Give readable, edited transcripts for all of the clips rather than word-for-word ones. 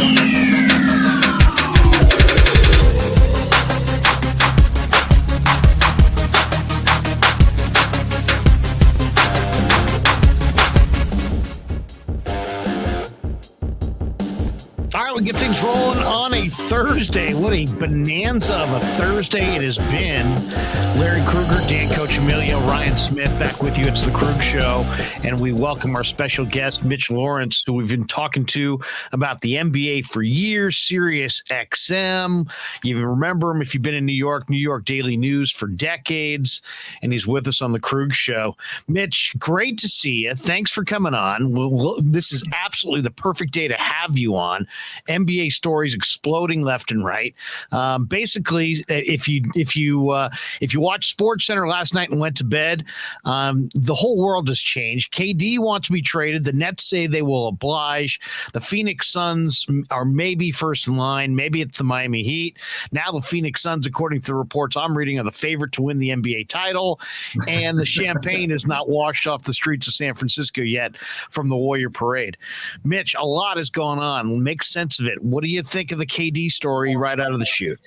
All right, we get things rolling on a Thursday. What a bonanza of a Thursday it has been. Larry Krueger, Dan Coach Emilio, Ryan Smith back with you. It's the Krueg Show, and we welcome our special guest, Mitch Lawrence, who we've been talking to about the NBA for years, Sirius XM. You remember him if you've been in New York Daily News for decades, and he's with us on the Krueg Show. Mitch, great to see you. Thanks for coming on. This is absolutely the perfect day to have you on. NBA stories exploding left and right. Basically, if you watched SportsCenter last night and went to bed, the whole world has changed. KD wants to be traded. The Nets say they will oblige. The Phoenix Suns are maybe first in line. Maybe it's the Miami Heat. Now the Phoenix Suns, according to the reports I'm reading, are the favorite to win the NBA title. And the champagne is not washed off the streets of San Francisco yet from the Warrior Parade. Mitch, a lot is going on. Make sense of it. What do you think of the KD story right out of the chute?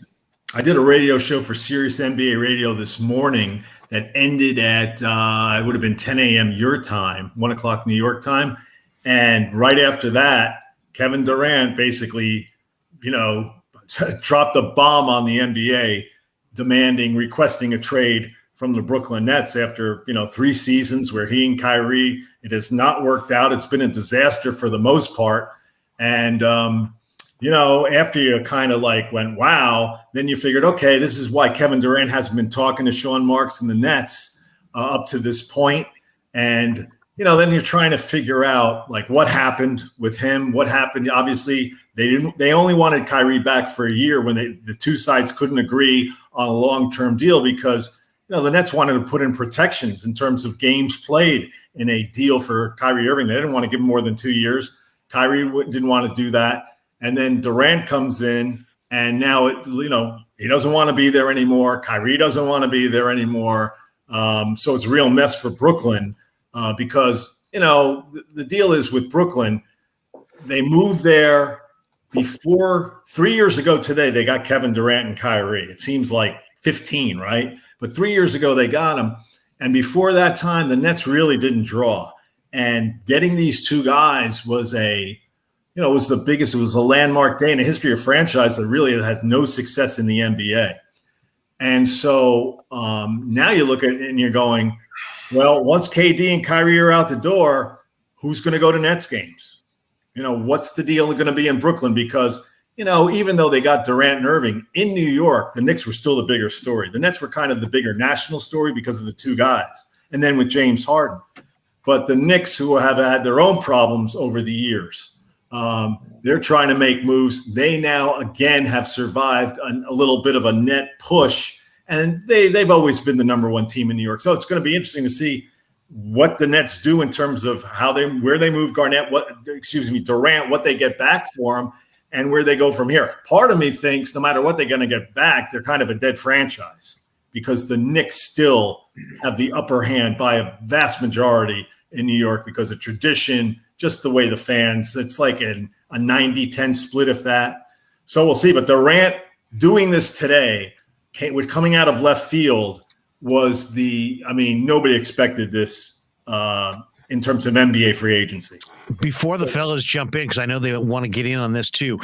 I did a radio show for Sirius NBA Radio this morning that ended at, it would have been 10 a.m. your time, 1 o'clock New York time. And right after that, Kevin Durant basically, dropped a bomb on the NBA, requesting a trade from the Brooklyn Nets after, 3 seasons where he and Kyrie, it has not worked out. It's been a disaster for the most part. And, after you kind of went, wow, then you figured, okay, this is why Kevin Durant hasn't been talking to Sean Marks and the Nets up to this point. And, then you're trying to figure out what happened with him, what happened. Obviously, they only wanted Kyrie back for a year when the two sides couldn't agree on a long-term deal because, the Nets wanted to put in protections in terms of games played in a deal for Kyrie Irving. They didn't want to give him more than 2 years. Kyrie didn't want to do that. And then Durant comes in, and now, he doesn't want to be there anymore. Kyrie doesn't want to be there anymore. So it's a real mess for Brooklyn because, the deal is with Brooklyn, they moved there before 3 years ago today, they got Kevin Durant and Kyrie. It seems like 15, right? But 3 years ago, they got him. And before that time, the Nets really didn't draw. And getting these two guys was it was the biggest, it was a landmark day in the history of franchise that really had no success in the NBA. And so now you look at it and you're going, well, once KD and Kyrie are out the door, who's going to go to Nets games? What's the deal going to be in Brooklyn? Because, even though they got Durant and Irving in New York, the Knicks were still the bigger story. The Nets were kind of the bigger national story because of the two guys. And then with James Harden. But the Knicks, who have had their own problems over the years, they're trying to make moves. They now, again, have survived a little bit of a net push, and they've always been the number one team in New York. So it's going to be interesting to see what the Nets do in terms of where they move Durant, what they get back for him, and where they go from here. Part of me thinks no matter what they're going to get back, they're kind of a dead franchise because the Knicks still have the upper hand by a vast majority in New York because of tradition, just the way the fans, it's like a 90-10 split if that. So we'll see. But Durant doing this today, coming out of left field, was nobody expected this in terms of NBA free agency. Before the fellas jump in, because I know they want to get in on this too.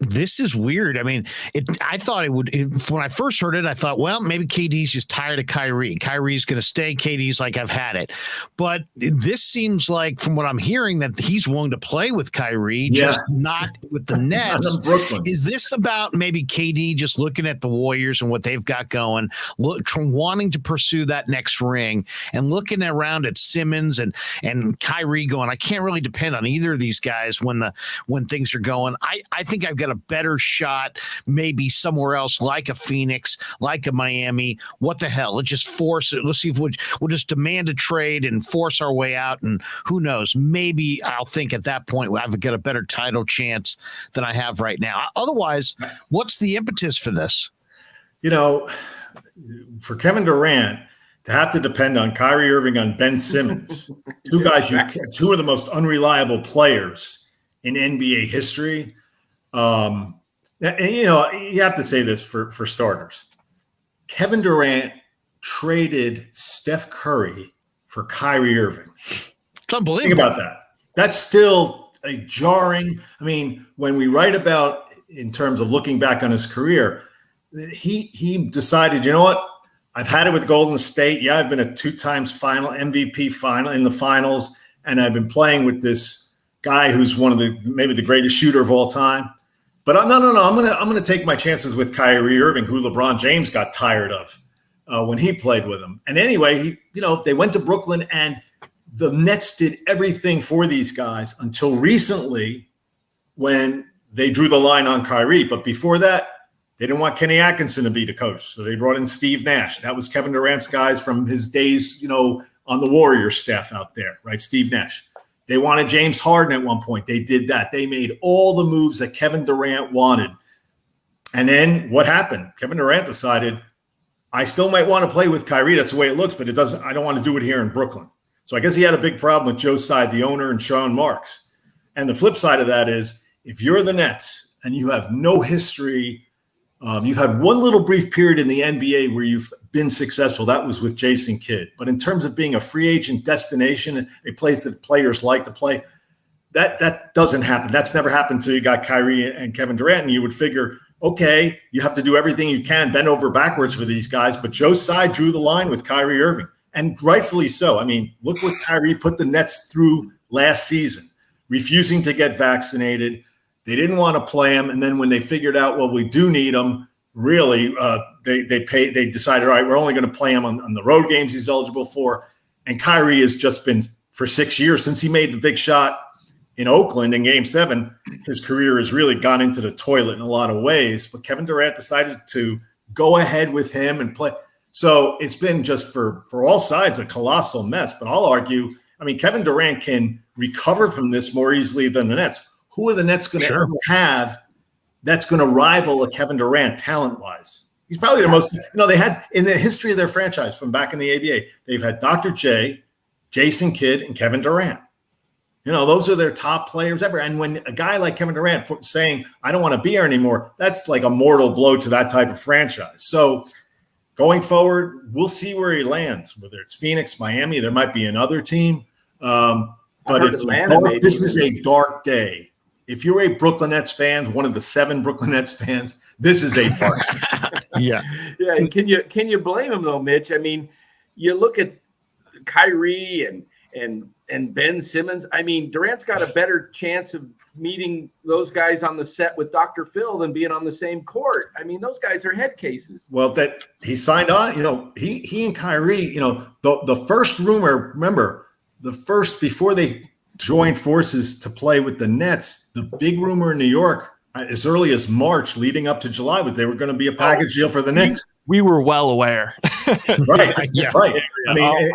This is weird. I thought it would. When I first heard it, I thought, well, maybe KD's just tired of Kyrie. Kyrie's going to stay. KD's like, I've had it. But this seems like, from what I'm hearing, that he's willing to play with Kyrie, just not with the Nets. Is this about maybe KD just looking at the Warriors and what they've got going, wanting to pursue that next ring, and looking around at Simmons and Kyrie going, I can't really depend on either of these guys when things are going. I think I've got a better shot maybe somewhere else, like a Phoenix, like a Miami. What the hell? Let's just force it. Let's see if we'll just demand a trade and force our way out, and who knows, maybe I'll think at that point I've got a better title chance than I have right now. Otherwise, what's the impetus for this? For Kevin Durant to have to depend on Kyrie Irving, on Ben Simmons, two guys, two of the most unreliable players in NBA history. And, you have to say this for starters. Kevin Durant traded Steph Curry for Kyrie Irving. It's unbelievable. Think about that. That's still a jarring. I mean, when we write about in terms of looking back on his career, he decided, you know what? I've had it with Golden State. Yeah, I've been a 2 times final MVP final in the finals, and I've been playing with this guy who's one of maybe the greatest shooter of all time. But no. I'm gonna take my chances with Kyrie Irving, who LeBron James got tired of when he played with him. And anyway, they went to Brooklyn, and the Nets did everything for these guys until recently, when they drew the line on Kyrie. But before that, they didn't want Kenny Atkinson to be the coach, so they brought in Steve Nash. That was Kevin Durant's guys from his days, on the Warriors staff out there, right? Steve Nash. They wanted James Harden at one point. They did that. They made all the moves that Kevin Durant wanted. And then what happened? Kevin Durant decided, I still might want to play with Kyrie. That's the way it looks, but I don't want to do it here in Brooklyn. So I guess he had a big problem with Joe Tsai, the owner, and Sean Marks. And the flip side of that is, if you're the Nets and you have no history, you've had one little brief period in the NBA where you've been successful. That was with Jason Kidd. But in terms of being a free agent destination, a place that players like to play, that doesn't happen. That's never happened until you got Kyrie and Kevin Durant. And you would figure, okay, you have to do everything you can, bend over backwards for these guys. But Joe Tsai drew the line with Kyrie Irving, and rightfully so. I mean, look what Kyrie put the Nets through last season, refusing to get vaccinated. They didn't want to play him. And then when they figured out, well, we do need him, really, they decided, all right, we're only going to play him on the road games he's eligible for. And Kyrie has just been, for 6 years, since he made the big shot in Oakland in Game 7, his career has really gone into the toilet in a lot of ways. But Kevin Durant decided to go ahead with him and play. So it's been just for all sides a colossal mess. But I'll argue, I mean, Kevin Durant can recover from this more easily than the Nets. Who are the Nets going to ever have that's going to rival a Kevin Durant talent-wise? He's probably the most, they had in the history of their franchise from back in the ABA, they've had Dr. J, Jason Kidd, and Kevin Durant. Those are their top players ever. And when a guy like Kevin Durant saying, I don't want to be here anymore, that's like a mortal blow to that type of franchise. So going forward, we'll see where he lands, whether it's Phoenix, Miami, there might be another team. But this is a dark day. If you're a Brooklyn Nets fan, one of the 7 Brooklyn Nets fans, this is a dark day. Yeah. And can you blame him though, Mitch? I mean, you look at Kyrie and Ben Simmons. I mean, Durant's got a better chance of meeting those guys on the set with Dr. Phil than being on the same court. I mean, those guys are head cases. Well, that he signed on, he and Kyrie, the first rumor, remember, before they joined forces to play with the Nets, the big rumor in New York as early as March leading up to July was they were going to be a package deal for the Knicks. We were well aware. Right. I mean,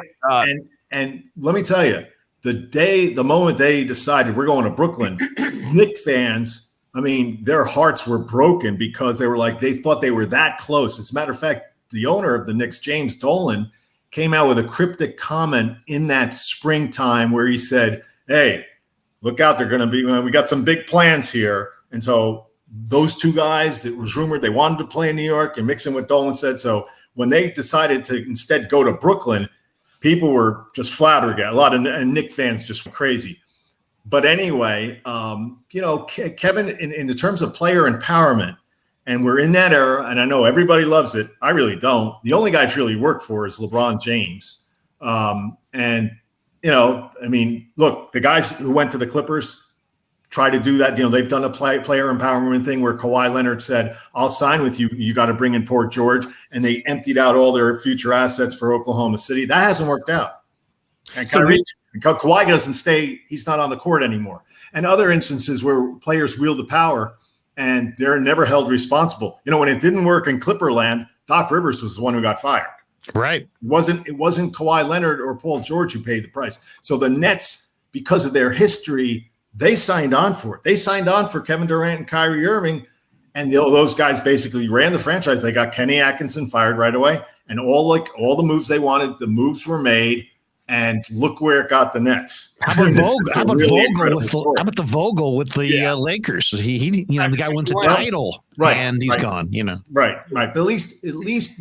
and let me tell you, the moment they decided we're going to Brooklyn, Knicks fans, I mean, their hearts were broken because they were like, they thought they were that close. As a matter of fact, the owner of the Knicks, James Dolan, came out with a cryptic comment in that springtime where he said, hey, look out, they're going to be, we got some big plans here. And so those 2 guys, it was rumored they wanted to play in New York, and mixing what Dolan said. So when they decided to instead go to Brooklyn, people were just flabbergasted. A lot of Knicks fans just went crazy. But anyway, Kevin, in the terms of player empowerment, and we're in that era, and I know everybody loves it. I really don't. The only guy it's really worked for is LeBron James. I mean, look, the guys who went to the Clippers try to do that. They've done a player empowerment thing where Kawhi Leonard said, I'll sign with you. You got to bring in Port George. And they emptied out all their future assets for Oklahoma City. That hasn't worked out. And Kawhi doesn't stay. He's not on the court anymore. And other instances where players wield the power and they're never held responsible. When it didn't work in Clipperland, Doc Rivers was the one who got fired. Right. It wasn't Kawhi Leonard or Paul George who paid the price. So the Nets, because of their history, they signed on for it. They signed on for Kevin Durant and Kyrie Irving, and those guys basically ran the franchise. They got Kenny Atkinson fired right away, and all the moves they wanted, the moves were made. And look where it got the Nets. How about the Vogel with the Lakers? He the guy wins a title, and he's gone. Right. But at least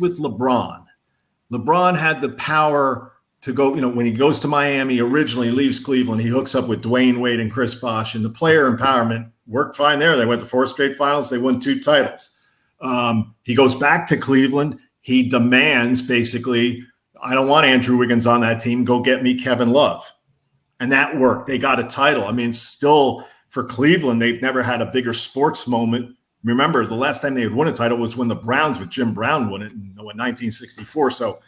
with LeBron had the power to go. When he goes to Miami, originally leaves Cleveland, he hooks up with Dwayne Wade and Chris Bosh, and the player empowerment worked fine there. They went to 4 straight finals. They won 2 titles. He goes back to Cleveland. He demands basically, I don't want Andrew Wiggins on that team. Go get me Kevin Love. And that worked. They got a title. I mean, still for Cleveland, they've never had a bigger sports moment. Remember, the last time they had won a title was when the Browns with Jim Brown won it in 1964. So,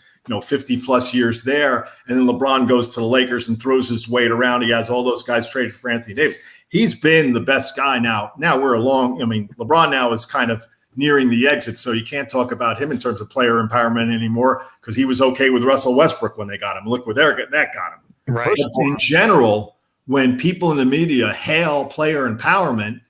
50 plus years there. And then LeBron goes to the Lakers and throws his weight around. He has all those guys traded for Anthony Davis. He's been the best guy now. Now we're along. LeBron now is kind of nearing the exit, so you can't talk about him in terms of player empowerment anymore because he was okay with Russell Westbrook when they got him. Look where that got him. Right. But in general, when people in the media hail player empowerment,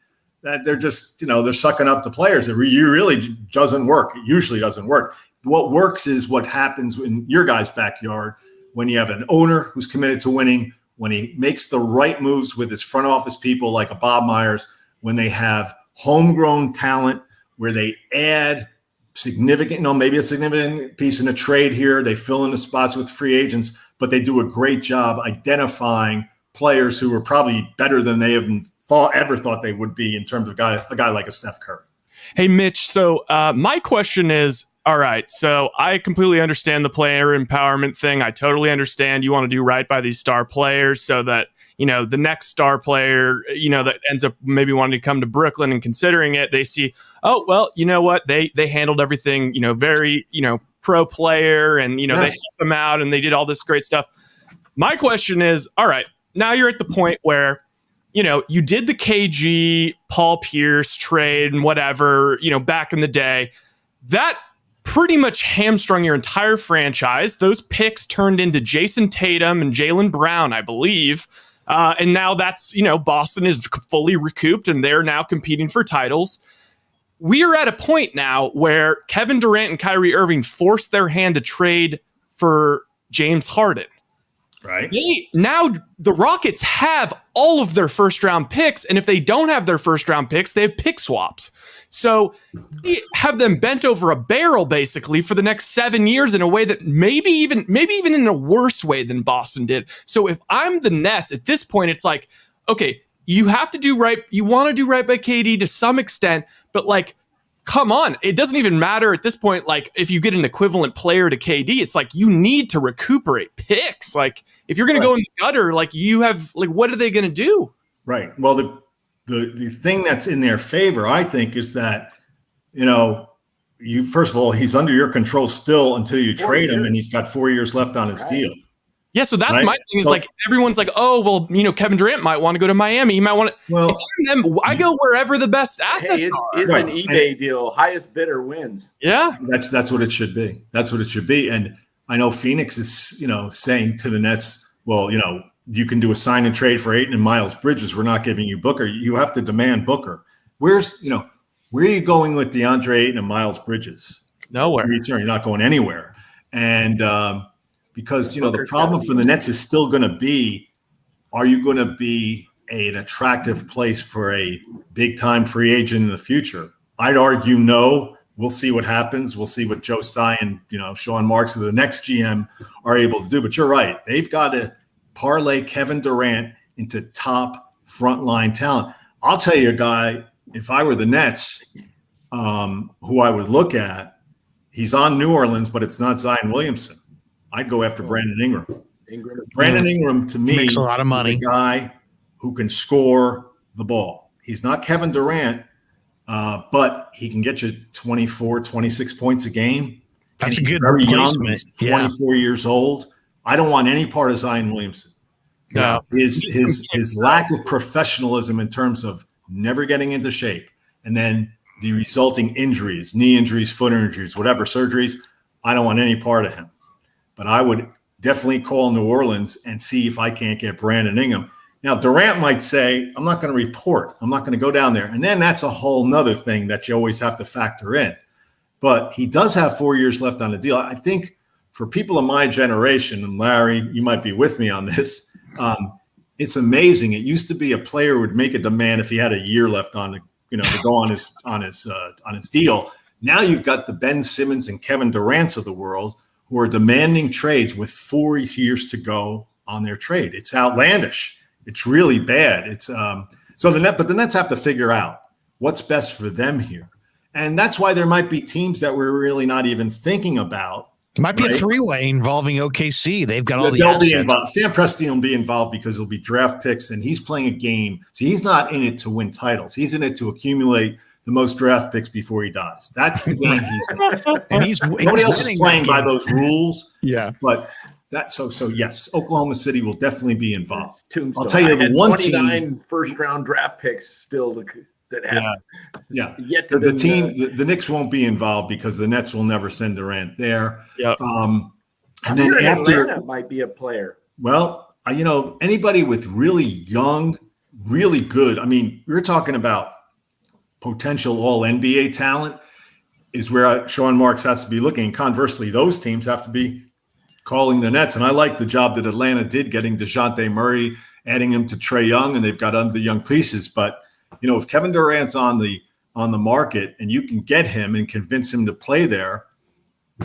that they're just, they're sucking up the players. It really doesn't work. It usually doesn't work. What works is what happens in your guy's backyard when you have an owner who's committed to winning, when he makes the right moves with his front office people like a Bob Myers, when they have homegrown talent, where they add maybe a significant piece in a trade here. They fill in the spots with free agents, but they do a great job identifying players who are probably better than they ever thought they would be in terms of a guy like a Steph Curry. Hey, Mitch. So my question is, all right, so I completely understand the player empowerment thing. I totally understand you want to do right by these star players so that, the next star player, that ends up maybe wanting to come to Brooklyn and considering it, they see, oh, well, you know what? They handled everything, very, pro player and, they helped them out and they did all this great stuff. My question is, all right, now you're at the point where, you did the KG, Paul Pierce trade and whatever, back in the day. That pretty much hamstrung your entire franchise. Those picks turned into Jason Tatum and Jalen Brown, I believe. And now that's, Boston is fully recouped and they're now competing for titles. We are at a point now where Kevin Durant and Kyrie Irving forced their hand to trade for James Harden. Right. Now the Rockets have all of their first round picks. And if they don't have their first round picks, they have pick swaps. So they have them bent over a barrel basically for the next 7 years in a way that maybe even in a worse way than Boston did. So if I'm the Nets at this point, it's like, okay, you have to do right. You want to do right by KD to some extent, but come on. It doesn't even matter at this point. If you get an equivalent player to KD, it's like you need to recuperate picks. If you're going to go in the gutter, you have, what are they going to do? Right. Well, the thing that's in their favor, I think, is that, you first of all, he's under your control still until you trade him, and he's got 4 years left on his deal. Yeah, so that's my thing. Is everyone's like, oh, well, Kevin Durant might want to go to Miami. He might want to. Well, I go wherever the best assets are. It's an eBay deal. Highest bidder wins. Yeah, that's what it should be. That's what it should be. And I know Phoenix is, saying to the Nets, well, you can do a sign and trade for Ayton and Miles Bridges. We're not giving you Booker. You have to demand Booker. Where are you going with DeAndre Ayton and Miles Bridges? Nowhere. You're not going anywhere. And because, the problem for the Nets is still going to be, are you going to be an attractive place for a big-time free agent in the future? I'd argue no. We'll see what happens. We'll see what Joe Tsai and, Sean Marks, the next GM, are able to do. But you're right. They've got to parlay Kevin Durant into top frontline talent. I'll tell you a guy, if I were the Nets, who I would look at, he's on New Orleans, but it's not Zion Williamson. I'd go after Brandon Ingram. Brandon Ingram, to me, makes a lot of money. Is a guy who can score the ball. He's not Kevin Durant, but he can get you 24, 26 points a game. That's and a good very replacement. young. He's 24 years old. I don't want any part of Zion Williamson. No. His lack of professionalism in terms of never getting into shape, and then the resulting injuries, knee injuries, foot injuries, whatever, surgeries, I don't want any part of him. But I would definitely call New Orleans and see if I can't get Brandon Ingram. Now, Durant might say, I'm not going to report. I'm not going to go down there. And then that's a whole nother thing that you always have to factor in. But he does have 4 years left on the deal. I think for people of my generation, and Larry, you might be with me on this. It's amazing. It used to be a player would make a demand if he had a year left on to go on his deal. Now you've got the Ben Simmons and Kevin Durants of the world who are demanding trades with 4 years to go on their trade. It's outlandish. It's really bad. It's but the Nets have to figure out what's best for them here. And that's why there might be teams that we're really not even thinking about. It might be a three-way involving OKC. They've got all the They'll assets. be involved. Sam Presti will be involved because he'll be draft picks, and he's playing a game. So he's not in it to win titles. He's in it to accumulate the most draft picks before he dies. That's the game he's in. And Nobody else is playing by those rules. Yeah. But so yes, Oklahoma City will definitely be involved. Tombstone. I'll tell you the one 29 first-round draft picks still that have yet to the Knicks won't be involved because the Nets will never send Durant there. Yep. And then after Atlanta might be a player. Well, anybody with really young, really good. I mean, we're talking about potential all NBA talent is where Sean Marks has to be looking. Conversely, those teams have to be calling the Nets. And I like the job that Atlanta did getting DeJounte Murray, adding him to Trae Young, and they've got other young pieces. But, if Kevin Durant's on the market and you can get him and convince him to play there,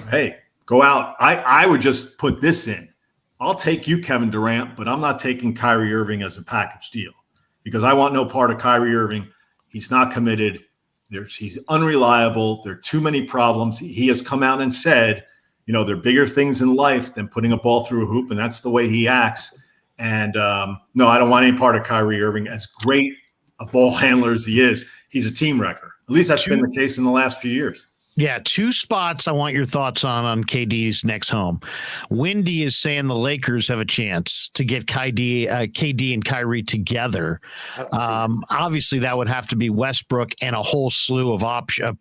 hey, go out. I would just put this in. I'll take you, Kevin Durant, but I'm not taking Kyrie Irving as a package deal because I want no part of Kyrie Irving. He's not committed. He's unreliable. There are too many problems. He has come out and said, there are bigger things in life than putting a ball through a hoop, and that's the way he acts. And no, I don't want any part of Kyrie Irving. As great a ball handler as he is, he's a team wrecker. At least that's been the case in the last few years. Yeah, two spots I want your thoughts on KD's next home. Wendy is saying the Lakers have a chance to get KD and Kyrie together. Obviously, that would have to be Westbrook and a whole slew of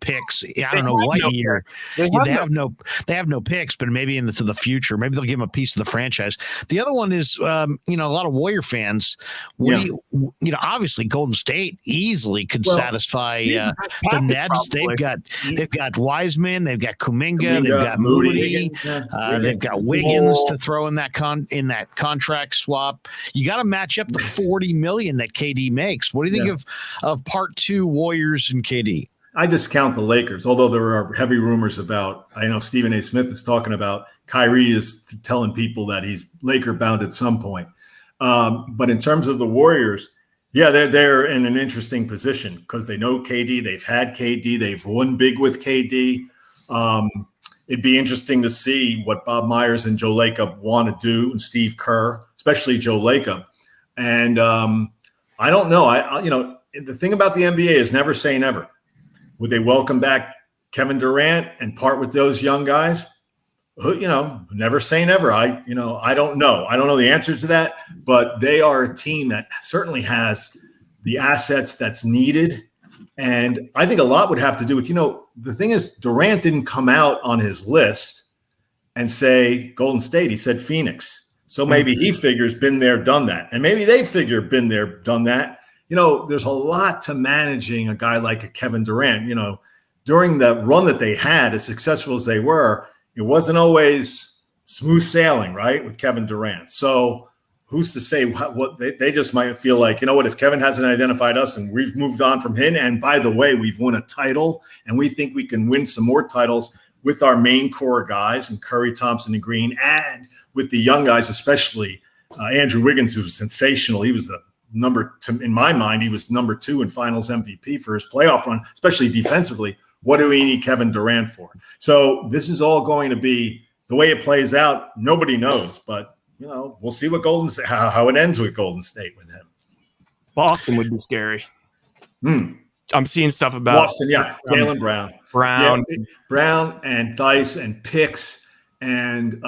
picks. I don't know what year. They have no picks, but maybe into the future. Maybe they'll give him a piece of the franchise. The other one is, a lot of Warrior fans. Obviously, Golden State easily could satisfy the Nets. Probably. They've got Wiseman, they've got Kuminga, they've got Moody, they've got Wiggins to throw in that contract swap. You got to match up the $40 million that KD makes. What do you think of part two, Warriors and KD? I discount the Lakers, although there are heavy rumors about. I know Stephen A. Smith is talking about Kyrie is telling people that he's Laker bound at some point. But in terms of the Warriors, they're in an interesting position because they know KD. They've had KD. They've won big with KD. It'd be interesting to see what Bob Myers and Joe Lacob want to do, and Steve Kerr, especially Joe Lacob. And I don't know. The thing about the NBA is never say never. Would they welcome back Kevin Durant and part with those young guys? Never say never. I don't know. I don't know the answer to that, but they are a team that certainly has the assets that's needed. And I think a lot would have to do with, the thing is Durant didn't come out on his list and say Golden State. He said Phoenix. So maybe he figures been there, done that. And maybe they figure been there, done that. There's a lot to managing a guy like a Kevin Durant. During the run that they had, as successful as they were, it wasn't always smooth sailing, right, with Kevin Durant. So who's to say what they just might feel like, if Kevin hasn't identified us and we've moved on from him, and by the way, we've won a title and we think we can win some more titles with our main core guys and Curry, Thompson, and Green, and with the young guys, especially Andrew Wiggins, who was sensational. He was in my mind, he was number 2 in finals MVP for his playoff run, especially defensively. What do we need Kevin Durant for? So this is all going to be the way it plays out. Nobody knows, but we'll see what how it ends with Golden State with him. Boston would be scary. I'm seeing stuff about Boston. Yeah, Jalen Brown, Brown and Theis and picks. And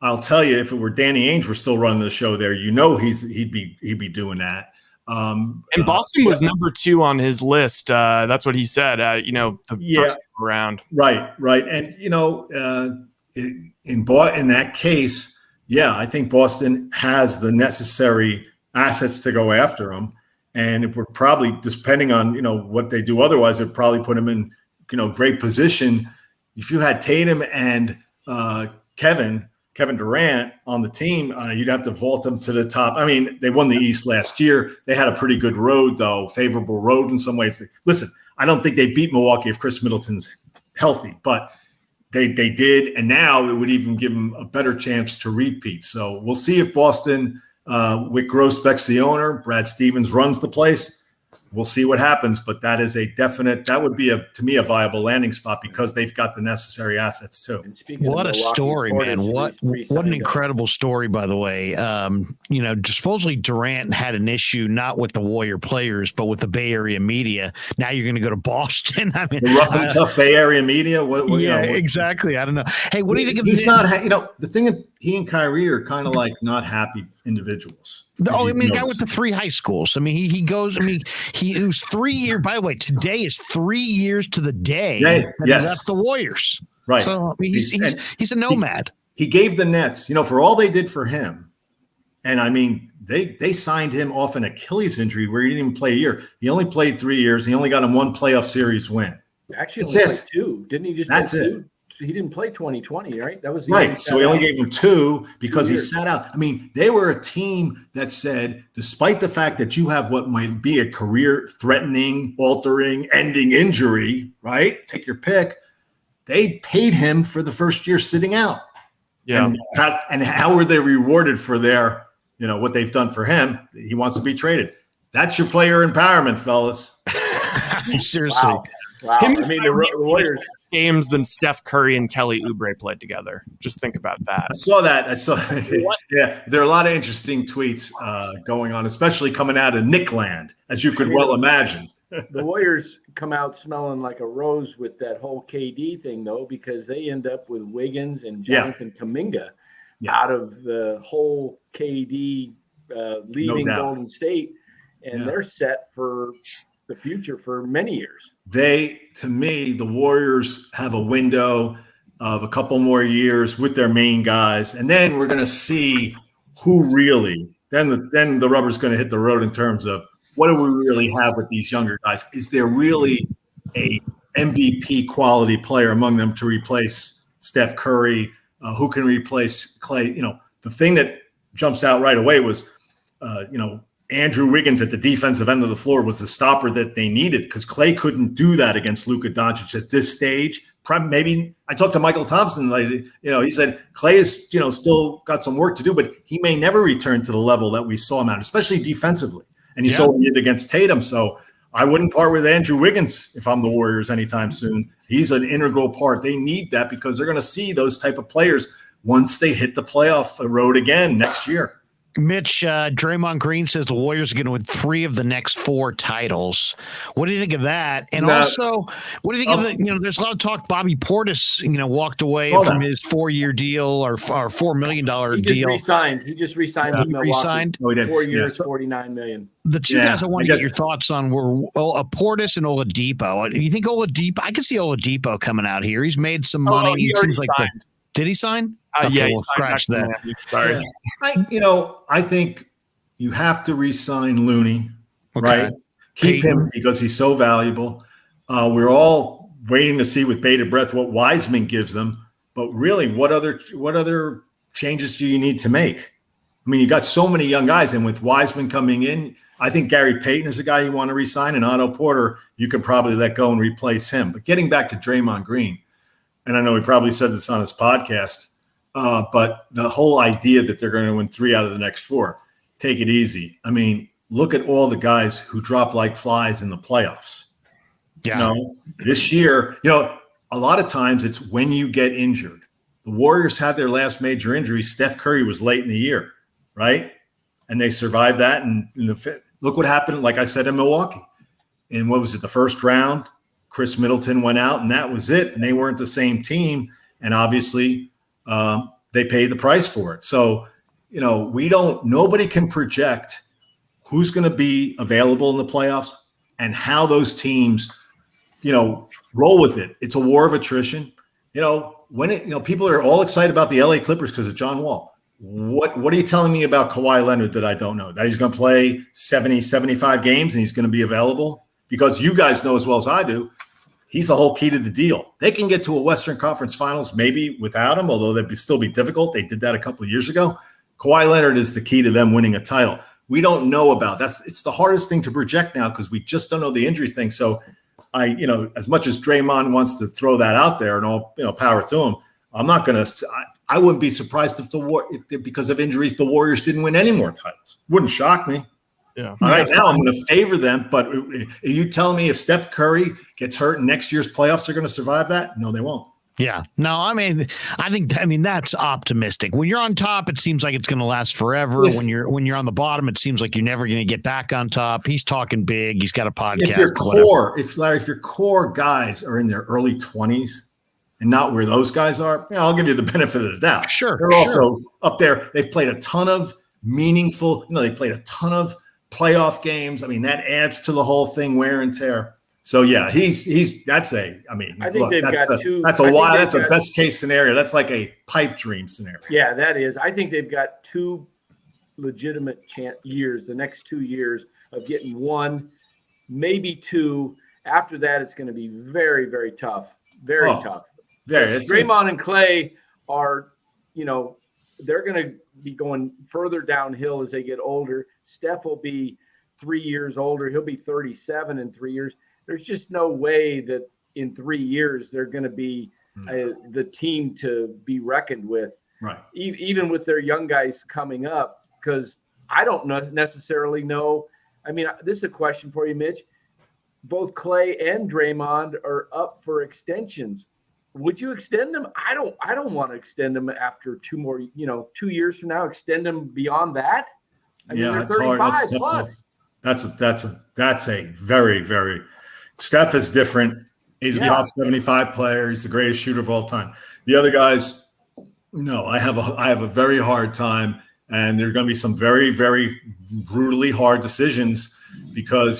I'll tell you, if it were Danny Ainge were still running the show there, he'd be doing that. And Boston was number 2 on his list. That's what he said. First round. Right. And in that case, I think Boston has the necessary assets to go after him. And if we're probably, depending on what they do otherwise, it'd probably put him in great position. If you had Tatum and Kevin Durant on the team, you'd have to vault them to the top. I mean, they won the East last year. They had a pretty good road, though, favorable road in some ways. Listen, I don't think they beat Milwaukee if Chris Middleton's healthy, but they did, and now it would even give them a better chance to repeat. So we'll see if Boston, Wick Grossbeck's the owner, Brad Stevens runs the place. We'll see what happens, but that is a definite. That would be to me a viable landing spot because they've got the necessary assets too. What a story, man! What an incredible story, by the way. Supposedly Durant had an issue not with the Warrior players, but with the Bay Area media. Now you're going to go to Boston. I mean, the rough and tough Bay Area media. Exactly. I don't know. Hey, what do you think of he's not? The thing is, he and Kyrie are kind of like not happy individuals. The guy went to 3 high schools. I mean, he goes. I mean, he was 3 years. By the way, today is 3 years to the day. Yes, that's the Warriors. Right. So I mean, he's a nomad. He gave the Nets, for all they did for him, and I mean, they signed him off an Achilles injury where he didn't even play a year. He only played 3 years. He only got him 1 playoff series win. Actually, only played 2. Didn't he just? That's play it. 2? He didn't play 2020, right? That was right. So he only gave him 2 because 2 he years. sat out. I mean, they were a team that said, despite the fact that you have what might be a career-threatening, altering, ending injury, right? Take your pick. They paid him for the first year sitting out. Yeah. And how were they rewarded for their, what they've done for him? He wants to be traded. That's your player empowerment, fellas. Seriously. Wow. I mean, the Warriors games than Steph Curry and Kelly Oubre played together. Just think about that. I saw that. Yeah, there are a lot of interesting tweets going on, especially coming out of Nickland, as you could well imagine. The Warriors come out smelling like a rose with that whole KD thing, though, because they end up with Wiggins and Jonathan Kuminga out of the whole KD leaving Golden State, and they're set for the future for many years. To me, the Warriors have a window of a couple more years with their main guys, and then we're going to see who really. Then the rubber's going to hit the road in terms of what do we really have with these younger guys? Is there really a MVP quality player among them to replace Steph Curry? Who can replace Clay? The thing that jumps out right away was, Andrew Wiggins at the defensive end of the floor was the stopper that they needed because Clay couldn't do that against Luka Doncic at this stage. Maybe I talked to Michael Thompson. He said Clay is, still got some work to do, but he may never return to the level that we saw him at, especially defensively. And you saw what he did against Tatum. So I wouldn't part with Andrew Wiggins if I'm the Warriors anytime soon. He's an integral part. They need that because they're going to see those type of players once they hit the playoff road again next year. Mitch, Draymond Green says the Warriors are going to win 3 of the next 4 titles. What do you think of that? And also, what do you think of the, there's a lot of talk Bobby Portis, walked away from his 4-year deal or $4 million deal. He just re-signed with Milwaukee. 4 years, $49 million. The two guys I want to get your thoughts on were Portis and Oladipo. You think Oladipo? I could see Oladipo coming out here. He's made some money. He seems like did he sign? Yeah, we'll scratch that. Sorry. I think you have to re-sign Looney, right? Keep him because he's so valuable. We're all waiting to see with bated breath what Wiseman gives them. But really, what other changes do you need to make? I mean, you got so many young guys, and with Wiseman coming in, I think Gary Payton is a guy you want to re-sign, and Otto Porter, you could probably let go and replace him. But getting back to Draymond Green, and I know he probably said this on his podcast, but the whole idea that they're going to win 3 out of the next 4, take it easy. I mean, look at all the guys who drop like flies in the playoffs. Yeah. This year, a lot of times it's when you get injured. The Warriors had their last major injury. Steph Curry was late in the year, right? And they survived that. And look what happened, like I said, in Milwaukee. In what was it, the first round? Chris Middleton went out, and that was it. And they weren't the same team. And obviously, they paid the price for it. So, nobody can project who's going to be available in the playoffs and how those teams, roll with it. It's a war of attrition. People are all excited about the LA Clippers because of John Wall. What are you telling me about Kawhi Leonard that I don't know? That he's going to play 70, 75 games and he's going to be available? Because you guys know as well as I do, he's the whole key to the deal. They can get to a Western Conference Finals maybe without him, although that'd still be difficult. They did that a couple of years ago. Kawhi Leonard is the key to them winning a title. We don't know about it's the hardest thing to project now because we just don't know the injuries thing. So as much as Draymond wants to throw that out there and all, power to him, I'm not going to. I wouldn't be surprised if because of injuries the Warriors didn't win any more titles. Wouldn't shock me. Yeah. Right now, I'm going to favor them. But are you telling me if Steph Curry gets hurt in next year's playoffs, they're going to survive that? No, they won't. Yeah. No, I think that's optimistic. When you're on top, it seems like it's going to last forever. When you're on the bottom, it seems like you're never going to get back on top. He's talking big. He's got a podcast. If your core guys are in their early 20s and not where those guys are, I'll give you the benefit of the doubt. Sure. They're also up there. They've played a ton of meaningful, they've played a ton of playoff games. I mean, that adds to the whole thing, wear and tear. So yeah, that's a best case scenario. That's like a pipe dream scenario. Yeah, that is. I think they've got 2 legitimate years, the next 2 years of getting 1, maybe 2. After that, it's going to be very, very tough. Very tough. Draymond and Clay are, they're going to be going further downhill as they get older. Steph will be 3 years older. He'll be 37 in 3 years. There's just no way that in 3 years they're going to be the team to be reckoned with. Right. Even with their young guys coming up, because I don't necessarily know. I mean, this is a question for you, Mitch. Both Clay and Draymond are up for extensions. Would you extend them? I don't want to extend them after 2 more, 2 years from now, extend them beyond that. I mean, they're 35 hard. plus. That's a very, very. Steph is different. He's a top 75 player. He's the greatest shooter of all time. The other guys, no, I have a very hard time, and there are going to be some very, very brutally hard decisions because,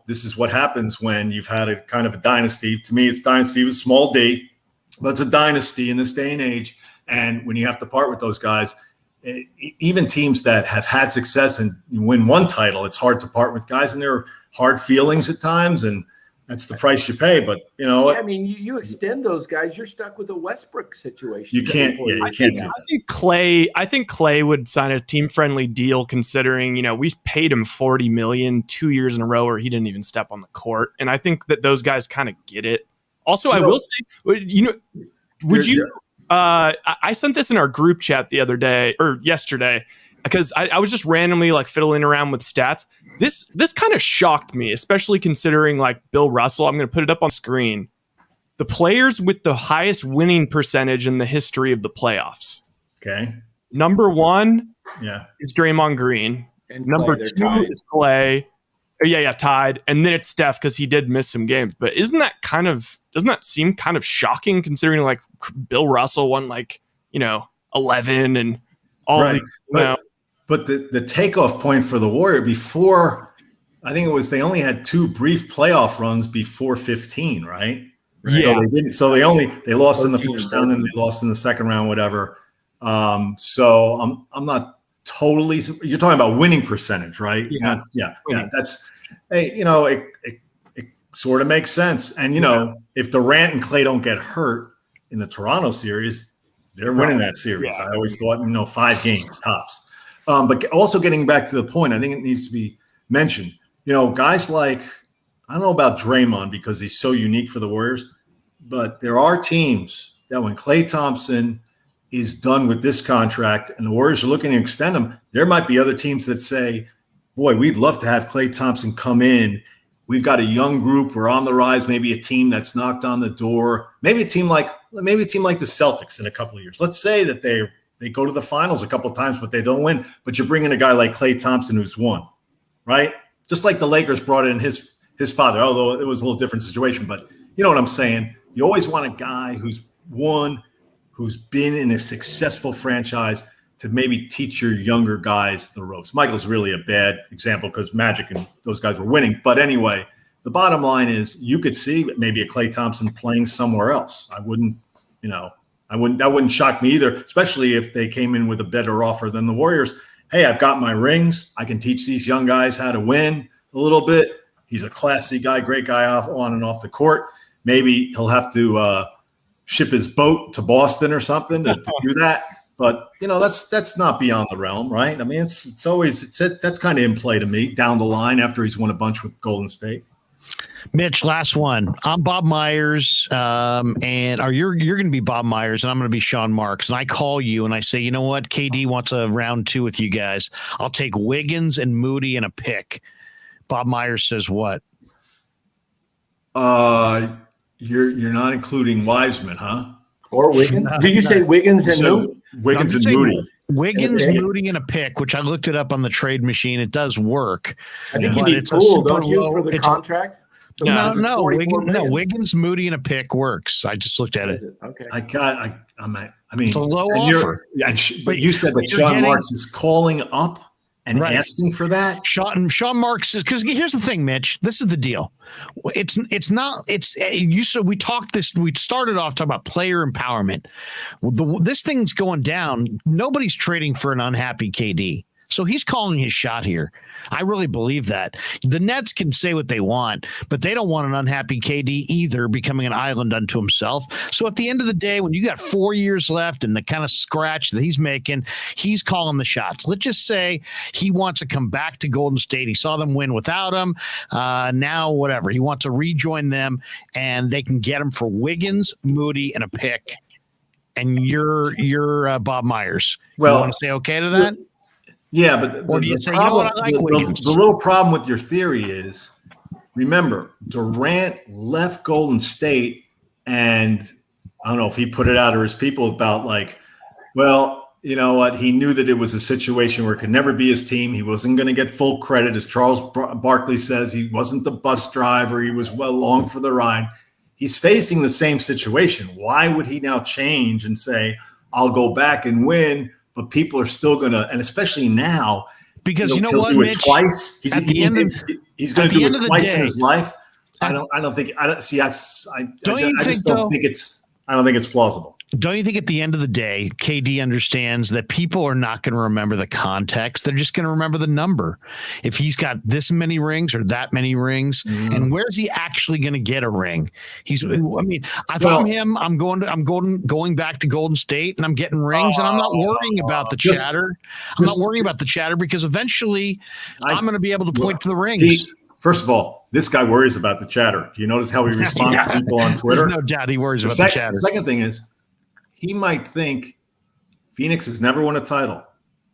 this is what happens when you've had a kind of a dynasty. To me, it's dynasty with small d, but it's a dynasty in this day and age. And when you have to part with those guys, even teams that have had success and win 1 title, it's hard to part with guys, and there are hard feelings at times, and that's the price you pay. But I mean, you extend those guys, you're stuck with a Westbrook situation. You can't. Yeah, you can't. I think Clay would sign a team-friendly deal, considering we paid him $40 million 2 years in a row where he didn't even step on the court, and I think that those guys kind of get it. Also, I will say, would you? I sent this in our group chat the other day or yesterday because I was just randomly fiddling around with stats. This kind of shocked me, especially considering Bill Russell. I'm going to put it up on screen. The players with the highest winning percentage in the history of the playoffs. Okay. Number 1 is Draymond Green. And Number 2 is Clay. Yeah, tied. And then it's Steph because he did miss some games. But doesn't that seem kind of shocking considering Bill Russell won 11 and all right. But the takeoff point for the Warrior before, I think it was they only had 2 brief playoff runs before 15, right? Yeah. So they lost in the first round and they lost in the second round, whatever. So I'm not totally. You're talking about winning percentage, right? Yeah. Yeah. That's it sort of makes sense. And if Durant and Clay don't get hurt in the Toronto series, they're winning that series. Yeah. I always thought 5 games tops. But also getting back to the point, I think it needs to be mentioned. Guys I don't know about Draymond because he's so unique for the Warriors, but there are teams that when Klay Thompson is done with this contract and the Warriors are looking to extend him, there might be other teams that say, boy, we'd love to have Klay Thompson come in. We've got a young group. We're on the rise. Maybe a team that's knocked on the door. Maybe a team like the Celtics in a couple of years. Let's say that they go to the finals a couple of times, but they don't win. But you're bringing a guy like Klay Thompson who's won, right? Just like the Lakers brought in his father, although it was a little different situation. But you know what I'm saying? You always want a guy who's won, who's been in a successful franchise to maybe teach your younger guys the ropes. Michael's really a bad example because Magic and those guys were winning. But anyway, the bottom line is you could see maybe a Klay Thompson playing somewhere else. That wouldn't shock me either, especially if they came in with a better offer than the Warriors. Hey, I've got my rings. I can teach these young guys how to win a little bit. He's a classy guy, great guy on and off the court. maybe he'll have to ship his boat to Boston or something to do that. But that's not beyond the realm, right? I mean, that's kind of in play to me down the line after he's won a bunch with Golden State. Mitch, last one. I'm Bob Myers, and you're going to be Bob Myers, and I'm going to be Sean Marks. And I call you and I say, you know what? KD wants a round 2 with you guys. I'll take Wiggins and Moody and a pick. Bob Myers says what? You're not including Wiseman, huh? Or Wiggins? Did you say Wiggins and Moody? Wiggins and Moody. Wiggins, Moody, and a pick, which I looked it up on the trade machine. It does work. I think you need pool, don't you, for the contract? No, Wiggins, Moody, and a pick works. I just looked at it. Okay. I mean, it's a low offer. But you said that Sean Marks is calling up and asking for that. Sean Marks is, because here's the thing, Mitch. This is the deal. We started off talking about player empowerment. This thing's going down. Nobody's trading for an unhappy KD. So he's calling his shot here. I really believe that. The Nets can say what they want, but they don't want an unhappy KD either becoming an island unto himself. So at the end of the day, when you got 4 years left and the kind of scratch that he's making, he's calling the shots. Let's just say he wants to come back to Golden State. He saw them win without him. Now, whatever. He wants to rejoin them, and they can get him for Wiggins, Moody, and a pick. And you're Bob Myers. Well, you want to say okay to that? Yeah, but the little problem with your theory is, remember, Durant left Golden State, and I don't know if he put it out or his people about like, well, you know what? He knew that it was a situation where it could never be his team. He wasn't going to get full credit. As Charles Barkley says, he wasn't the bus driver. He was well along for the ride. He's facing the same situation. Why would he now change and say, I'll go back and win? But people are still going to, and especially now, because you know he'll what, do it Mitch? twice. He's going to do it twice in his life. I don't think it's plausible. Don't you think at the end of the day, KD understands that people are not going to remember the context. They're just going to remember the number. If he's got this many rings or that many rings, and where's he actually going to get a ring? I'm him, I'm going back to Golden State and I'm getting rings, and I'm not worrying about the chatter. I'm not worrying about the chatter because eventually I'm going to be able to point to the rings. First of all, this guy worries about the chatter. Do you notice how he responds to people on Twitter? There's no doubt he worries about the chatter. The second thing is, he might think Phoenix has never won a title.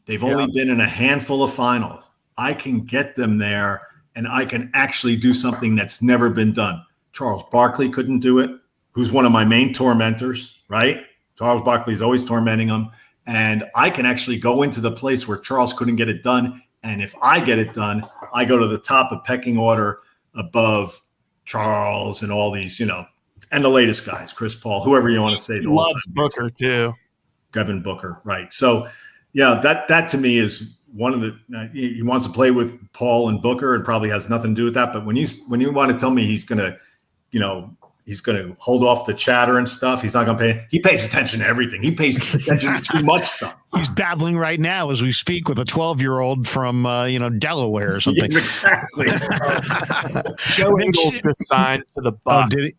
They've only been in a handful of finals. I can get them there, and I can actually do something that's never been done. Charles Barkley couldn't do it, who's one of my main tormentors, right? Charles Barkley is always tormenting him. And I can actually go into the place where Charles couldn't get it done. And if I get it done, I go to the top of pecking order above Charles and all these, and the latest guys, Chris Paul, whoever you want to say. He loves Booker too. Devin Booker, right. So, that to me is one of the he wants to play with Paul and Booker and probably has nothing to do with that. But when you want to tell me he's going to, he's going to hold off the chatter and stuff. He's not going to pay. He pays attention to everything. He pays attention to too much stuff. He's battling right now as we speak with a 12-year-old from, Delaware or something. Yeah, exactly. Joe Ingles just signed to the Bucks. Oh, did he?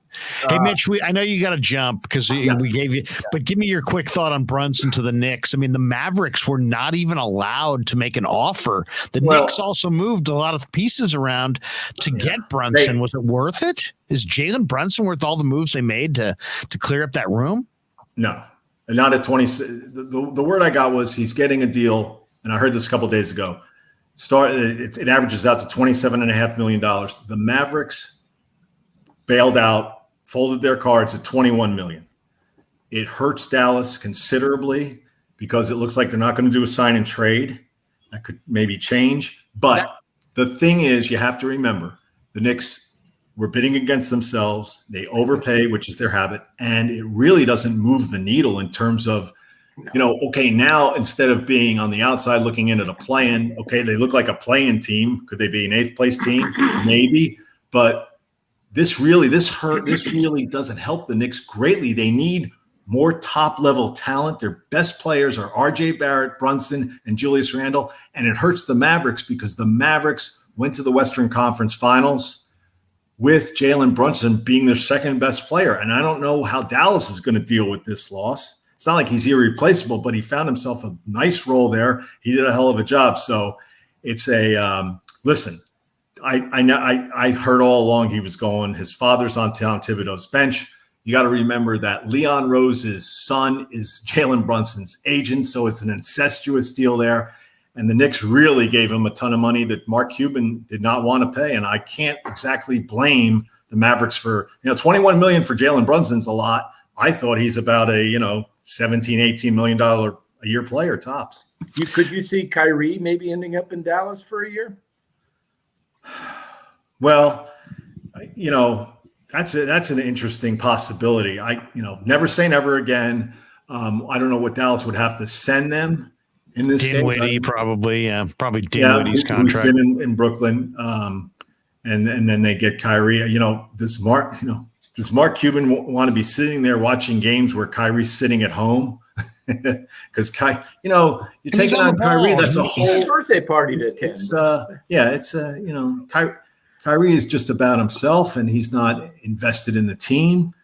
Hey, Mitch, I know you got to jump because we gave you, but give me your quick thought on Brunson to the Knicks. I mean, the Mavericks were not even allowed to make an offer. The Knicks also moved a lot of pieces around to get Brunson. Was it worth it? Is Jalen Brunson worth all the moves they made to clear up that room? No, and not at 20. The word I got was he's getting a deal, and I heard this a couple of days ago. It averages out to $27.5 million. The Mavericks bailed out, folded their cards at $21 million. It hurts Dallas considerably because it looks like they're not going to do a sign and trade. That could maybe change. But the thing is, you have to remember, the Knicks were bidding against themselves. They overpay, which is their habit. And it really doesn't move the needle in terms of, now instead of being on the outside looking in at a play-in, they look like a play-in team. Could they be an 8th place team? Maybe. But this really doesn't help the Knicks greatly. They need more top-level talent. Their best players are R.J. Barrett, Brunson, and Julius Randle. And it hurts the Mavericks because the Mavericks went to the Western Conference Finals with Jalen Brunson being their second best player. And I don't know how Dallas is going to deal with this loss. It's not like he's irreplaceable, but he found himself a nice role there. He did a hell of a job. So it's listen, I heard all along he was going. His father's on Tom Thibodeau's bench. You got to remember that Leon Rose's son is Jalen Brunson's agent. So it's an incestuous deal there. And the Knicks really gave him a ton of money that Mark Cuban did not want to pay. And I can't exactly blame the Mavericks for, $21 million for Jalen Brunson's a lot. I thought he's about a, $17, $18 million a year player tops. Could you see Kyrie maybe ending up in Dallas for a year? Well, that's an interesting possibility. Never say never again. I don't know what Dallas would have to send them. In this Dinwiddie, probably Dinwiddie's contract. Who's been in Brooklyn, and then they get Kyrie. Does Mark Cuban want to be sitting there watching games where Kyrie's sitting at home? Because you're taking on Kyrie. That's a whole birthday party to attend. Kyrie is just about himself, and he's not invested in the team.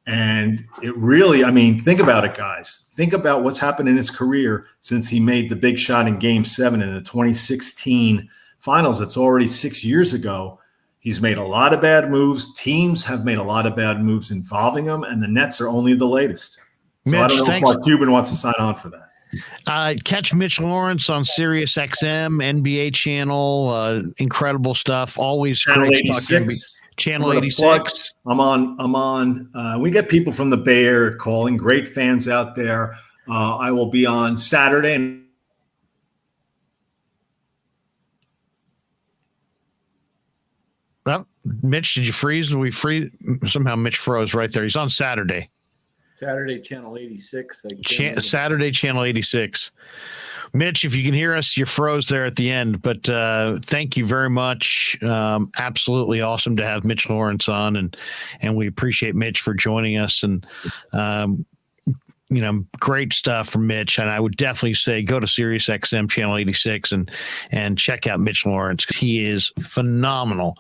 And it really, think about it, guys. Think about what's happened in his career since he made the big shot in Game 7 in the 2016 finals. It's already 6 years ago. He's made a lot of bad moves. Teams have made a lot of bad moves involving him, and the Nets are only the latest. So Mitch, I don't know if Mark Cuban wants to sign on for that. Catch Mitch Lawrence on Sirius XM, NBA channel. Incredible stuff. Always Channel great 86. Channel 86. I'm on. We get people from the Bay Area calling. Great fans out there. I will be on Saturday. Oh, Mitch, did you freeze? We freeze? Somehow Mitch froze right there. He's on Saturday. Saturday, Channel 86. Saturday, Channel 86. Mitch, if you can hear us, you froze there at the end, but thank you very much. Absolutely awesome to have Mitch Lawrence on, and we appreciate Mitch for joining us. And great stuff from Mitch. And I would definitely say go to Sirius XM Channel 86 and check out Mitch Lawrence. He is phenomenal.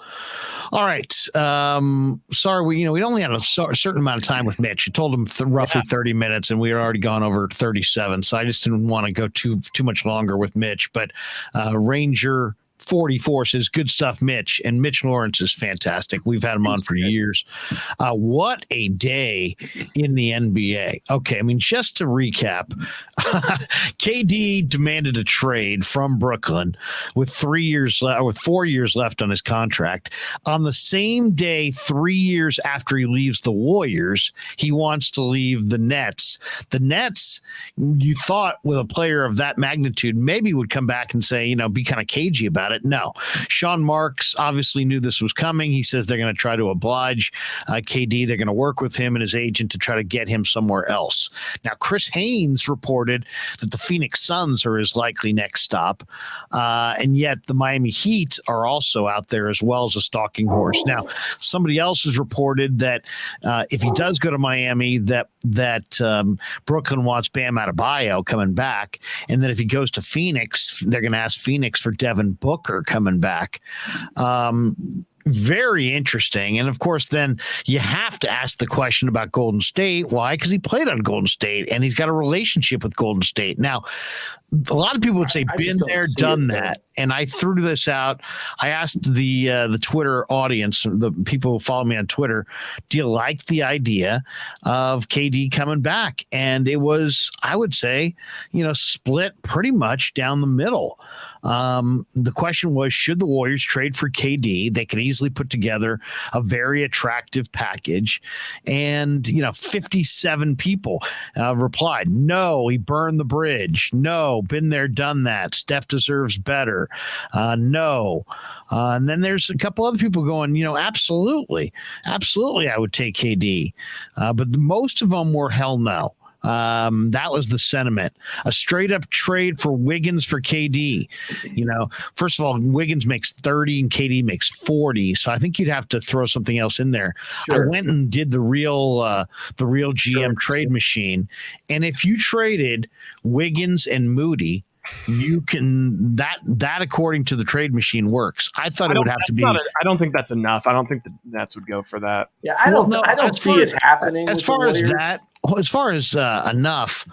All right. Sorry, we only had a certain amount of time with Mitch. You told him roughly 30 minutes, and we had already gone over 37. So I just didn't want to go too much longer with Mitch. But Ranger 44 says, good stuff, Mitch. And Mitch Lawrence is fantastic. We've had him on for years. What a day in the NBA. Okay, just to recap, KD demanded a trade from Brooklyn with 4 years left on his contract. On the same day, 3 years after he leaves the Warriors, he wants to leave the Nets. The Nets, you thought with a player of that magnitude, maybe would come back and say, be kind of cagey about it. No. Sean Marks obviously knew this was coming. He says they're going to try to oblige KD. They're going to work with him and his agent to try to get him somewhere else. Now, Chris Haynes reported that the Phoenix Suns are his likely next stop, and yet the Miami Heat are also out there as well as a stalking horse. Now, somebody else has reported that if he does go to Miami, that Brooklyn wants Bam Adebayo coming back, and then if he goes to Phoenix, they're going to ask Phoenix for Devin Booker coming back. Very interesting. And of course, then you have to ask the question about Golden State. Why? Because he played on Golden State and he's got a relationship with Golden State. Now, a lot of people would say, been there, done that. And I threw this out. I asked the Twitter audience, the people who follow me on Twitter, do you like the idea of KD coming back? And it was, I would say, split pretty much down the middle. The question was, should the Warriors trade for KD? They could easily put together a very attractive package. And, 57 people replied, no, he burned the bridge. No, been there, done that. Steph deserves better. No. And then there's a couple other people going, absolutely, I would take KD. But most of them were hell no. That was the sentiment. A straight up trade for Wiggins for KD. First of all, Wiggins makes 30 and KD makes 40. So I think you'd have to throw something else in there. Sure. I went and did the real GM trade machine. And if you traded Wiggins and Moody you can that according to the trade machine works. I thought it would have to be. I don't think that's enough. I don't think the Nets would go for that. Yeah, I don't see it happening. As far as enough,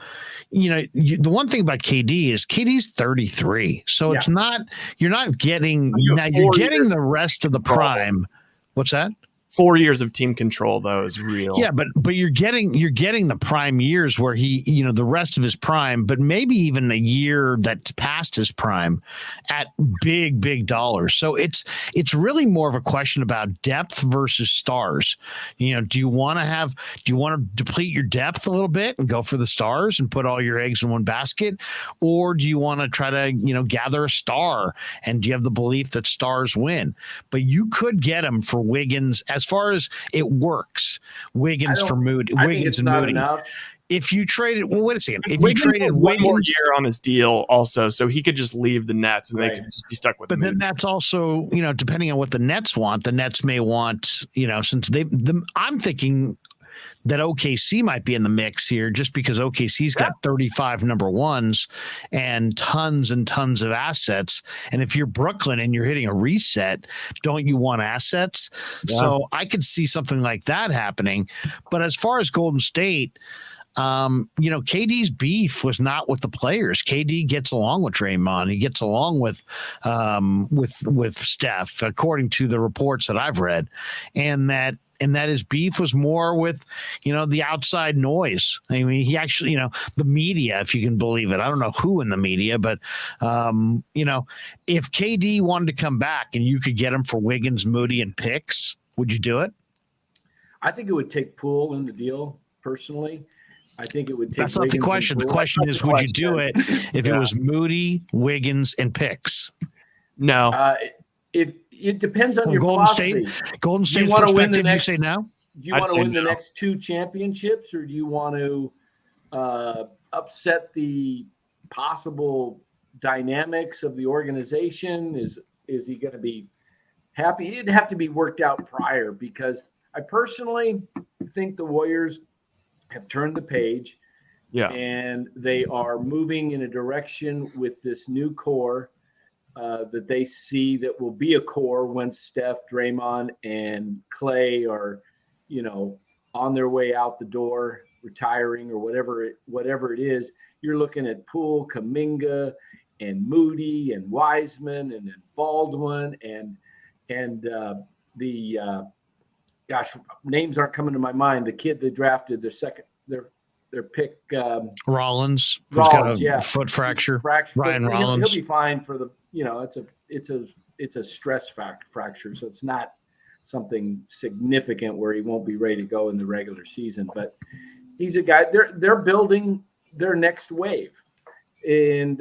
the one thing about KD is KD's 33, so it's not. You're not getting You're getting the rest of the prime. What's that? 4 years of team control, though, is real. Yeah, but you're getting the prime years where he, the rest of his prime, but maybe even a year that's past his prime at big dollars. So it's really more of a question about depth versus stars. Do you want to deplete your depth a little bit and go for the stars and put all your eggs in one basket, or do you want to try to gather a star, and do you have the belief that stars win? But you could get him for Wiggins. As far as it works, Wiggins for Moody. Wiggins and Moody. Enough. If you traded, wait a second. If Wiggins you traded one more year on his deal, also, so he could just leave the Nets and they could just be stuck with. But then that's also, depending on what the Nets want. The Nets may want, since I'm thinking that OKC might be in the mix here, just because OKC's got 35 number ones and tons of assets. And if you're Brooklyn and you're hitting a reset, don't you want assets? Yeah. So I could see something like that happening. But as far as Golden State, KD's beef was not with the players. KD gets along with Draymond. He gets along with Steph, according to the reports that I've read, and that his beef was more with, the outside noise. I mean, he actually, the media, if you can believe it. I don't know who in the media, but, if KD wanted to come back and you could get him for Wiggins, Moody, and picks, would you do it? I think it would take Poole in the deal, personally. I think it would take. That's not the question. The question is, would you do it if it was Moody, Wiggins, and picks? No. If it depends on your Golden philosophy. Golden State's perspective, you say no? Do you want to win the next 2 championships, or do you want to upset the possible dynamics of the organization? Is he going to be happy? It'd have to be worked out prior, because I personally think the Warriors have turned the page, and they are moving in a direction with this new core that they see that will be a core once Steph, Draymond, and Clay are, on their way out the door, retiring or whatever it is. You're looking at Poole, Kuminga, and Moody, and Wiseman, and then Baldwin, and names aren't coming to my mind. The kid they drafted, their pick, Rollins, who's got a foot fracture. Ryan Rollins. He'll be fine for the. It's a stress fracture, so it's not something significant where he won't be ready to go in the regular season. But he's a guy. They're building their next wave, and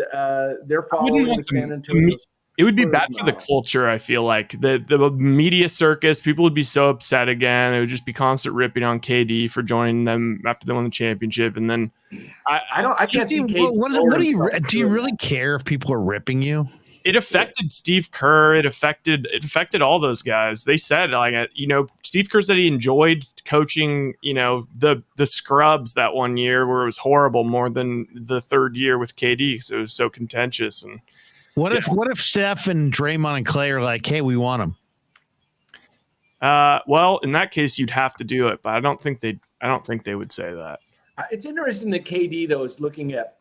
they're following the San Antonio. It would be bad for the culture. I feel like the media circus, people would be so upset again. It would just be constant ripping on KD for joining them after they won the championship. And then I can't see KD. Do you really care if people are ripping you? It affected Steve Kerr. It affected all those guys. They said, Steve Kerr said he enjoyed coaching, the scrubs that one year where it was horrible more than the third year with KD. So it was so contentious. And what if Steph and Draymond and Clay are like, hey, we want them? Well, in that case, you'd have to do it, but I don't think they would say that. It's interesting that KD though is looking at.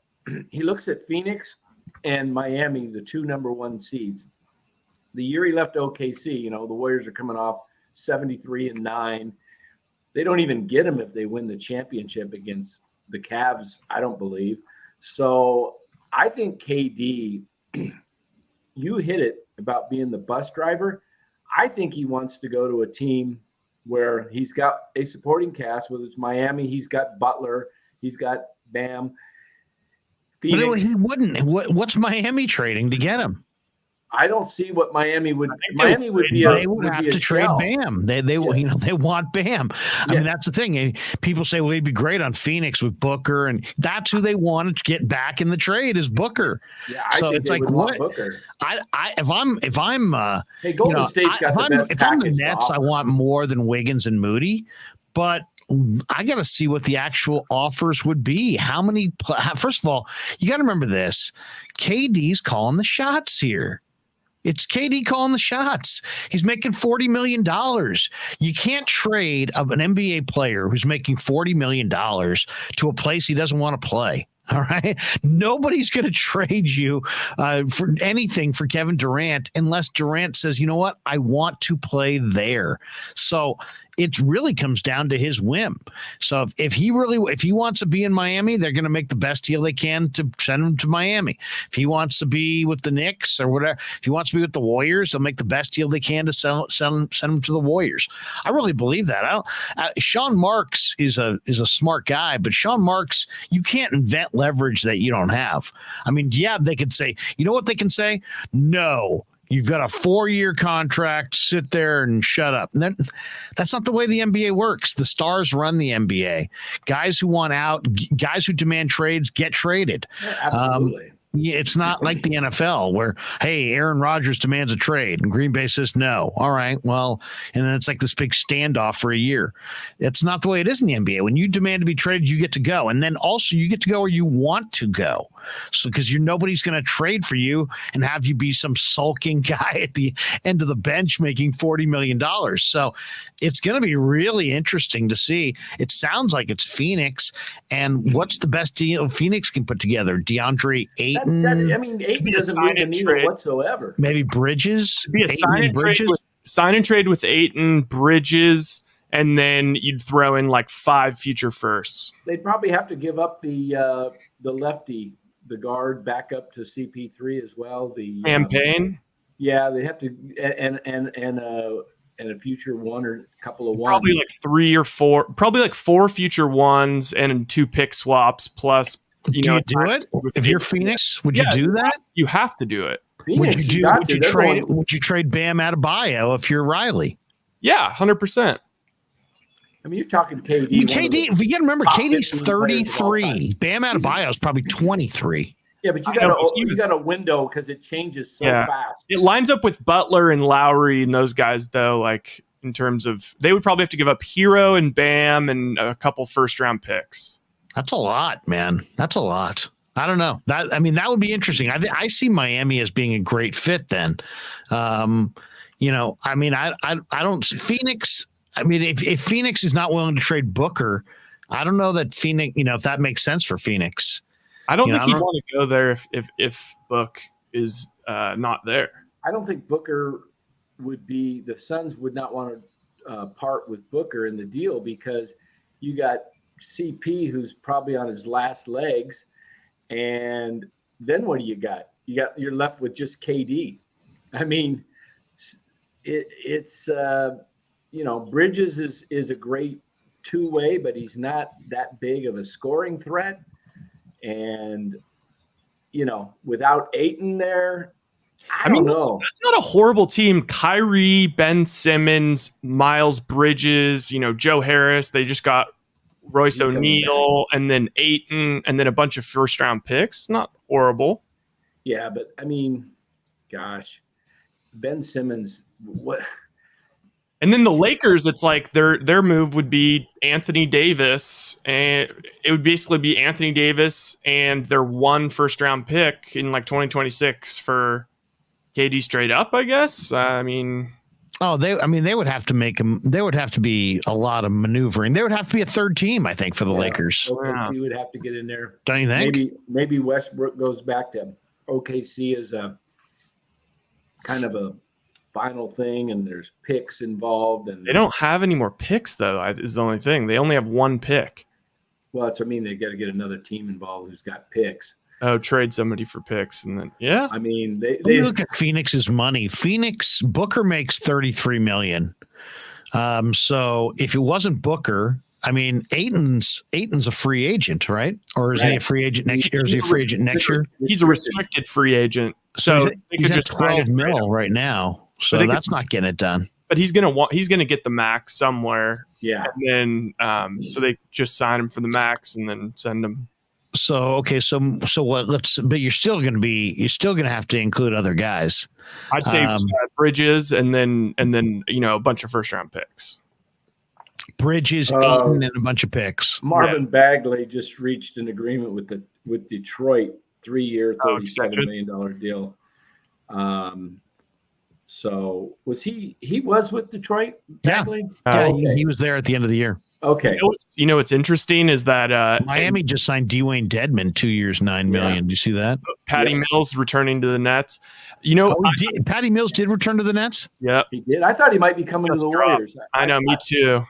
He looks at Phoenix and Miami, the 2 number 1 seeds. The year he left OKC, the Warriors are coming off 73-9. They don't even get him if they win the championship against the Cavs, I don't believe. So I think KD, you hit it about being the bus driver. I think he wants to go to a team where he's got a supporting cast, whether it's Miami, he's got Butler, he's got Bam. Phoenix. But he wouldn't. What's Miami trading to get him? I don't see what Miami would. They would have to trade Bam. They want Bam. I mean, that's the thing. People say, well, he'd be great on Phoenix with Booker, and that's who they want to get back in the trade is Booker. Yeah, so it's like what? Booker. If I'm hey, Golden State's got the best if I'm the Nets, I want more than Wiggins and Moody. But I got to see what the actual offers would be. First of all, you got to remember this. KD's calling the shots here. It's KD calling the shots. He's making $40 million. You can't trade an NBA player who's making $40 million to a place he doesn't want to play. All right. Nobody's going to trade you for anything for Kevin Durant unless Durant says, you know what, I want to play there. So it really comes down to his whim. So if he wants to be in Miami, they're going to make the best deal they can to send him to Miami. If he wants to be with the Knicks or whatever, if he wants to be with the Warriors, they'll make the best deal they can to send him to the Warriors. I really believe that. Sean Marks is a smart guy, but Sean Marks, you can't invent leverage that you don't have. I mean, yeah, they could say, you know what they can say? No. You've got a 4-year contract. Sit there and shut up. And that's not the way the NBA works. The stars run the NBA. Guys who want out, guys who demand trades get traded. Yeah, absolutely. It's not like the NFL where, hey, Aaron Rodgers demands a trade and Green Bay says no. All right, well, and then it's like this big standoff for a year. It's not the way it is in the NBA. When you demand to be traded, you get to go. And then also you get to go where you want to go. So because nobody's going to trade for you and have you be some sulking guy at the end of the bench making $40 million. So it's going to be really interesting to see. It sounds like it's Phoenix. And what's the best deal Phoenix can put together? DeAndre Ayton? Ayton doesn't move the needle whatsoever. Maybe Bridges? Be a sign and trade with Ayton, Bridges, and then you'd throw in like 5 future firsts. They'd probably have to give up the lefty, the guard, back up to CP3 as well. The campaign. Yeah, they have to, and a future one or a couple of ones. Probably like 3 or 4, probably like 4 future ones and 2 pick swaps plus. Do you do it? If you're Phoenix, would you do that? You have to do it. Phoenix, would you trade Bam Adebayo if you're Riley? Yeah, 100%. I mean, you're talking KD. KD, if you got to remember, KD's 33. Bam Adebayo is probably 23. Yeah, but you got a window because it changes so fast. It lines up with Butler and Lowry and those guys, though. Like in terms of, they would probably have to give up Hero and Bam and a couple first-round picks. That's a lot, man. That's a lot. I don't know. That would be interesting. I see Miami as being a great fit. Then, I don't see Phoenix. I mean, if Phoenix is not willing to trade Booker, I don't know that Phoenix, if that makes sense for Phoenix. I don't think he'd want to go there if Book is not there. I don't think Booker would be, the Suns would not want to part with Booker in the deal because you got CP who's probably on his last legs. And then what do you got? You're left with just KD. I mean, it's Bridges is a great two-way, but he's not that big of a scoring threat. And, without Ayton there, I don't know. That's not a horrible team. Kyrie, Ben Simmons, Miles Bridges, Joe Harris. They just got Royce O'Neal and then Ayton and then a bunch of first-round picks. Not horrible. Yeah, but, I mean, gosh, Ben Simmons, what – and then the Lakers, it's like their move would be Anthony Davis, and it would basically be Anthony Davis and their 1 first-round pick in like 2026 for KD straight up, I guess. I mean, they would have to make them. There would have to be a lot of maneuvering. There would have to be a third team, I think, for the Lakers. OKC would have to get in there. Don't you think? Maybe Westbrook goes back to OKC as a kind of a final thing, and there's picks involved, and they don't have any more picks though. Is the only thing. They only have 1 pick. Well, that's what I mean. They got to get another team involved who's got picks. Oh, trade somebody for picks, and then I mean, they look at Phoenix's money. Booker makes $33 million. So if it wasn't Booker, I mean, Ayton's a free agent, right? Or is he a free agent next year? Or is he a free agent next year? He's a restricted free agent. So he's at $12 million right now. So that's not getting it done. But he's gonna get the max somewhere. Yeah. And then so they just sign him for the max and then send him. So okay, so what? But you're still gonna have to include other guys. I'd say Bridges and then a bunch of first round picks. Bridges, Ayton, and a bunch of picks. Marvin Bagley just reached an agreement with Detroit, 3-year, $37 million deal. So was he was with Detroit? Bagley? Yeah, okay. he was there at the end of the year. Okay. You know what's interesting is that Miami just signed Dwayne Dedmon, 2 years, $9 million. Do you see that? Patty Mills returning to the Nets. Patty Mills did return to the Nets? Yeah, he did. I thought he might be coming to the Warriors. I know, me too.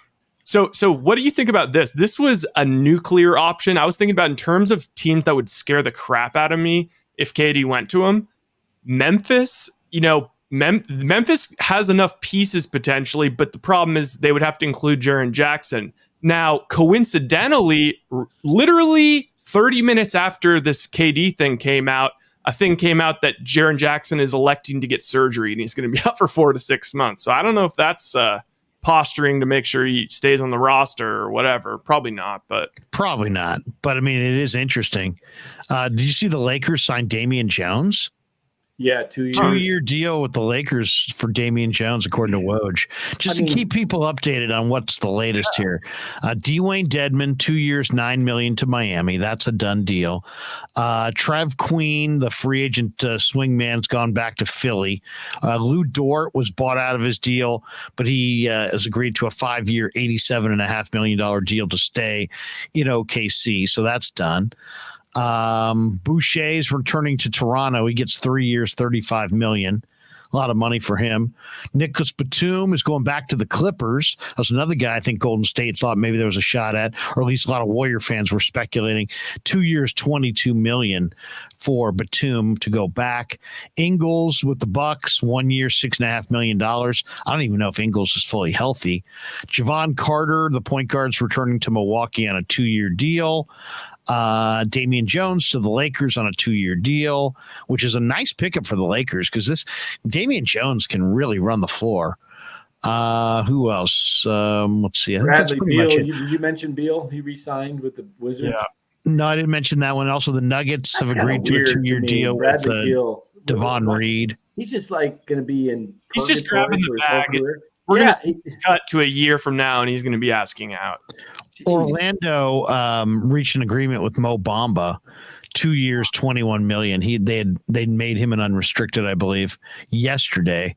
So what do you think about this? This was a nuclear option. I was thinking about in terms of teams that would scare the crap out of me if KD went to him. Memphis, Memphis has enough pieces potentially, but the problem is they would have to include Jaren Jackson. Now, coincidentally, literally 30 minutes after this KD thing came out, a thing came out that Jaren Jackson is electing to get surgery and he's going to be out for 4 to 6 months. So I don't know if that's posturing to make sure he stays on the roster or whatever. Probably not. But I mean, it is interesting. Did you see the Lakers sign Damian Jones? Yeah, 2 years. 2-year deal with the Lakers for Damian Jones, according to Woj. Just to keep people updated on what's the latest here. Dwayne Dedmon, 2 years, $9 million to Miami. That's a done deal. Trev Queen, the free agent swingman's gone back to Philly. Lou Dort was bought out of his deal, but he has agreed to a 5-year, $87.5 million deal to stay in OKC. So that's done. Boucher's returning to Toronto. He gets 3 years, $35 million. A lot of money for him. Nicholas Batum is going back to the Clippers. That's another guy I think Golden State thought maybe there was a shot at, or at least a lot of Warrior fans were speculating. 2 years, $22 million for Batum to go back. Ingles with the Bucks, 1 year, $6.5 million. I don't even know if Ingles is fully healthy. Javon Carter, the point guard's returning to Milwaukee on a 2-year deal. Damian Jones to the Lakers on a 2-year deal, which is a nice pickup for the Lakers because this Damian Jones can really run the floor. Who else? Let's see. I think Bradley Beal. Did you mention Beal? He re-signed with the Wizards. Yeah. No, I didn't mention that one. Also, the Nuggets have agreed to a 2-year deal with Devon Reed. He's just like going to be in. He's just grabbing the bag. We're going to cut to a year from now, and he's going to be asking out. Jeez. Orlando reached an agreement with Mo Bamba, 2 years, $21 million. They'd made him an unrestricted, I believe, yesterday.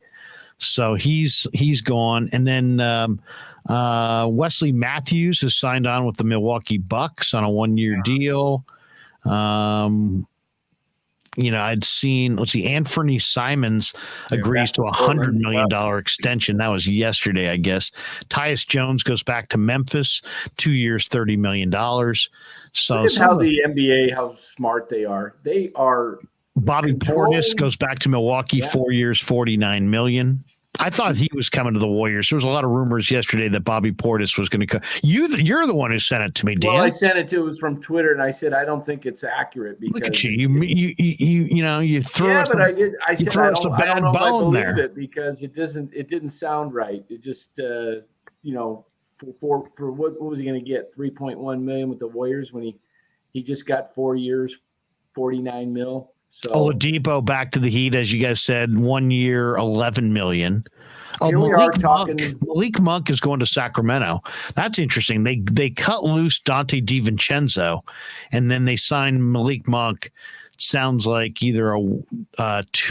So he's gone. And then Wesley Matthews has signed on with the Milwaukee Bucks on a 1-year deal. I'd seen, Anthony Simons agrees to a $100 million extension. That was yesterday, I guess. Tyus Jones goes back to Memphis, 2 years, $30 million. So look at how the NBA, how smart they are. They are. Bobby Portis goes back to Milwaukee, 4 years, $49 million. I thought he was coming to the Warriors. There was a lot of rumors yesterday that Bobby Portis was going to come. You're the one who sent it to me, Dan. Well, I sent it to. It was from Twitter, and I said I don't think it's accurate because look at you. You threw. Yeah, but I did. I said I don't know if I believe it because it didn't sound right. It just for what was he going to get? $3.1 million with the Warriors when he just got 4 years, $49 million. So Oladipo back to the Heat, as you guys said, 1 year, $11 million. Malik Monk is going to Sacramento. That's interesting. They cut loose Dante DiVincenzo, and then they signed Malik Monk. Sounds like either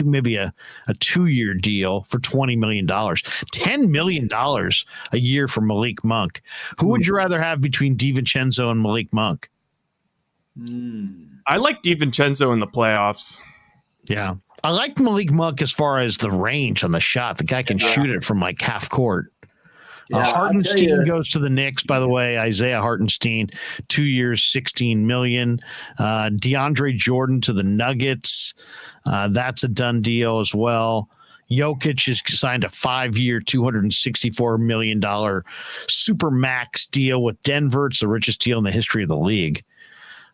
maybe a 2-year deal for $20 million, $10 million a year for Malik Monk. Who would you rather have between DiVincenzo and Malik Monk? I like DiVincenzo in the playoffs. Yeah. I like Malik Monk as far as the range on the shot. The guy can shoot it from like half court. Hartenstein goes to the Knicks, by the way. Isaiah Hartenstein, 2 years, $16 million. DeAndre Jordan to the Nuggets. That's a done deal as well. Jokic has signed a 5-year, $264 million supermax deal with Denver. It's the richest deal in the history of the league.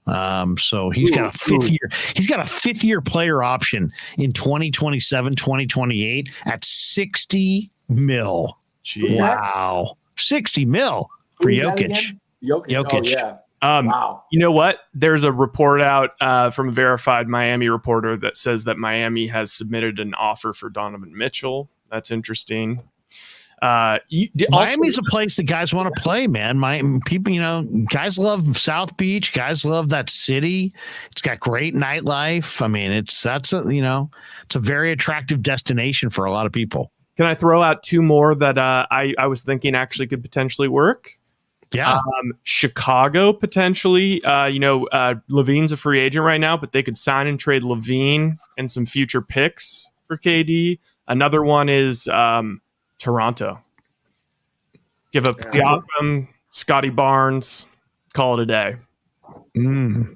So he's got a 5th year. He's got a 5th-year player option in 2027, 2028 at $60 million. Jeez. Wow. $60 million for Jokic. Jokic. Oh, yeah. Wow. You know what? There's a report out from a verified Miami reporter that says that Miami has submitted an offer for Donovan Mitchell. That's interesting. Miami's a place that guys want to play, man. People, guys love South Beach. Guys love that city. It's got great nightlife. I mean, it's a very attractive destination for a lot of people. Can I throw out two more that I was thinking actually could potentially work? Yeah. Chicago, potentially. Levine's a free agent right now, but they could sign and trade Levine and some future picks for KD. Another one is Toronto. Give up Siakam, Scotty Barnes, call it a day.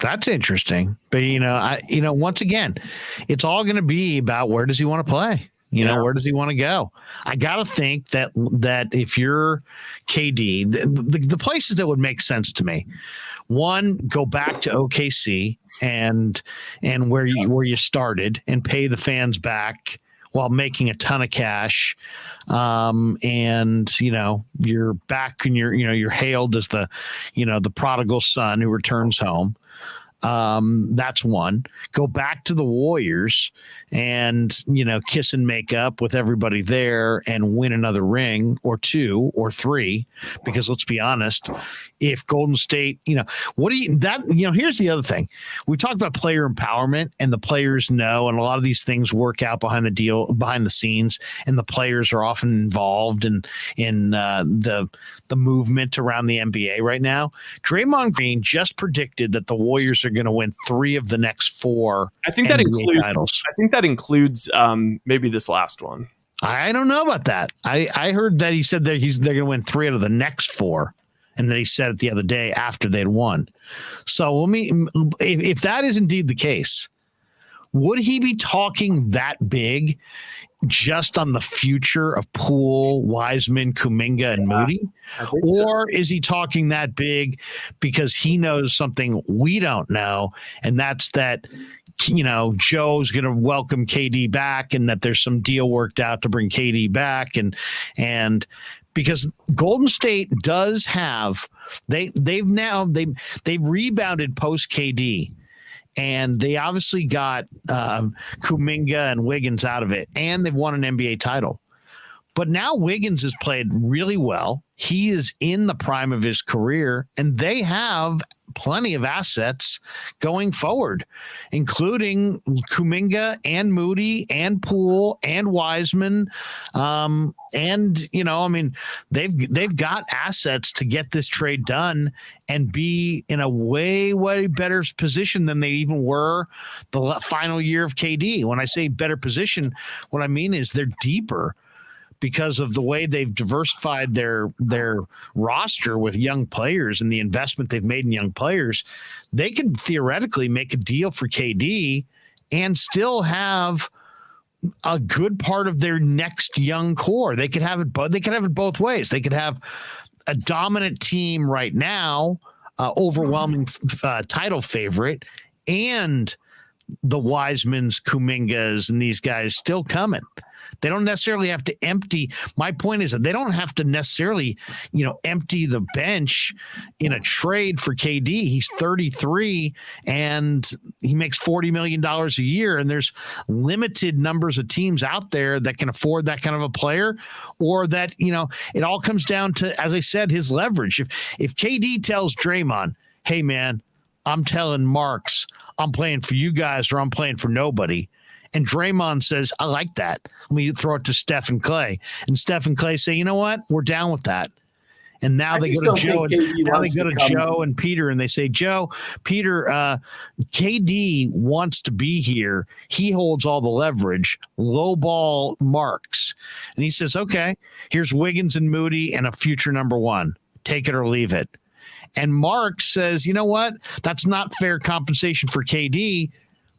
That's interesting. But, once again, it's all going to be about where does he want to play? Where does he want to go? I got to think that if you're KD, the places that would make sense to me, one, go back to OKC and where you started and pay the fans back while making a ton of cash. You're back and you're hailed as the prodigal son who returns home. That's one. Go back to the Warriors and, kiss and make up with everybody there and win another ring or two or three, because let's be honest, if Golden State, here's the other thing. We talked about player empowerment, and the players know, and a lot of these things work out behind the scenes, and the players are often involved in the movement around the NBA right now. Draymond Green just predicted that the Warriors are going to win 3 of the next 4. I think that includes titles. I think that includes maybe this last one. I don't know about that. I heard that he said that they're going to win 3 out of the next 4. And then he said it the other day after they'd won. So if that is indeed the case, would he be talking that big just on the future of Poole, Wiseman, Kuminga, and Moody? Or is he talking that big because he knows something we don't know, and that's that Joe's going to welcome KD back, and that there's some deal worked out to bring KD back, and because Golden State does have they've rebounded post KD, and they obviously got Kuminga and Wiggins out of it, and they've won an NBA title. But now Wiggins has played really well. He is in the prime of his career, and they have plenty of assets going forward, including Kuminga and Moody and Poole and Wiseman. They've got assets to get this trade done and be in a way, way better position than they even were the final year of KD. When I say better position, what I mean is they're deeper, because of the way they've diversified their roster with young players and the investment they've made in young players. They could theoretically make a deal for KD and still have a good part of their next young core. They could have it both ways. They could have a dominant team right now, overwhelming title favorite, and the Wisemans, Kumingas, and these guys still coming. They don't necessarily have to empty. My point is that they don't have to necessarily, empty the bench in a trade for KD. He's 33 and he makes $40 million a year. And there's limited numbers of teams out there that can afford that kind of a player, or that, it all comes down to, as I said, his leverage. If KD tells Draymond, hey man, I'm telling Marks, I'm playing for you guys or I'm playing for nobody, and Draymond says, I like that, let me throw it to Steph and Clay. And Steph and Clay say, you know what? We're down with that. And now they go to Joe and Peter, and they say, Joe, Peter, KD wants to be here. He holds all the leverage. Lowball Marks. And he says, okay, here's Wiggins and Moody and a future number 1. Take it or leave it. And Marks says, you know what? That's not fair compensation for KD,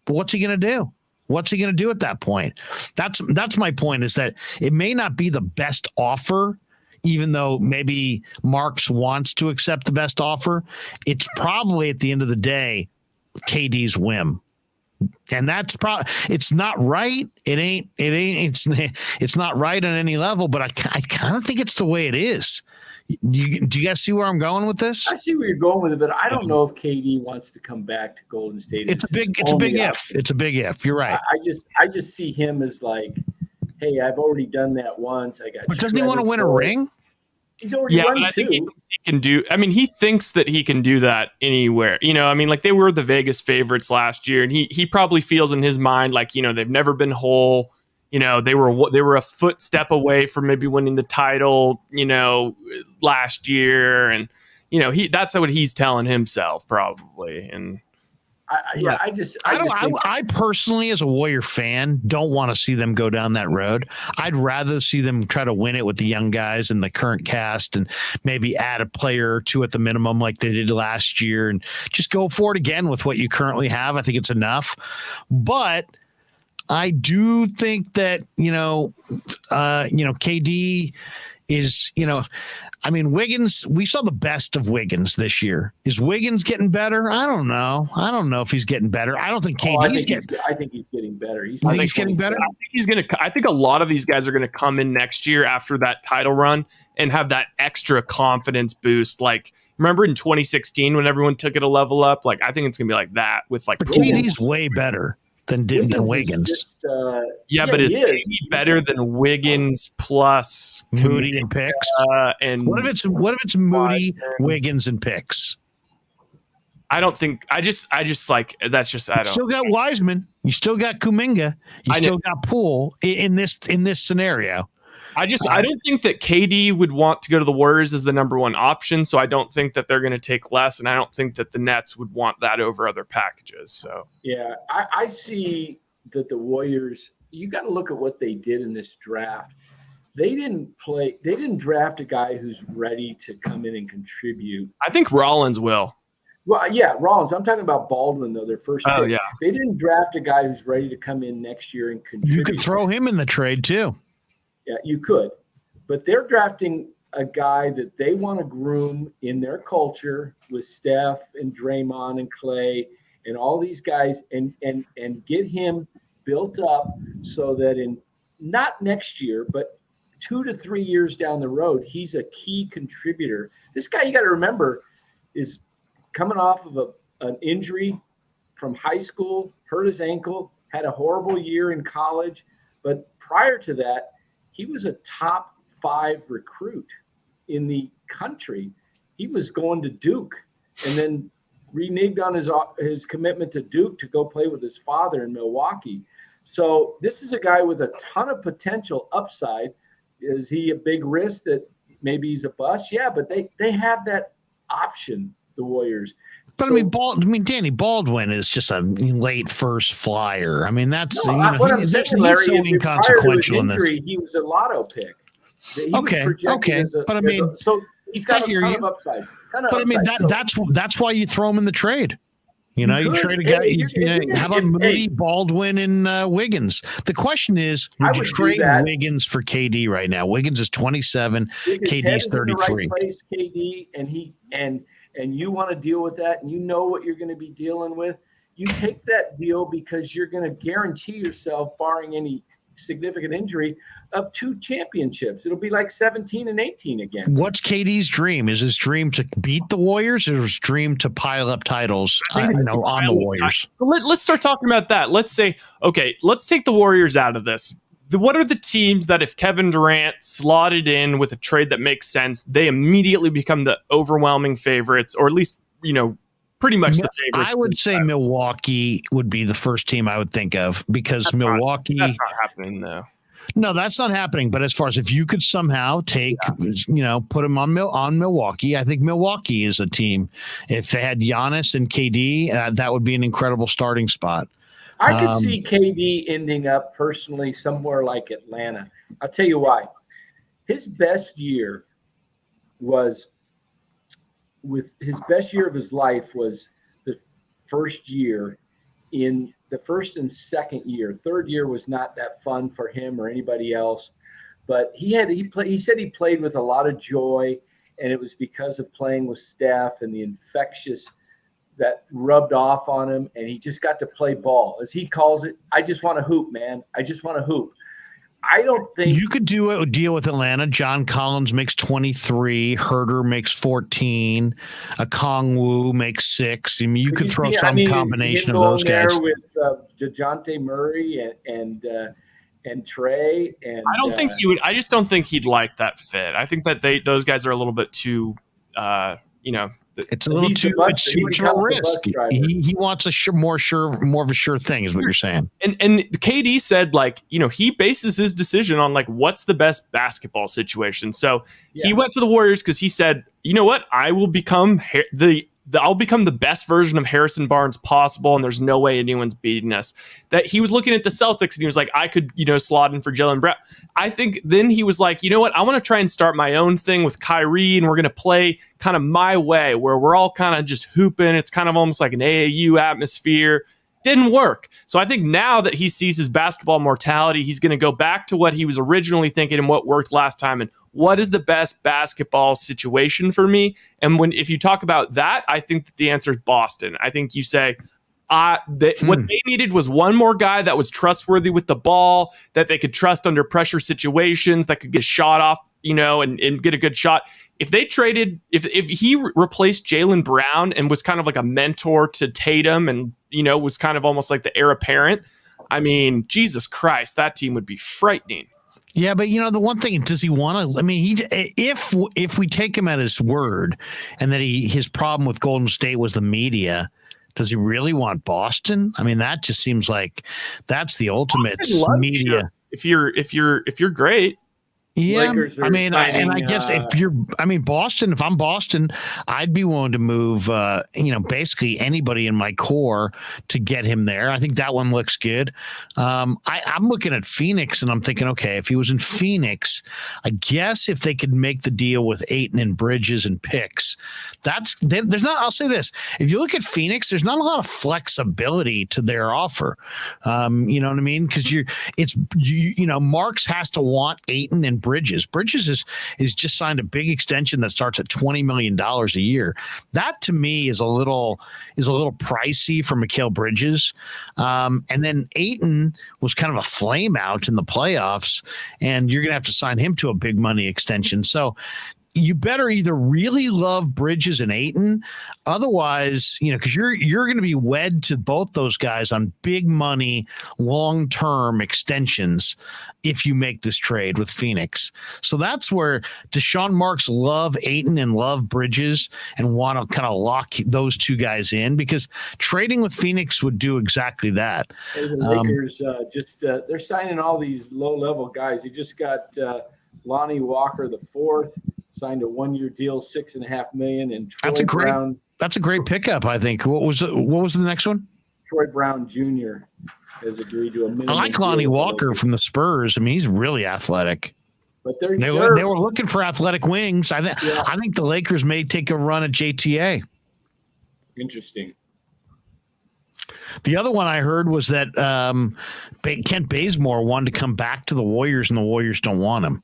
but what's he going to do? What's he going to do at that point? That's my point, is that it may not be the best offer, even though maybe Marks wants to accept the best offer. It's probably at the end of the day, KD's whim. And that's it's not right. It's not right on any level, but I kind of think it's the way it is. Do you guys see where I'm going with this? I see where you're going with it, but I don't know if KD wants to come back to Golden State. It's a big if. It's a big if. You're right. I just see him as like, hey, I've already done that once. I got. But doesn't he want to win a ring? He's already won but I think he two. thinks he can do. I mean, he thinks that he can do that anywhere. I mean, like they were the Vegas favorites last year, and he probably feels in his mind like they've never been whole. They were a footstep away from maybe winning the title. Last year, and that's what he's telling himself probably. And I personally, as a Warrior fan, don't want to see them go down that road. I'd rather see them try to win it with the young guys and the current cast, and maybe add a player or two at the minimum, like they did last year, and just go for it again with what you currently have. I think it's enough, but I do think that KD is I mean, Wiggins, we saw the best of Wiggins this year. Is Wiggins getting better? I don't know. I don't know if he's getting better. I don't think KD's getting better. I think he's getting better. He's getting better. I think a lot of these guys are going to come in next year after that title run and have that extra confidence boost. Like, remember in 2016 when everyone took it a level up? Like, I think it's going to be like that with like. But KD's way better than Wiggins. But is KD better than Wiggins plus Moody and picks? And what if it's Moody, Wiggins, and picks? I don't think. I just like that's just. I don't. You still got Wiseman. You still got Kuminga. You still got Poole in this scenario. I don't think that KD would want to go to the Warriors as the number one option. So I don't think that they're going to take less, and I don't think that the Nets would want that over other packages. So yeah, I see that the Warriors. You got to look at what they did in this draft. They didn't draft a guy who's ready to come in and contribute. I think Rollins will. Well, yeah, Rollins. I'm talking about Baldwin, though, their first pick. Oh, yeah. They didn't draft a guy who's ready to come in next year and contribute. You could throw him in the trade, too. Yeah, you could. But they're drafting a guy that they want to groom in their culture with Steph and Draymond and Clay and all these guys and get him built up so that in not next year, but 2 to 3 years down the road, he's a key contributor. This guy, you got to remember, is coming off of an injury from high school, hurt his ankle, had a horrible year in college. But prior to that, he was a top 5 recruit in the country. He was going to Duke and then reneged on his commitment to Duke to go play with his father in Milwaukee. So this is a guy with a ton of potential upside. Is he a big risk that maybe he's a bust? Yeah, but they have that option, the Warriors. But Danny Baldwin is just a late first flyer. I mean, that's he's so inconsequential in this. He was a lotto pick. Okay. But I mean, so he's got a ton of upside. That's why you throw him in the trade. You trade a guy. How about Moody, Baldwin, and Wiggins? The question is, would you trade Wiggins for KD right now? Wiggins is 27. KD's 33. Right place, KD, and you want to deal with that, and you know what you're going to be dealing with. You take that deal because you're going to guarantee yourself, barring any significant injury, of 2 championships. It'll be like 17 and 18 again. What's KD's dream? Is his dream to beat the Warriors, or his dream to pile up titles on the Warriors? Let's start talking about that. Let's say, okay, let's take the Warriors out of this. What are the teams that if Kevin Durant slotted in with a trade that makes sense, they immediately become the overwhelming favorites, or at least, pretty much the favorites? I would say Milwaukee would be the first team I would think of, because that's not happening, though. No, that's not happening. But as far as if you could somehow put them on Milwaukee, I think Milwaukee is a team. If they had Giannis and KD, that would be an incredible starting spot. I could see KD ending up personally somewhere like Atlanta. I'll tell you why. His best year of his life was the first year. In the first and second year, third year was not that fun for him or anybody else. But he said he played with a lot of joy, and it was because of playing with Steph and the infectious that rubbed off on him, and he just got to play ball. As he calls it, I just want to hoop, man. I just want to hoop. I don't think you could do a deal with Atlanta. John Collins makes 23, Herter makes 14, Okongwu makes 6. I mean, you could throw some combination of those guys. With DeJounte Murray and Trey. And I don't think he would. I just don't think he'd like that fit. I think that those guys are a little bit too, it's a little too much of a risk. He wants more of a sure thing, is what you're saying. And KD said, like, he bases his decision on like what's the best basketball situation. So he went to the Warriors because he said, you know what, I will become I'll become the best version of Harrison Barnes possible, and there's no way anyone's beating us. That he was looking at the Celtics and he was like, I could, slot in for Jalen Brown. I think then he was like, you know what, I want to try and start my own thing with Kyrie, and we're going to play kind of my way, where we're all kind of just hooping. It's kind of almost like an AAU atmosphere. Didn't work. So I think now that he sees his basketball mortality, he's going to go back to what he was originally thinking and what worked last time, and what is the best basketball situation for me. And if you talk about that, I think that the answer is Boston. I think you say what they needed was one more guy that was trustworthy with the ball, that they could trust under pressure situations, that could get a shot off, and get a good shot. If they traded, if he replaced Jalen Brown and was kind of like a mentor to Tatum and, was kind of almost like the heir apparent, I mean, Jesus Christ, that team would be frightening. Yeah, but the one thing, does he want to? I mean, if we take him at his word, and that his problem with Golden State was the media, does he really want Boston? I mean, that just seems like that's the ultimate media. If you're great. Yeah, I mean, and I guess Boston, if I'm Boston, I'd be willing to move, basically anybody in my core to get him there. I think that one looks good. I'm looking at Phoenix and I'm thinking, okay, if he was in Phoenix, I guess if they could make the deal with Ayton and Bridges and picks, there's not, I'll say this, if you look at Phoenix, there's not a lot of flexibility to their offer. You know what I mean? Because Marks has to want Ayton and Bridges. Bridges is just signed a big extension that starts at $20 million a year. That to me is a little pricey for Mikal Bridges. And then Ayton was kind of a flame out in the playoffs, and you're going to have to sign him to a big money extension. So you better either really love Bridges and Ayton, otherwise, because you're going to be wed to both those guys on big money, long-term extensions if you make this trade with Phoenix. So that's where Deshaun Marks love Ayton and love Bridges and want to kind of lock those two guys in, because trading with Phoenix would do exactly that. Hey, the Lakers they're signing all these low-level guys. You just got Lonnie Walker the fourth. Signed a 1-year deal, $6.5 million. And Troy that's a great pickup, I think. What was the next one? Troy Brown Jr. has agreed to a minimum. I like Lonnie Walker from the Spurs. I mean, he's really athletic. But they were looking for athletic wings. I think the Lakers may take a run at JTA. Interesting. The other one I heard was that Kent Bazemore wanted to come back to the Warriors, and the Warriors don't want him.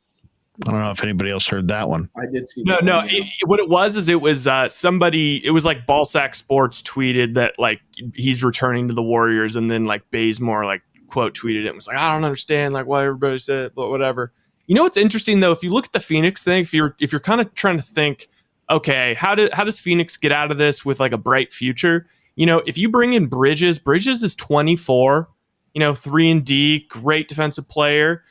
I don't know if anybody else heard that one. I did see. No. What it was somebody. It was like Ballsack Sports tweeted that like he's returning to the Warriors, and then like Bazemore like quote tweeted it and was like, I don't understand like why everybody said it, but whatever. What's interesting though, if you look at the Phoenix thing, if you're kind of trying to think, okay, how does Phoenix get out of this with like a bright future? If you bring in Bridges is 24. 3-and-D, great defensive player.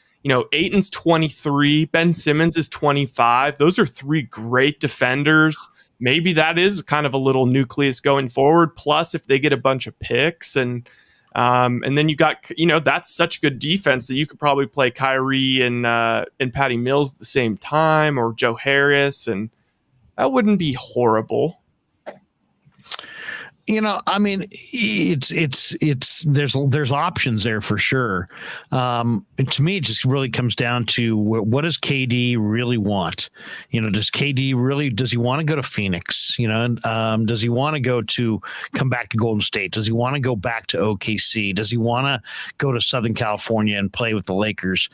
Ayton's 23. Ben Simmons is 25. Those are three great defenders. Maybe that is kind of a little nucleus going forward. Plus, if they get a bunch of picks and then you got, that's such good defense that you could probably play Kyrie and Patty Mills at the same time, or Joe Harris, and that wouldn't be horrible. I mean, there's options there for sure. To me, it just really comes down to what does KD really want? Does he want to go to Phoenix? Does he want to come back to Golden State? Does he want to go back to OKC? Does he want to go to Southern California and play with the Lakers?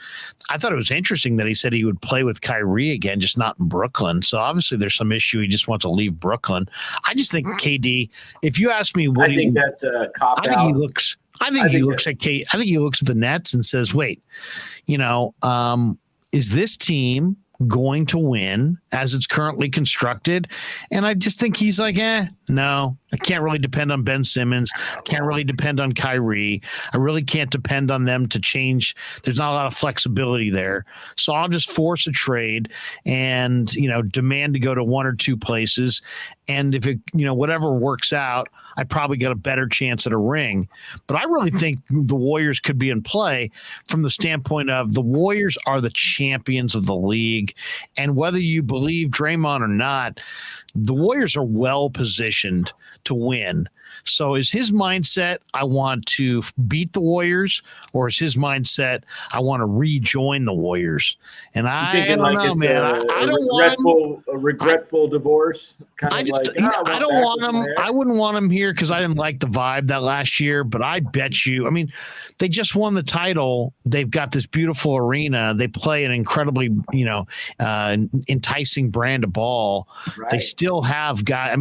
I thought it was interesting that he said he would play with Kyrie again, just not in Brooklyn. So obviously there's some issue. He just wants to leave Brooklyn. I just think KD, if you ask me what I think that's a cop out. I think he looks at the Nets and says, wait, is this team going to win as it's currently constructed. And I just think he's like, no, I can't really depend on Ben Simmons. Can't really depend on Kyrie. I really can't depend on them to change. There's not a lot of flexibility there. So I'll just force a trade and, demand to go to one or two places. And if it, whatever works out, I probably got a better chance at a ring. But I really think the Warriors could be in play from the standpoint of the Warriors are the champions of the league. And whether you believe Draymond or not, the Warriors are well positioned to win. So is his mindset, I want to beat the Warriors, or is his mindset, I want to rejoin the Warriors? And I don't know, man. I don't want a regretful divorce. I don't want him. I wouldn't want him here because I didn't like the vibe that last year. But I bet you, they just won the title. They've got this beautiful arena. They play an incredibly, enticing brand of ball. Right. They still have guys.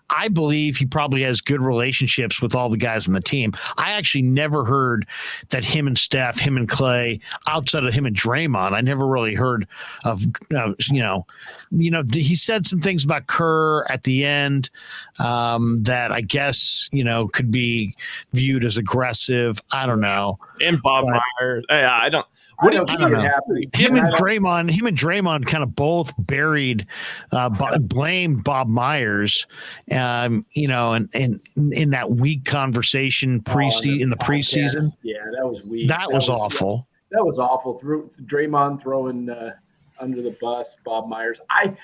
I believe he probably has good relationships with all the guys on the team. I actually never heard that him and Steph, him and Clay, outside of him and Draymond, I never really heard of, he said some things about Kerr at the end that I guess, could be viewed as aggressive. I don't know. And Bob Myers. I don't know. Him and Draymond kind of both blamed Bob Myers, and in that weak conversation in the preseason. Yeah, that was weak. That was awful. That was awful. Draymond throwing under the bus Bob Myers. I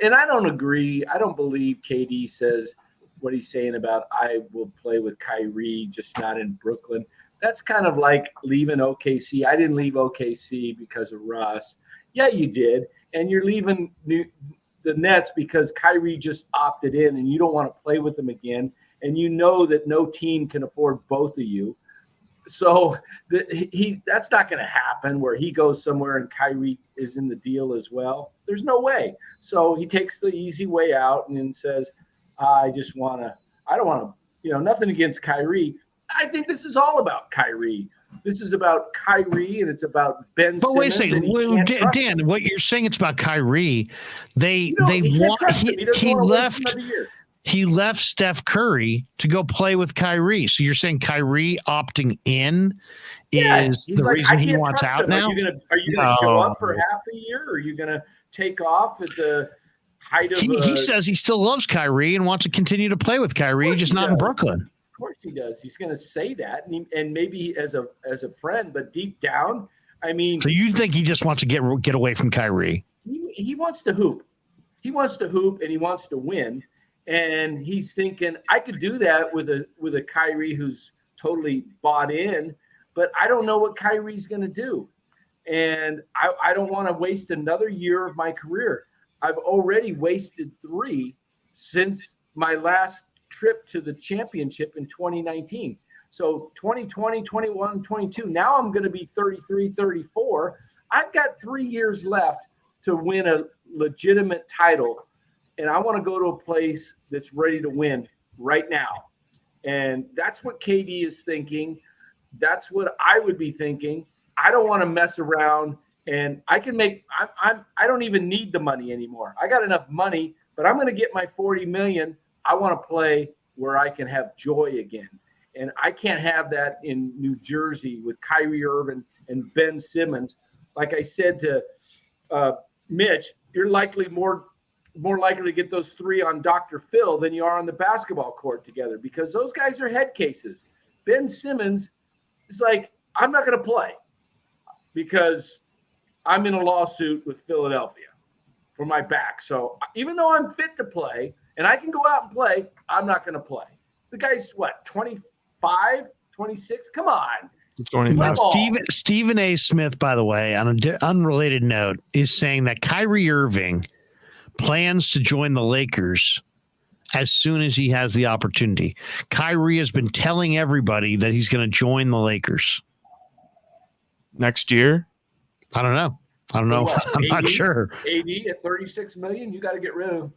don't agree. I don't believe KD says what he's saying about I will play with Kyrie, just not in Brooklyn. That's kind of like leaving OKC. I didn't leave OKC because of Russ. Yeah, you did. And you're leaving the Nets because Kyrie just opted in and you don't want to play with him again. And you know that no team can afford both of you. So that's not going to happen where he goes somewhere and Kyrie is in the deal as well. There's no way. So he takes the easy way out and then says, I don't want to, nothing against Kyrie. I think this is all about Kyrie. This is about Kyrie, and it's about Ben Simmons. But wait a second, Dan, what you're saying it's about Kyrie. He left Steph Curry to go play with Kyrie. So you're saying Kyrie opting in is the reason he wants out now? Are you gonna show up for half a year? Or are you gonna take off at the height of? He says he still loves Kyrie and wants to continue to play with Kyrie, just not in Brooklyn. Of course he does. He's going to say that, and maybe as a friend, but deep down, so you think he just wants to get away from Kyrie? He wants to hoop. He wants to hoop, and he wants to win. And he's thinking, I could do that with a Kyrie who's totally bought in, but I don't know what Kyrie's going to do, and I don't want to waste another year of my career. I've already wasted 3 since my last trip to the championship in 2019. So 2020, 21, 22. Now I'm going to be 33, 34. I've got 3 years left to win a legitimate title. And I want to go to a place that's ready to win right now. And that's what KD is thinking. That's what I would be thinking. I don't want to mess around, and I don't even need the money anymore. I got enough money, but I'm going to get my $40 million. I want to play where I can have joy again. And I can't have that in New Jersey with Kyrie Irving and Ben Simmons. Like I said to Mitch, you're likely more likely to get those 3 on Dr. Phil than you are on the basketball court together, because those guys are head cases. Ben Simmons is like, I'm not going to play because I'm in a lawsuit with Philadelphia for my back. So even though I'm fit to play, and I can go out and play, I'm not going to play. The guy's, 25, 26? Come on. 25. Stephen A. Smith, by the way, on an unrelated note, is saying that Kyrie Irving plans to join the Lakers as soon as he has the opportunity. Kyrie has been telling everybody that he's going to join the Lakers. Next year? I don't know. I'm not sure. AD at $36 million, you got to get rid of.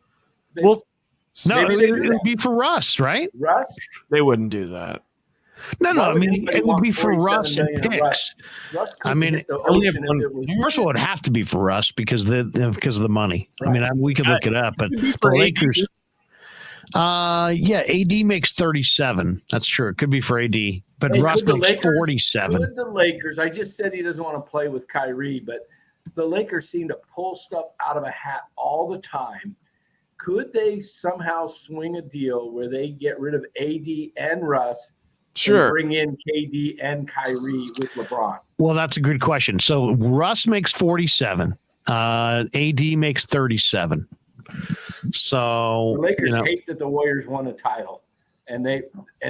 No, it would be for Russ, right? Russ? They wouldn't do that. No. Why I would mean, anybody it would want be for 47 Russ and million of picks. Russ I couldn't mean, hit the only ocean if it was. First of all, it would have to be for Russ because of the money. I mean, we could look it up, but It could be the for AD. Lakers. Yeah, AD makes 37. That's true. It could be for AD, but Hey, Russ could the makes Lakers- 47. Could the Lakers? I just said he doesn't want to play with Kyrie, but the Lakers seem to pull stuff out of a hat all the time. Could they somehow swing a deal where they get rid of AD and Russ? Sure. And bring in KD and Kyrie with LeBron. Well, that's a good question. So Russ makes 47. AD makes 37. So The Lakers hate that the Warriors won a title, and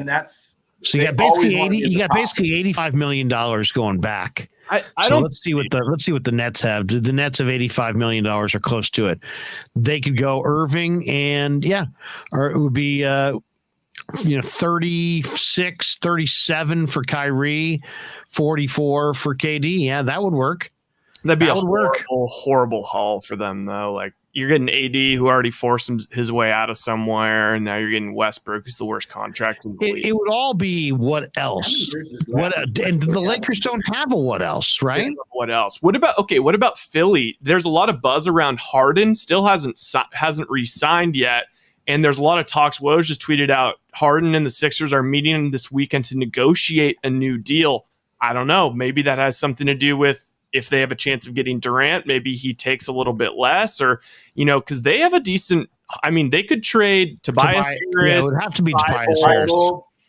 that's so you got basically 80. You got basically $85 million going back. Let's see what the Nets have. The Nets have $85 million or close to it. They could go Irving and or it would be 36, 37 for Kyrie, 44 for KD. Yeah, that would work. That'd be a horrible haul for them, though. Like, you're getting AD, who already forced his way out of somewhere, and now you're getting Westbrook, who's the worst contract in the league. It would all be what else? And the Lakers don't have a what else, right? What else? What about Philly? There's a lot of buzz around Harden. Still hasn't re-signed yet. And there's a lot of talks. Woj just tweeted out Harden and the Sixers are meeting this weekend to negotiate a new deal. I don't know. Maybe that has something to do with if they have a chance of getting Durant, maybe he takes a little bit less, or, because they have a decent, they could trade Tobias Harris. Yeah, it would have to be Tobias Harris.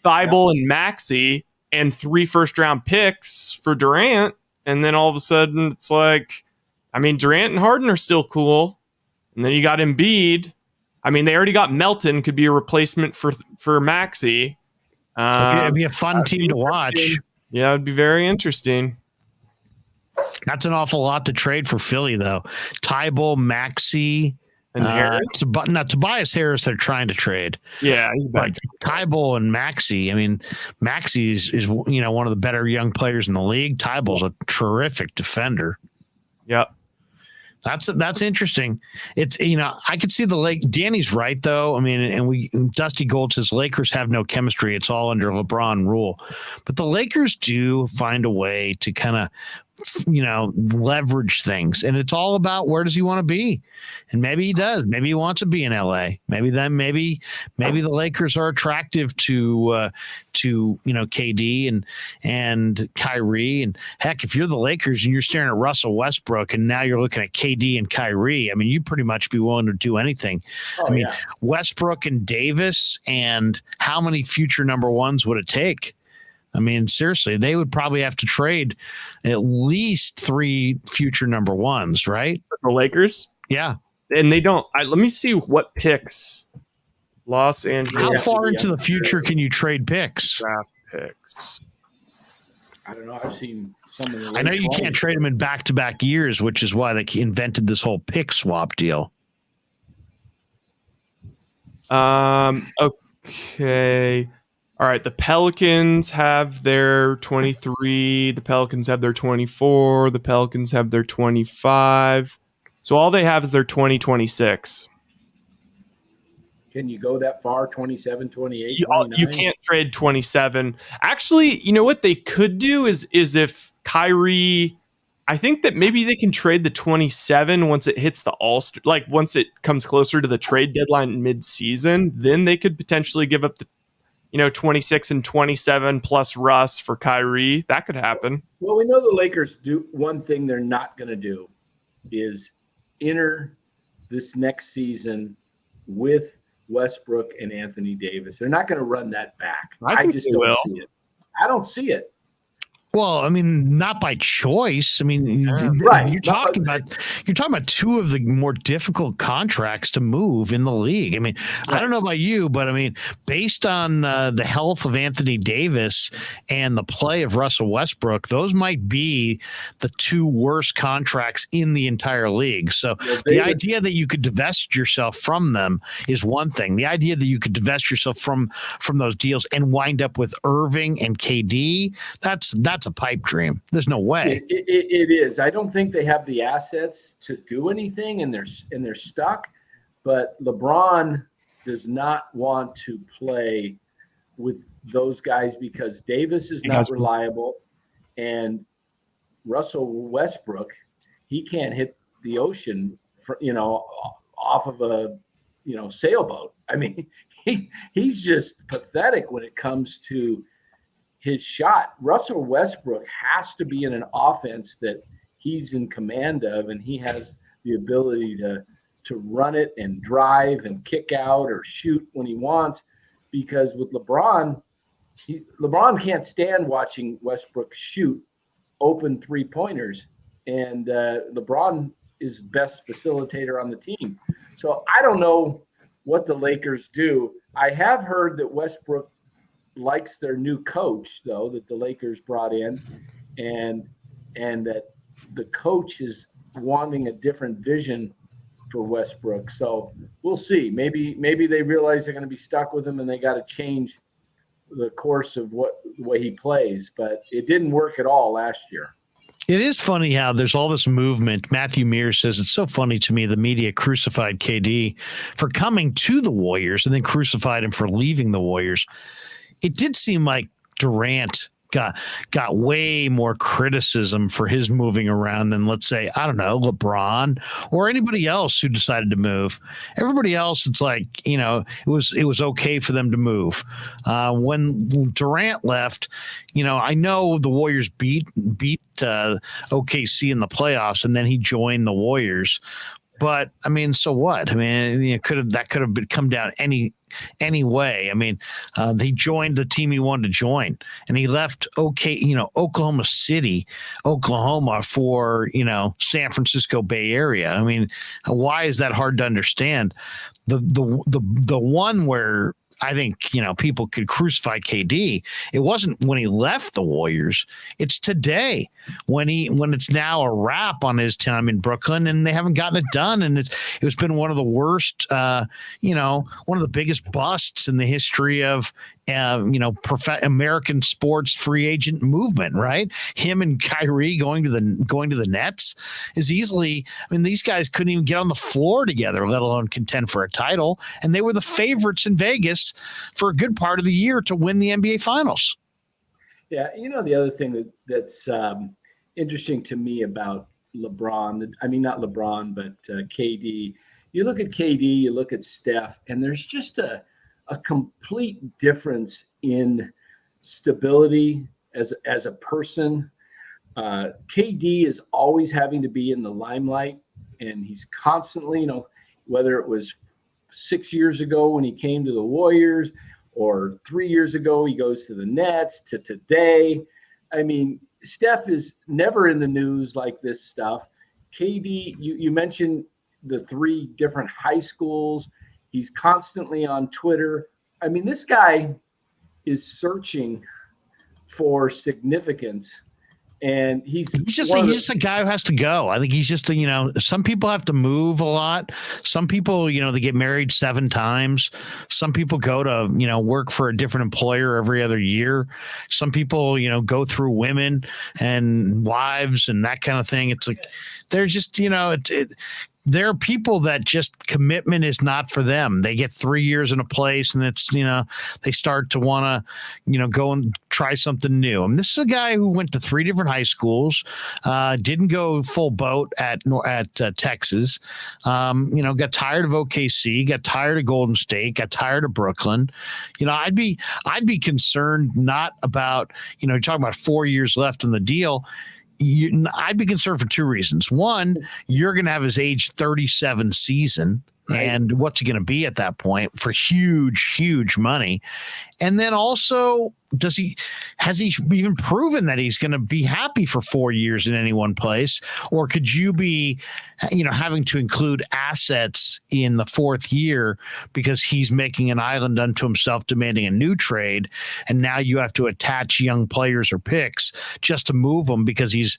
Thibault and Maxey and 3 first-round picks for Durant. And then all of a sudden it's like, Durant and Harden are still cool. And then you got Embiid. They already got Melton, could be a replacement for Maxey. It'd be a fun team to watch. Yeah, it'd be very interesting. That's an awful lot to trade for Philly, though. Thibault, Maxey, and Harris. Tobias Harris, they're trying to trade. Yeah, he's back. Thibault and Maxey. Maxey is one of the better young players in the league. Thibault's a terrific defender. Yep. That's interesting. It's I could see the Lake. Danny's right though. Dusty Gold says Lakers have no chemistry. It's all under LeBron rule, but the Lakers do find a way to kind of leverage things, and it's all about where does he want to be, and maybe he does. Maybe he wants to be in LA. Maybe the Lakers are attractive to KD and Kyrie, and heck, if you're the Lakers and you're staring at Russell Westbrook and now you're looking at KD and Kyrie, you pretty much be willing to do anything. Westbrook and Davis, and how many future number ones would it take? Seriously, they would probably have to trade at least 3 future number ones, right? The Lakers? Yeah. And they don't. Let me see what picks. Los Angeles. How far into the future can you trade picks? Draft picks. I don't know. I've seen some of the. I know you can't trade them in back-to-back years, which is why they invented this whole pick swap deal. Okay. All right, the Pelicans have their 23. The Pelicans have their 24. The Pelicans have their 25. So all they have is their 2026. Can you go that far? 27, 28, you can't trade 27. Actually, you know what they could do is if Kyrie, I think that maybe they can trade the 27 once it hits the All-Star, like once it comes closer to the trade deadline mid-season, then they could potentially give up the 26 and 27 plus Russ for Kyrie. That could happen. Well, we know the Lakers do one thing they're not going to do is enter this next season with Westbrook and Anthony Davis. They're not going to run that back. I just don't see it. I don't see it. Well, not by choice. Right. You're talking about 2 of the more difficult contracts to move in the league. Right. I don't know about you, but based on the health of Anthony Davis and the play of Russell Westbrook, those might be the 2 worst contracts in the entire league. So the idea that you could divest yourself from them is one thing. The idea that you could divest yourself from those deals and wind up with Irving and KD, that's a pipe dream. There's no way. It is. I don't think they have the assets to do anything, and they're stuck. But LeBron does not want to play with those guys because Davis is not reliable, and Russell Westbrook, he can't hit the ocean off of a sailboat. I mean, he's just pathetic when it comes to his shot. Russell Westbrook has to be in an offense that he's in command of, and he has the ability to run it and drive and kick out or shoot when he wants. Because with LeBron, LeBron can't stand watching Westbrook shoot open three-pointers, and LeBron is best facilitator on the team. So I don't know what the Lakers do. I have heard that Westbrook likes their new coach, though, that the Lakers brought in, and that the coach is wanting a different vision for Westbrook. So we'll see. Maybe they realize they're going to be stuck with him and they got to change the course of the way he plays. But it didn't work at all last year. It is funny how there's all this movement. Matthew Mears says it's so funny to me the media crucified KD for coming to the Warriors and then crucified him for leaving the Warriors. It did seem like Durant got way more criticism for his moving around than, let's say, I don't know, LeBron or anybody else who decided to move. Everybody else, it's like, it was okay for them to move. When Durant left, I know the Warriors beat OKC in the playoffs, and then he joined the Warriors. But I mean, so what? I mean, that could have come down any way. I mean, he joined the team he wanted to join, and he left Oklahoma City, Oklahoma for San Francisco Bay Area. I mean, why is that hard to understand? The one where I think, people could crucify KD. It wasn't when he left the Warriors. It's today when it's now a wrap on his time in Brooklyn, and they haven't gotten it done. And it's been one of the worst, one of the biggest busts in the history of, American sports free agent movement, right? Him and Kyrie going to the Nets is easily. I mean, these guys couldn't even get on the floor together, let alone contend for a title, and they were the favorites in Vegas for a good part of the year to win the NBA Finals. Yeah, the other thing that's interesting to me about LeBron, I mean not LeBron, but KD. You look at KD, you look at Steph, and there's just a complete difference in stability as a person. KD is always having to be in the limelight, and he's constantly, whether it was 6 years ago when he came to the Warriors or 3 years ago he goes to the Nets to today. I mean, Steph is never in the news like this stuff. KD, you mentioned the 3 different high schools. He's constantly on Twitter. I mean, this guy is searching for significance, and he's just a guy who has to go. I think he's just some people have to move a lot. Some people, they get married 7 times. Some people go to, work for a different employer every other year. Some people, go through women and wives and that kind of thing. It's like, they're just, there are people that just commitment is not for them. They get 3 years in a place and it's, they start to want to, go and try something new. I mean, this is a guy who went to 3 different high schools, didn't go full boat at Texas, got tired of OKC, got tired of Golden State, got tired of Brooklyn. I'd be concerned not about, you're talking about 4 years left in the deal. I'd be concerned for 2 reasons. One, you're going to have his age 37 season. Right. And what's he going to be at that point for huge money? And then also, has he even proven that he's going to be happy for 4 years in any one place? Or could you be, having to include assets in the 4th year because he's making an island unto himself, demanding a new trade, and now you have to attach young players or picks just to move them because he's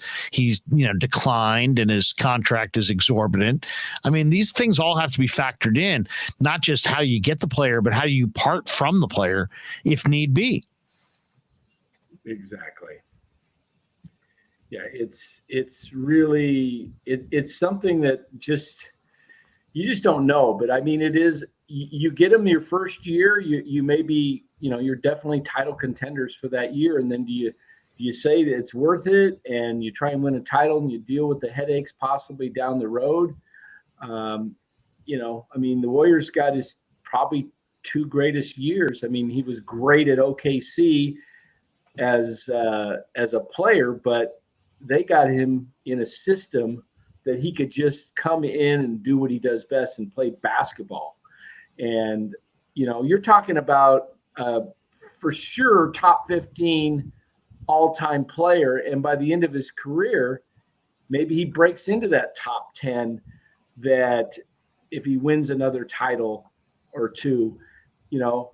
declined and his contract is exorbitant. I mean, these things all have to be factored in, not just how you get the player, but how you part from the player if need be. Exactly. Yeah, it's really it's something that just you just don't know. But I mean, it is, you get them your first year, you may be, you're definitely title contenders for that year. And then do you say that it's worth it and you try and win a title and you deal with the headaches possibly down the road? I mean, the Warriors got his probably 2 greatest years. I mean, he was great at OKC as a player, but they got him in a system that he could just come in and do what he does best and play basketball. And, you're talking about for sure top 15 all-time player. And by the end of his career, maybe he breaks into that top 10, that if he wins another title or 2,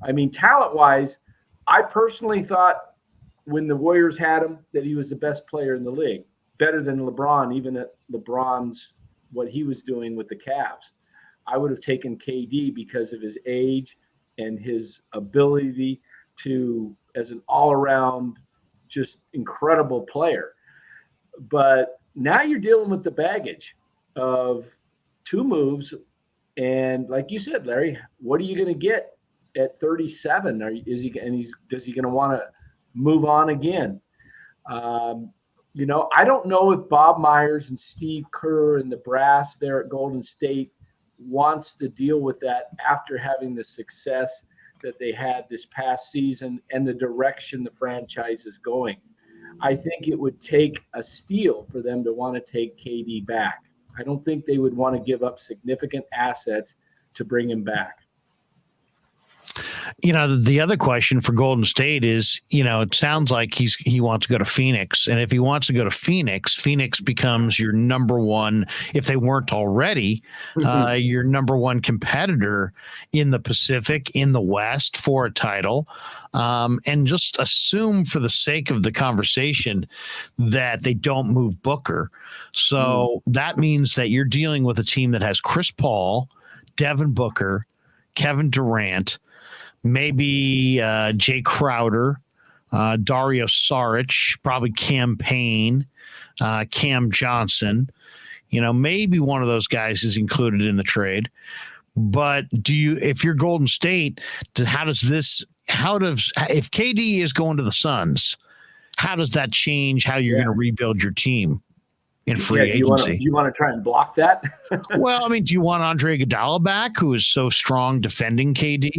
I mean, talent-wise, I personally thought when the Warriors had him that he was the best player in the league, better than LeBron, even at LeBron's, what he was doing with the Cavs. I would have taken KD because of his age and his ability to, as an all-around, just incredible player. But now you're dealing with the baggage of 2 moves. And like you said, Larry, what are you going to get at 37? Does he going to want to move on again? I don't know if Bob Myers and Steve Kerr and the brass there at Golden State wants to deal with that after having the success that they had this past season and the direction the franchise is going. I think it would take a steal for them to want to take KD back. I don't think they would want to give up significant assets to bring him back. The other question for Golden State is, it sounds like he wants to go to Phoenix. And if he wants to go to Phoenix becomes your number one, if they weren't already, your number one competitor in the Pacific, in the West for a title. And just assume for the sake of the conversation that they don't move Booker. So that means that you're dealing with a team that has Chris Paul, Devin Booker, Kevin Durant, maybe Jay Crowder, Dario Saric, probably Cam Payne, Cam Johnson. Maybe one of those guys is included in the trade. But if you're Golden State, if KD is going to the Suns, how does that change how you're going to rebuild your team in free agency? You want to try and block that? Well, I mean, do you want Andre Iguodala back, who is so strong defending KD?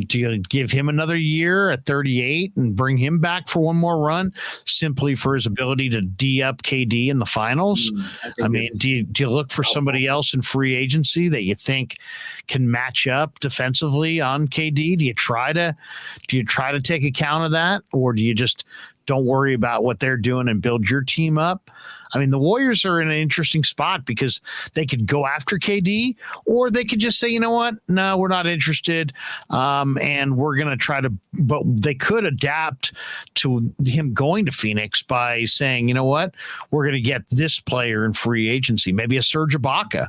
Do you give him another year at 38 and bring him back for one more run simply for his ability to D up KD in the finals? I mean, do you look for somebody else in free agency that you think can match up defensively on KD? Do you try to take account of that, or do you just don't worry about what they're doing and build your team up? I mean, the Warriors are in an interesting spot because they could go after KD, or they could just say, you know what? No, we're not interested. And we're going to try to, but they could adapt to him going to Phoenix by saying, you know what? We're going to get this player in free agency, maybe a Serge Ibaka.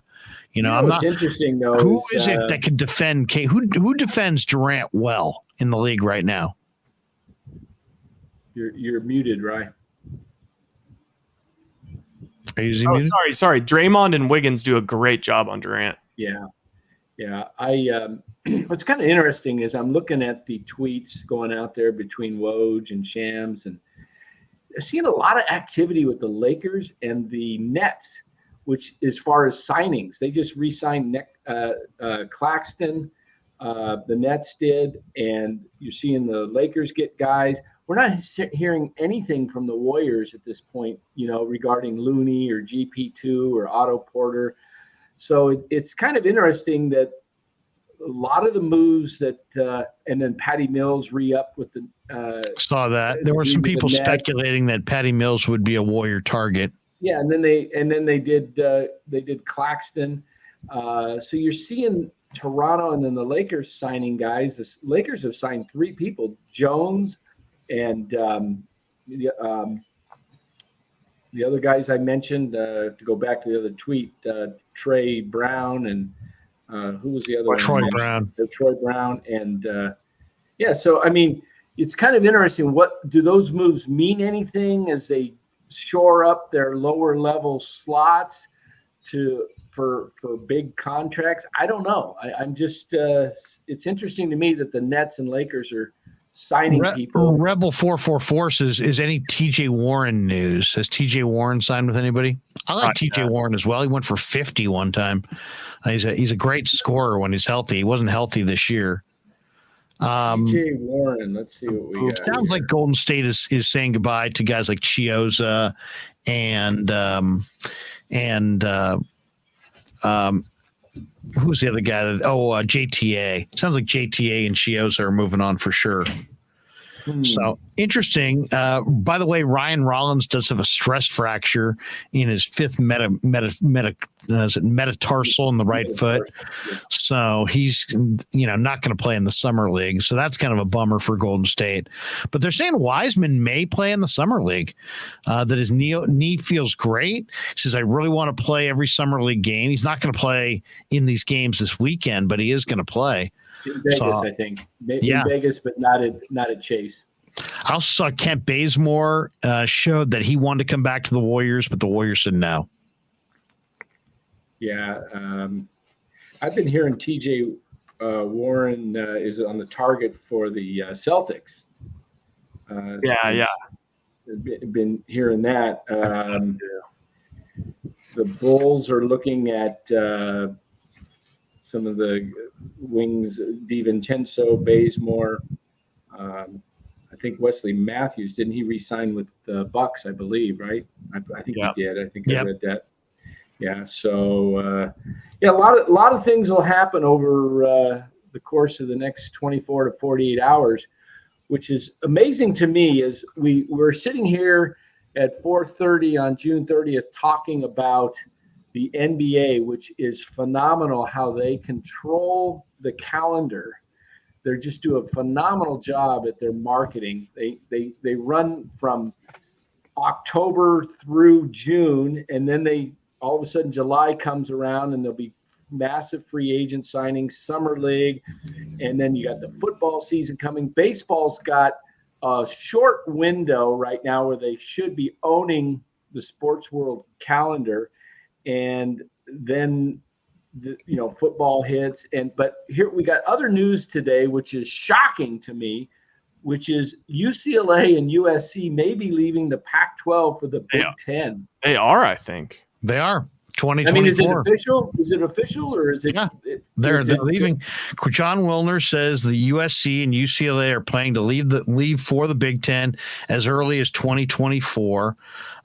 I'm not interesting though. Who is it that can defend who defends Durant well in the league right now? You're muted, Ryan. Muted? Sorry. Draymond and Wiggins do a great job on Durant. Yeah. What's kind of interesting is I'm looking at the tweets going out there between Woj and Shams, and I've seen a lot of activity with the Lakers and the Nets, which as far as signings, they just re-signed Claxton. The Nets did, and you're seeing the Lakers get guys. We're not hearing anything from the Warriors at this point, regarding Looney or GP2 or Otto Porter. So it's kind of interesting that a lot of the moves that, and then Patty Mills re-up with the. Saw that there were some people speculating that Patty Mills would be a Warrior target. Yeah, and then they did Claxton. So you're seeing Toronto and then the Lakers signing guys. The Lakers have signed 3 people: Jones. And the other guys I mentioned, to go back to the other tweet, Trey Brown and who was the other one? Troy Brown. Troy Brown. And so, I mean, it's kind of interesting. What do those moves mean anything as they shore up their lower level slots for big contracts. I don't know. I'm just it's interesting to me that the Nets and Lakers are signing people. Rebel 444 says, is any TJ Warren news? Has TJ Warren signed with anybody? I like TJ Warren as well. He went for 50 one time. He's a great scorer when he's healthy. He wasn't healthy this year. TJ Warren, let's see what we got. Sounds like Golden State is saying goodbye to guys like Chioza and who's the other guy? JTA. Sounds like JTA and Chioza are moving on for sure. So interesting. By the way, Ryan Rollins does have a stress fracture in his fifth metatarsal in the right foot. So he's not going to play in the summer league. So that's kind of a bummer for Golden State. But they're saying Wiseman may play in the summer league. That his knee feels great. He says, I really want to play every summer league game. He's not going to play in these games this weekend, but he is going to play. In Vegas, I think. In Vegas, but not at Chase. I also saw Kent Bazemore showed that he wanted to come back to the Warriors, but the Warriors said no. Yeah. I've been hearing TJ Warren is on the target for the Celtics. Been hearing that. The Bulls are looking at some of the wings, DiVincenzo, Bazemore. I think Wesley Matthews, didn't he re-sign with the Bucks, I believe, right? I think he did. I think I read that. Yeah. So, a lot of things will happen over the course of the next 24 to 48 hours, which is amazing to me. Is we're sitting here at 4:30 on June 30th talking about the NBA, which is phenomenal how they control the calendar. They just do a phenomenal job at their marketing. They run from October through June, and then all of a sudden July comes around and there'll be massive free agent signings, summer league, and then you got the football season coming. Baseball's got a short window right now where they should be owning the sports world calendar, and then football hits. But here we got other news today, which is shocking to me, which is UCLA and USC may be leaving the Pac-12 for the Big Ten. They are, I think. They are. 2024. I mean, is it official? Is it official, or is it? Yeah, they're leaving. John Wilner says the USC and UCLA are planning to leave for the Big Ten as early as 2024.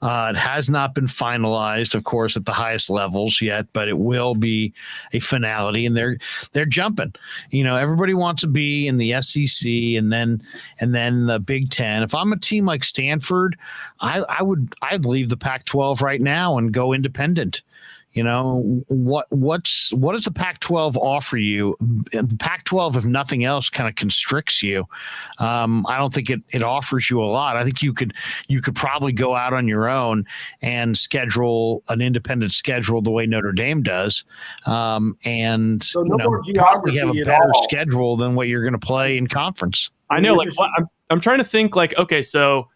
It has not been finalized, of course, at the highest levels yet, but it will be a finality, and they're jumping. Everybody wants to be in the SEC and then the Big Ten. If I'm a team like Stanford, I'd leave the Pac-12 right now and go independent. What does the Pac-12 offer you? The Pac-12, if nothing else, kind of constricts you. I don't think it offers you a lot. I think you could probably go out on your own and schedule an independent schedule the way Notre Dame does, and so more probably have a better schedule than what you're going to play in conference. I know. I'm trying to think. Okay, so.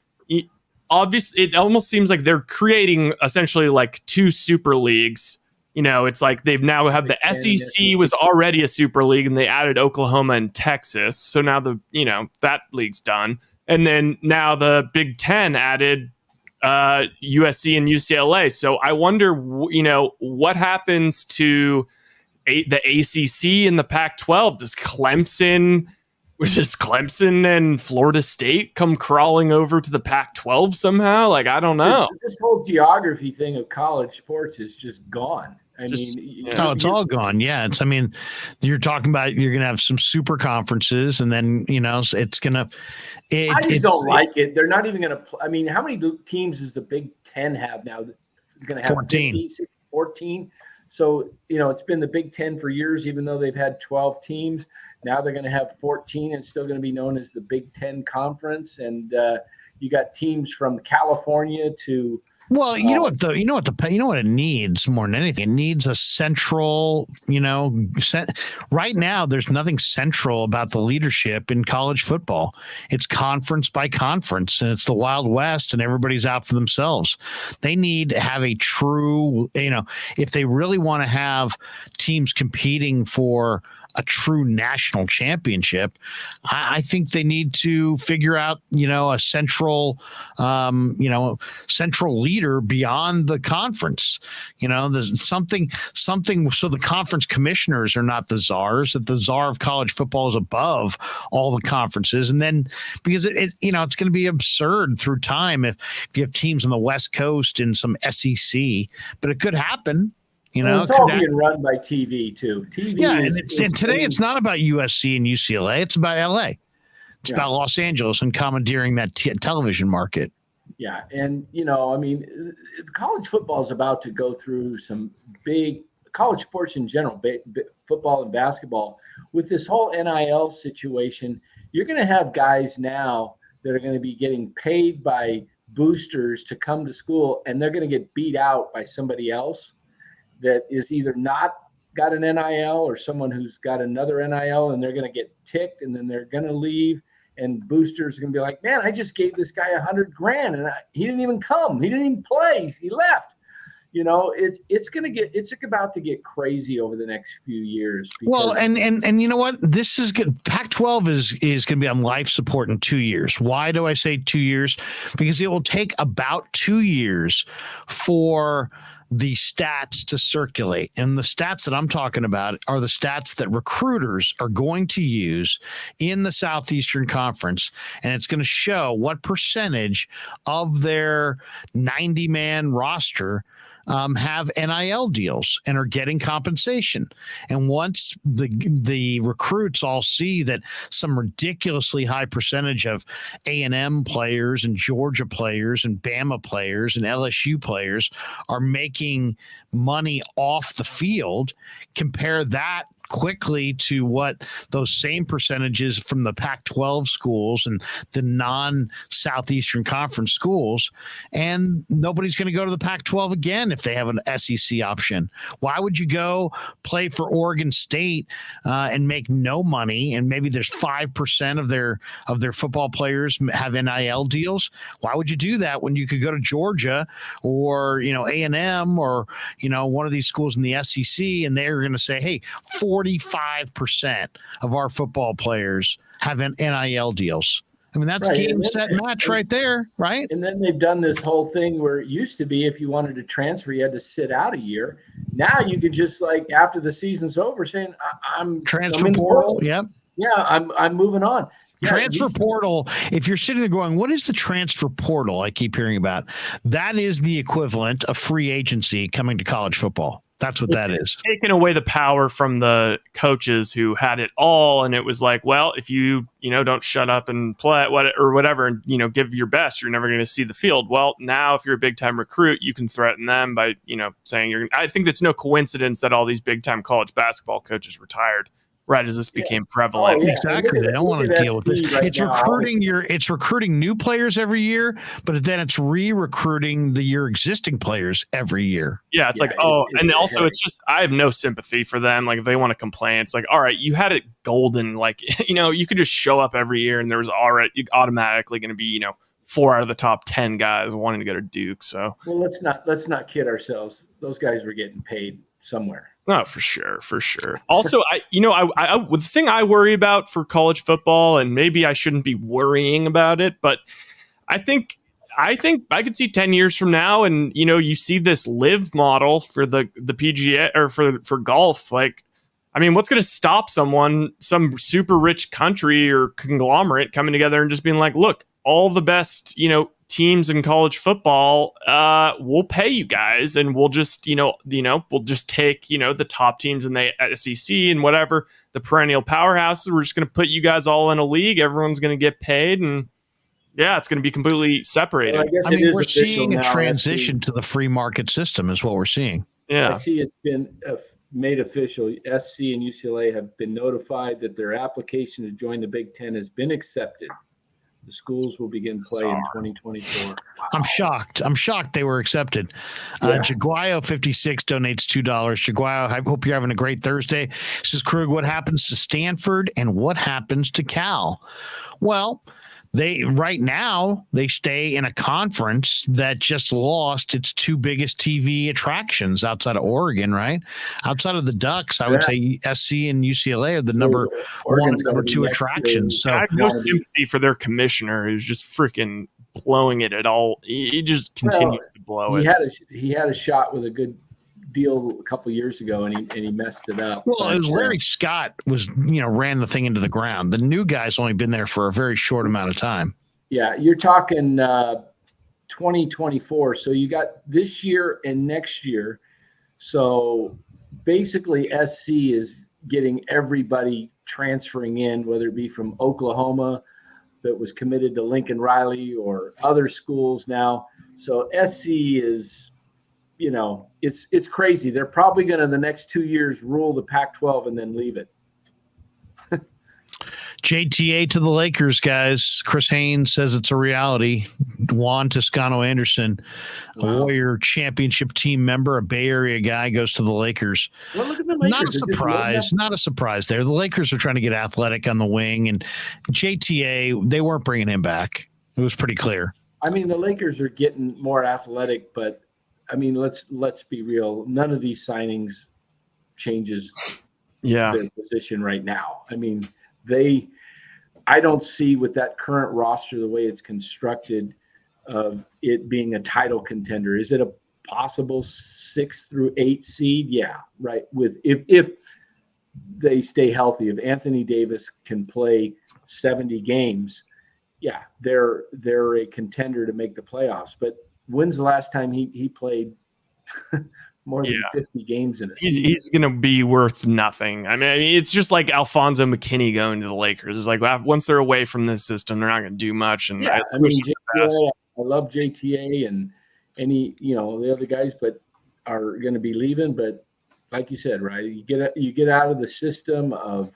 Obviously, it almost seems like they're creating essentially like two super leagues. It's like they've now have the SEC was already a super league, and they added Oklahoma and Texas. So now that league's done, and then now the Big Ten added USC and UCLA. So I wonder, what happens to the ACC and the Pac-12? Does Clemson and Florida State come crawling over to the Pac-12 somehow? I don't know. This whole geography thing of college sports is just gone. It's all gone. Yeah. You're talking about you're going to have some super conferences, and then, it's going to. I just don't like it. They're not even going to. How many teams does the Big Ten have now? They're going to have 14. 14. So, it's been the Big Ten for years, even though they've had 12 teams. Now they're going to have 14 and still going to be known as the Big Ten Conference. And you got teams from California to Well, you know what it needs more than anything. It needs a central, right now there's nothing central about the leadership in college football. It's conference by conference, and it's the Wild West, and everybody's out for themselves. They need to have a true, if they really want to have teams competing for a true national championship, I think they need to figure out, a central, central leader beyond the conference. There's something. So the conference commissioners are not the czars. That the czar of college football is above all the conferences, and then because it's going to be absurd through time if you have teams on the West Coast in some SEC, but it could happen. It's all being run by TV too. TV, and today it's not about USC and UCLA. It's about LA. It's about Los Angeles and commandeering that television market. Yeah, and college football is about to go through some big college sports in general, football and basketball. With this whole NIL situation, you're going to have guys now that are going to be getting paid by boosters to come to school, and they're going to get beat out by somebody else that is either not got an NIL or someone who's got another NIL, and they're going to get ticked, and then they're going to leave, and boosters are going to be like, man, I just gave this guy $100,000 and he didn't even come. He didn't even play. He left. It's about to get crazy over the next few years. Well, and you know what? This is good. Pac-12 is going to be on life support in 2 years. Why do I say 2 years? Because it will take about 2 years for the stats to circulate. And the stats that I'm talking about are the stats that recruiters are going to use in the Southeastern Conference. And it's going to show what percentage of their 90-man roster have NIL deals and are getting compensation. And once the recruits all see that some ridiculously high percentage of A&M players and Georgia players and Bama players and LSU players are making money off the field, compare that quickly to what those same percentages from the Pac-12 schools and the non-Southeastern Conference schools, and nobody's going to go to the Pac-12 again if they have an SEC option. Why would you go play for Oregon State and make no money, and maybe there's 5% of their football players have NIL deals? Why would you do that when you could go to Georgia or A&M or one of these schools in the SEC, and they're going to say, hey, 45% of our football players have NIL deals. I mean, that's game, set, match right there, right? And then they've done this whole thing where it used to be if you wanted to transfer, you had to sit out a year. Now you could just, like, after the season's over, saying, I'm transfer portal. Yep. Yeah, I'm moving on. Yeah, transfer portal, if you're sitting there going, what is the transfer portal I keep hearing about? That is the equivalent of free agency coming to college football. That's what that is. Taking away the power from the coaches who had it all, and it was like, well, if you don't shut up and play or whatever, and give your best, you're never going to see the field. Well, now if you're a big time recruit, you can threaten them by saying you're. I think it's no coincidence that all these big time college basketball coaches retired right as this became prevalent. Oh, yeah. Exactly. They don't want to deal with this. Right, it's recruiting new players every year, but then it's re-recruiting your existing players every year. Yeah, it's it's just I have no sympathy for them. Like, if they want to complain, it's like, all right, you had it golden. Like, you could just show up every year and there's automatically going to be 4 out of the top 10 guys wanting to go to Duke. So let's not kid ourselves. Those guys were getting paid somewhere. No, for sure. Also, the thing I worry about for college football, and maybe I shouldn't be worrying about it, but I think I could see 10 years from now, and you see this live model for the PGA or for golf. Like, I mean, what's going to stop some super rich country or conglomerate coming together and just being like, look, all the best, teams in college football, we'll pay you guys, and we'll just, we'll just take, the top teams in the SEC and whatever, the perennial powerhouses. We're just going to put you guys all in a league. Everyone's going to get paid, and it's going to be mean, we're seeing a transition to the free market system is what we're seeing. Yeah. I see it's been made official. SC and UCLA have been notified that their application to join the Big Ten has been accepted The schools will begin play in 2024. I'm shocked. They were accepted. Yeah. Jaguayo 56 donates $2. Jaguayo, I hope you're having a great Thursday. Says Krug, what happens to Stanford and what happens to Cal? Well, right now they stay in a conference that just lost its two biggest TV attractions outside of Oregon, right? Outside of the Ducks, I would say SC and UCLA are the number one and number two attractions. So I have no sympathy for their commissioner who's just freaking blowing it at all. He just continues to blow it. He had a shot with a good deal a couple years ago and he messed it up. Well, it was Larry Scott ran the thing into the ground. The new guy's only been there for a very short amount of time. Yeah, you're talking 2024. So you got this year and next year. So basically SC is getting everybody transferring in, whether it be from Oklahoma that was committed to Lincoln Riley or other schools now. So SC is, it's crazy. They're probably going to, the next 2 years, rule the Pac-12 and then leave it. JTA to the Lakers, guys. Chris Haynes says it's a reality. Juan Toscano-Anderson, a Warrior championship team member, a Bay Area guy, goes to the Lakers. Well, look at the Lakers. Not a surprise there. The Lakers are trying to get athletic on the wing, and JTA, they weren't bringing him back. It was pretty clear. I mean, the Lakers are getting more athletic, but I mean, let's be real. None of these signings changes their position right now. I mean, I don't see with that current roster, the way it's constructed, of it being a title contender. Is it a possible 6 through 8 seed? Yeah, right. If they stay healthy, if Anthony Davis can play 70 games, yeah, they're a contender to make the playoffs. But when's the last time he played more than 50 games in a season? He's going to be worth nothing. I mean, it's just like Alfonso McKinney going to the Lakers. It's like once they're away from this system, they're not going to do much. And I love JTA and the other guys, but are going to be leaving. But like you said, right, you get out of the system of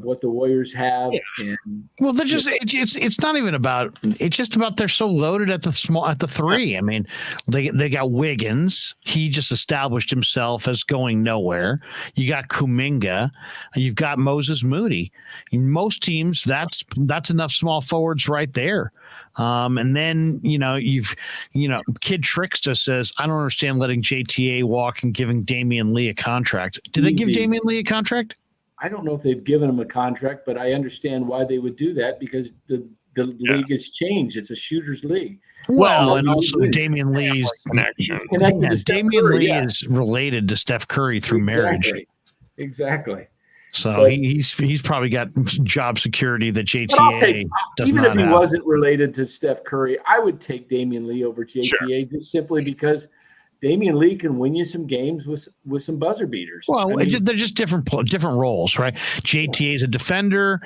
what the Warriors have. Yeah. Well, they're just it's not even about, it's just about they're so loaded at the three. I mean, they got Wiggins. He just established himself as going nowhere. You got Kuminga. You've got Moses Moody. In most teams, that's enough small forwards right there. And then, Kid Trickster says, I don't understand letting JTA walk and giving Damian Lee a contract. Did they give Damian Lee a contract? I don't know if they've given him a contract, but I understand why they would do that because the league has changed. It's a shooter's league. Well, and also Damian Lee's connection. Damian Lee is related to Steph Curry through marriage. Exactly. So he's probably got job security that JTA does not have. Even if he wasn't related to Steph Curry, I would take Damian Lee over JTA just simply because Damian Lee can win you some games with some buzzer beaters. Well, they're just different roles, right? JTA is a defender.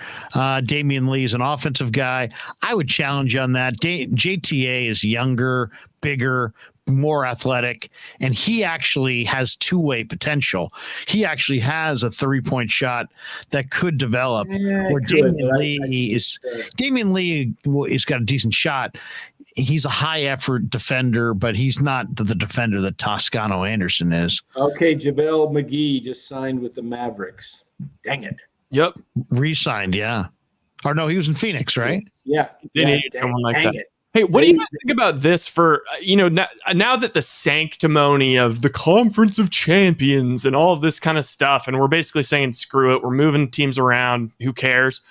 Damian Lee is an offensive guy. I would challenge you on that. JTA is younger, bigger, more athletic, and he actually has two-way potential. He actually has a three-point shot that could develop. Damian Lee has got a decent shot. He's a high-effort defender, but he's not the defender that Toscano-Anderson is. Okay, JaVale McGee just signed with the Mavericks. Dang it. Yep. Re-signed, yeah. Or no, he was in Phoenix, right? Yeah. They needed someone like that. Hey, what do you guys think about this for, now that the sanctimony of the Conference of Champions and all of this kind of stuff, and we're basically saying, screw it, we're moving teams around, who cares?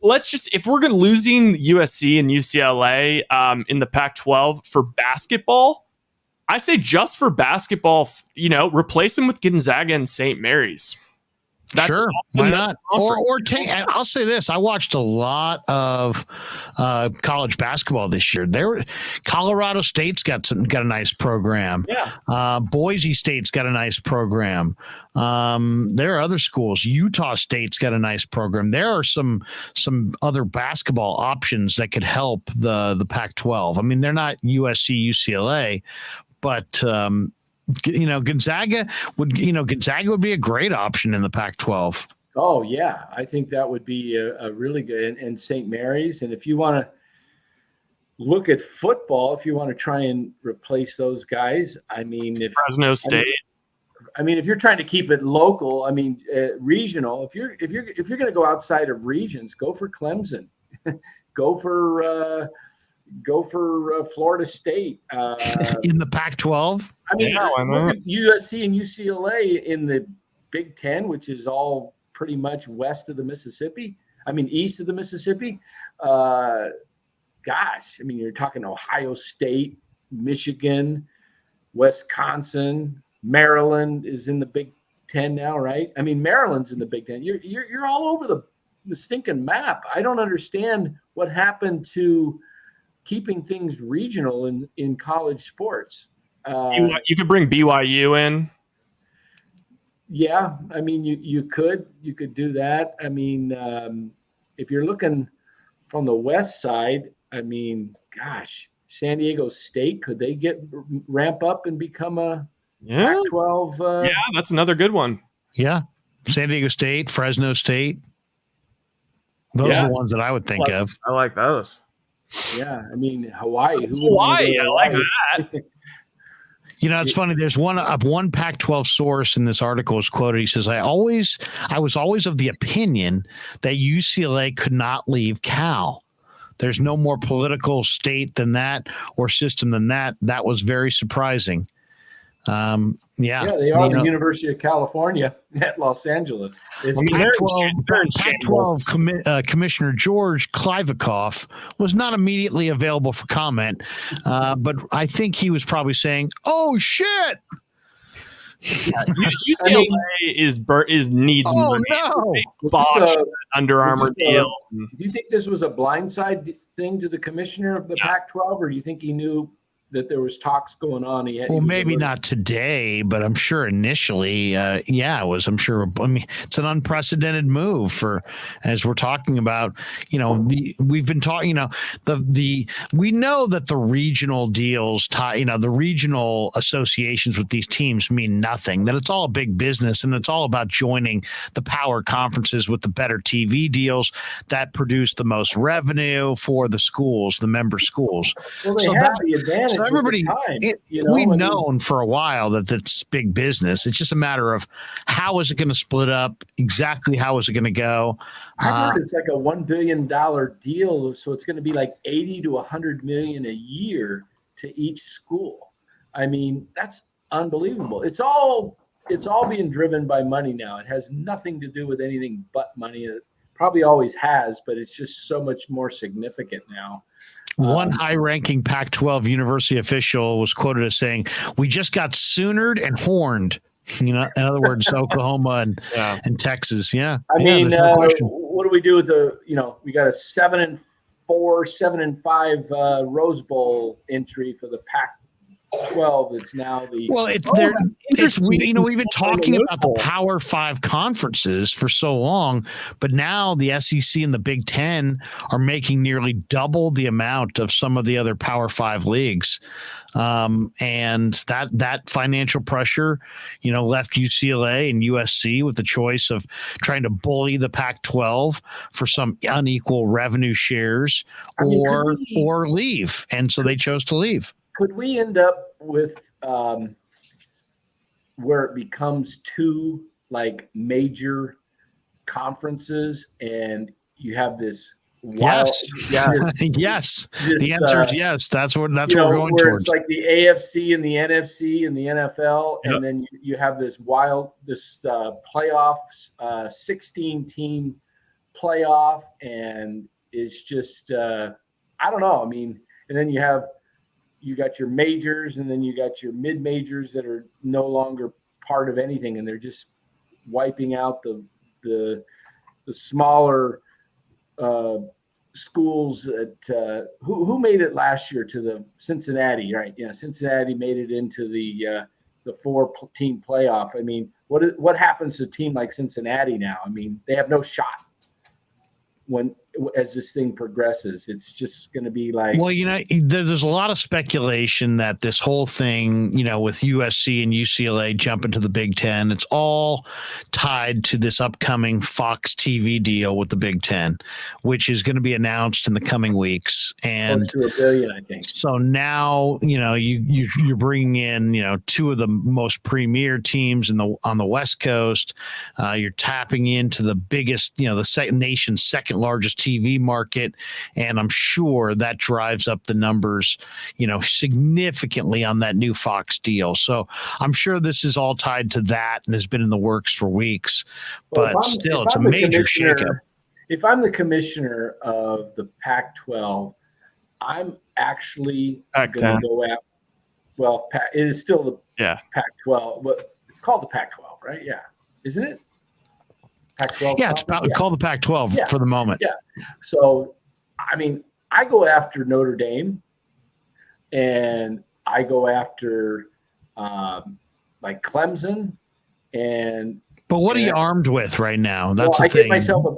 Let's just, if we're losing USC and UCLA in the Pac-12 for basketball, I say just for basketball, replace them with Gonzaga and St. Mary's. Sure, why not? Or take. I'll say this: I watched a lot of college basketball this year. Colorado State's got a nice program. Yeah. Boise State's got a nice program. There are other schools. Utah State's got a nice program. There are some other basketball options that could help the Pac-12. I mean, they're not USC, UCLA, but Gonzaga would be a great option in the Pac-12. Oh yeah, I think that would be a really good, and St. Mary's. And if you want to look at football, if you want to try and replace those guys, I mean, Fresno State. If you're trying to keep it local, regional. If you're going to go outside of regions, go for Clemson, go for Florida State. In the Pac-12. I mean, look at USC and UCLA in the Big Ten, which is all pretty much west of the Mississippi. East of the Mississippi. Gosh, you're talking Ohio State, Michigan, Wisconsin, Maryland is in the Big Ten now, right? Maryland's in the Big Ten. You're all over the stinking map. I don't understand what happened to keeping things regional in college sports. You could bring BYU in. Yeah, you could do that. If you're looking from the west side, gosh, San Diego State, could they ramp up and become a Pac-12? Yeah, that's another good one. Yeah, San Diego State, Fresno State. Those are the ones that I would think of. I like those. Yeah, Hawaii. Hawaii, I like that. It's funny. There's one Pac-12 source in this article is quoted. He says, I was always of the opinion that UCLA could not leave Cal. There's no more political state than that or system than that. That was very surprising. They are the University of California at Los Angeles. Pac-12 Commissioner George Kliavkoff was not immediately available for comment, but I think he was probably saying, "Oh shit." UCLA needs money. No. Under Armour deal. Do you think this was a blindside thing to the commissioner of the Pac-12, or do you think he knew that there was talks going on? Maybe not today, but I'm sure initially, it was. I'm sure. It's an unprecedented move as we're talking about. We've been talking. We know that the regional deals, the regional associations with these teams mean nothing. That it's all a big business, and it's all about joining the power conferences with the better TV deals that produce the most revenue for the schools, the member schools. Well, they have the advantage. So everybody, we've known for a while that it's big business. It's just a matter of how is it going to split up? Exactly how is it going to go? I heard it's like a $1 billion deal, so it's going to be like 80 to 100 million a year to each school. That's unbelievable. It's all being driven by money now. It has nothing to do with anything but money. It probably always has, but it's just so much more significant now. One high-ranking Pac-12 university official was quoted as saying, "We just got Soonered and horned." In other words, Oklahoma and Texas. Yeah. No what do we do with we got a 7-4, 7-5 Rose Bowl entry for the Pac-12. It's now the we've been talking about the Power 5 conferences for so long, but now the SEC and the Big Ten are making nearly double the amount of some of the other Power 5 leagues. And that financial pressure, left UCLA and USC with the choice of trying to bully the Pac-12 for some unequal revenue shares or leave. And so they chose to leave. Could we end up with where it becomes two major conferences and you have this wild? Yes. Yes. The answer is yes. That's what we're going where towards. It's like the AFC and the NFC and the NFL, and then you have this playoffs, 16-team playoff, and it's just I don't know. And then you got your majors, and then you got your mid majors that are no longer part of anything, and they're just wiping out the smaller schools that who made it last year to the Cincinnati, right? Yeah, Cincinnati made it into the 4-team playoff. What happens to a team like Cincinnati now? They have no shot. When as this thing progresses. It's just going to be like, well, there's a lot of speculation that this whole thing, with USC and UCLA jumping to the Big Ten, it's all tied to this upcoming Fox TV deal with the Big Ten, which is going to be announced in the coming weeks. And close to $1 billion, I think. So now, you're bringing in, two of the most premier teams on the West Coast. You're tapping into the biggest, the nation's second largest TV market, and I'm sure that drives up the numbers, significantantly on that new Fox deal. So I'm sure this is all tied to that and has been in the works for weeks. Well, but still, it's a major shakeup. If I'm the commissioner of the Pac-12, I'm actually going to go after. Well, it is still the Pac-12. But it's called the Pac-12, right? Yeah, isn't it? Pac-12. Yeah, it's called the Pac-12 for the moment. Yeah. So, I go after Notre Dame, and I go after like Clemson, But what are you armed with right now? That's I the thing.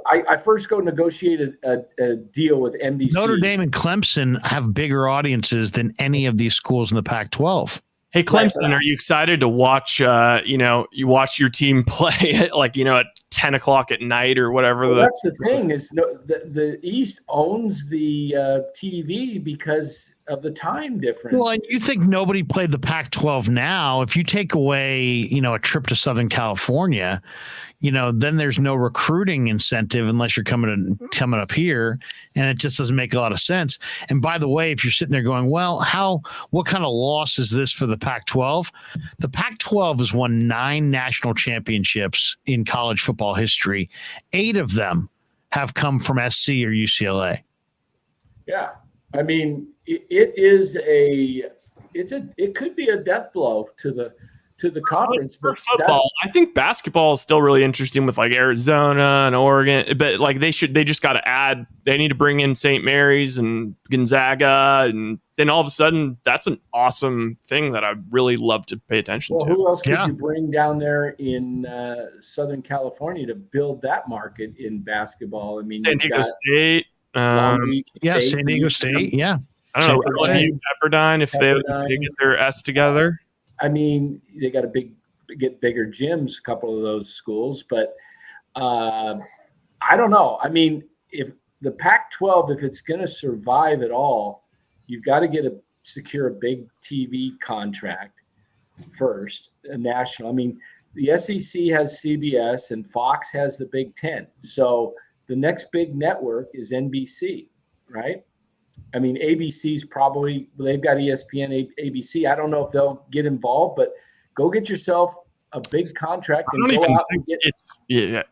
I first go negotiate a deal with NBC. Notre Dame and Clemson have bigger audiences than any of these schools in the Pac-12. Hey, Clemson, are you excited to watch, you watch your team play at 10 o'clock at night or whatever? Well, that's the thing is the East owns the TV because of the time difference. Well, and you think nobody played the Pac-12 now. If you take away, a trip to Southern California, then there's no recruiting incentive unless you're coming up here, and it just doesn't make a lot of sense. And by the way, if you're sitting there going, well, what kind of loss is this for the Pac-12? The Pac-12 has won 9 national championships in college football history. 8 of them have come from SC or UCLA. Yeah, it could be a death blow to the conference. For football, I think basketball is still really interesting with Arizona and Oregon, but they just got to add. They need to bring in St. Mary's and Gonzaga, and then all of a sudden, that's an awesome thing that I really love to pay attention to. Who else could you bring down there in Southern California to build that market in basketball? San Diego State. San Diego State. Yeah. I don't know. Pepperdine, if they get their S together. They got to get bigger gyms, a couple of those schools, but I don't know. If the Pac-12, if it's going to survive at all, you've got to secure a big TV contract first, a national. The SEC has CBS and Fox has the Big Ten. So the next big network is NBC, right? ABC's probably, they've got ESPN, ABC. I don't know if they'll get involved, but go get yourself a big contract. I don't even think they have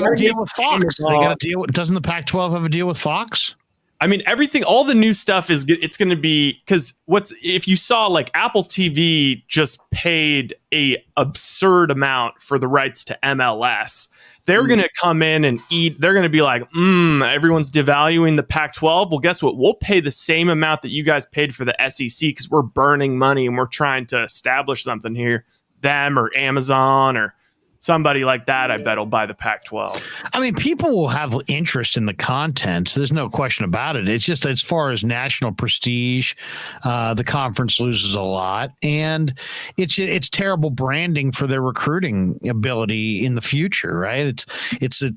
a deal with Fox. They got a deal. Doesn't the Pac-12 have a deal with Fox? Everything, all the new stuff it's going to be, because if you saw Apple TV just paid a absurd amount for the rights to MLS. They're going to come in and eat. They're going to be like, everyone's devaluing the Pac-12. Well, guess what? We'll pay the same amount that you guys paid for the SEC because we're burning money and we're trying to establish something here. Them or Amazon or somebody like that, I bet will buy the Pac-12. People will have interest in the content. There's no question about it. It's just as far as national prestige, the conference loses a lot, and it's terrible branding for their recruiting ability in the future, right? It's the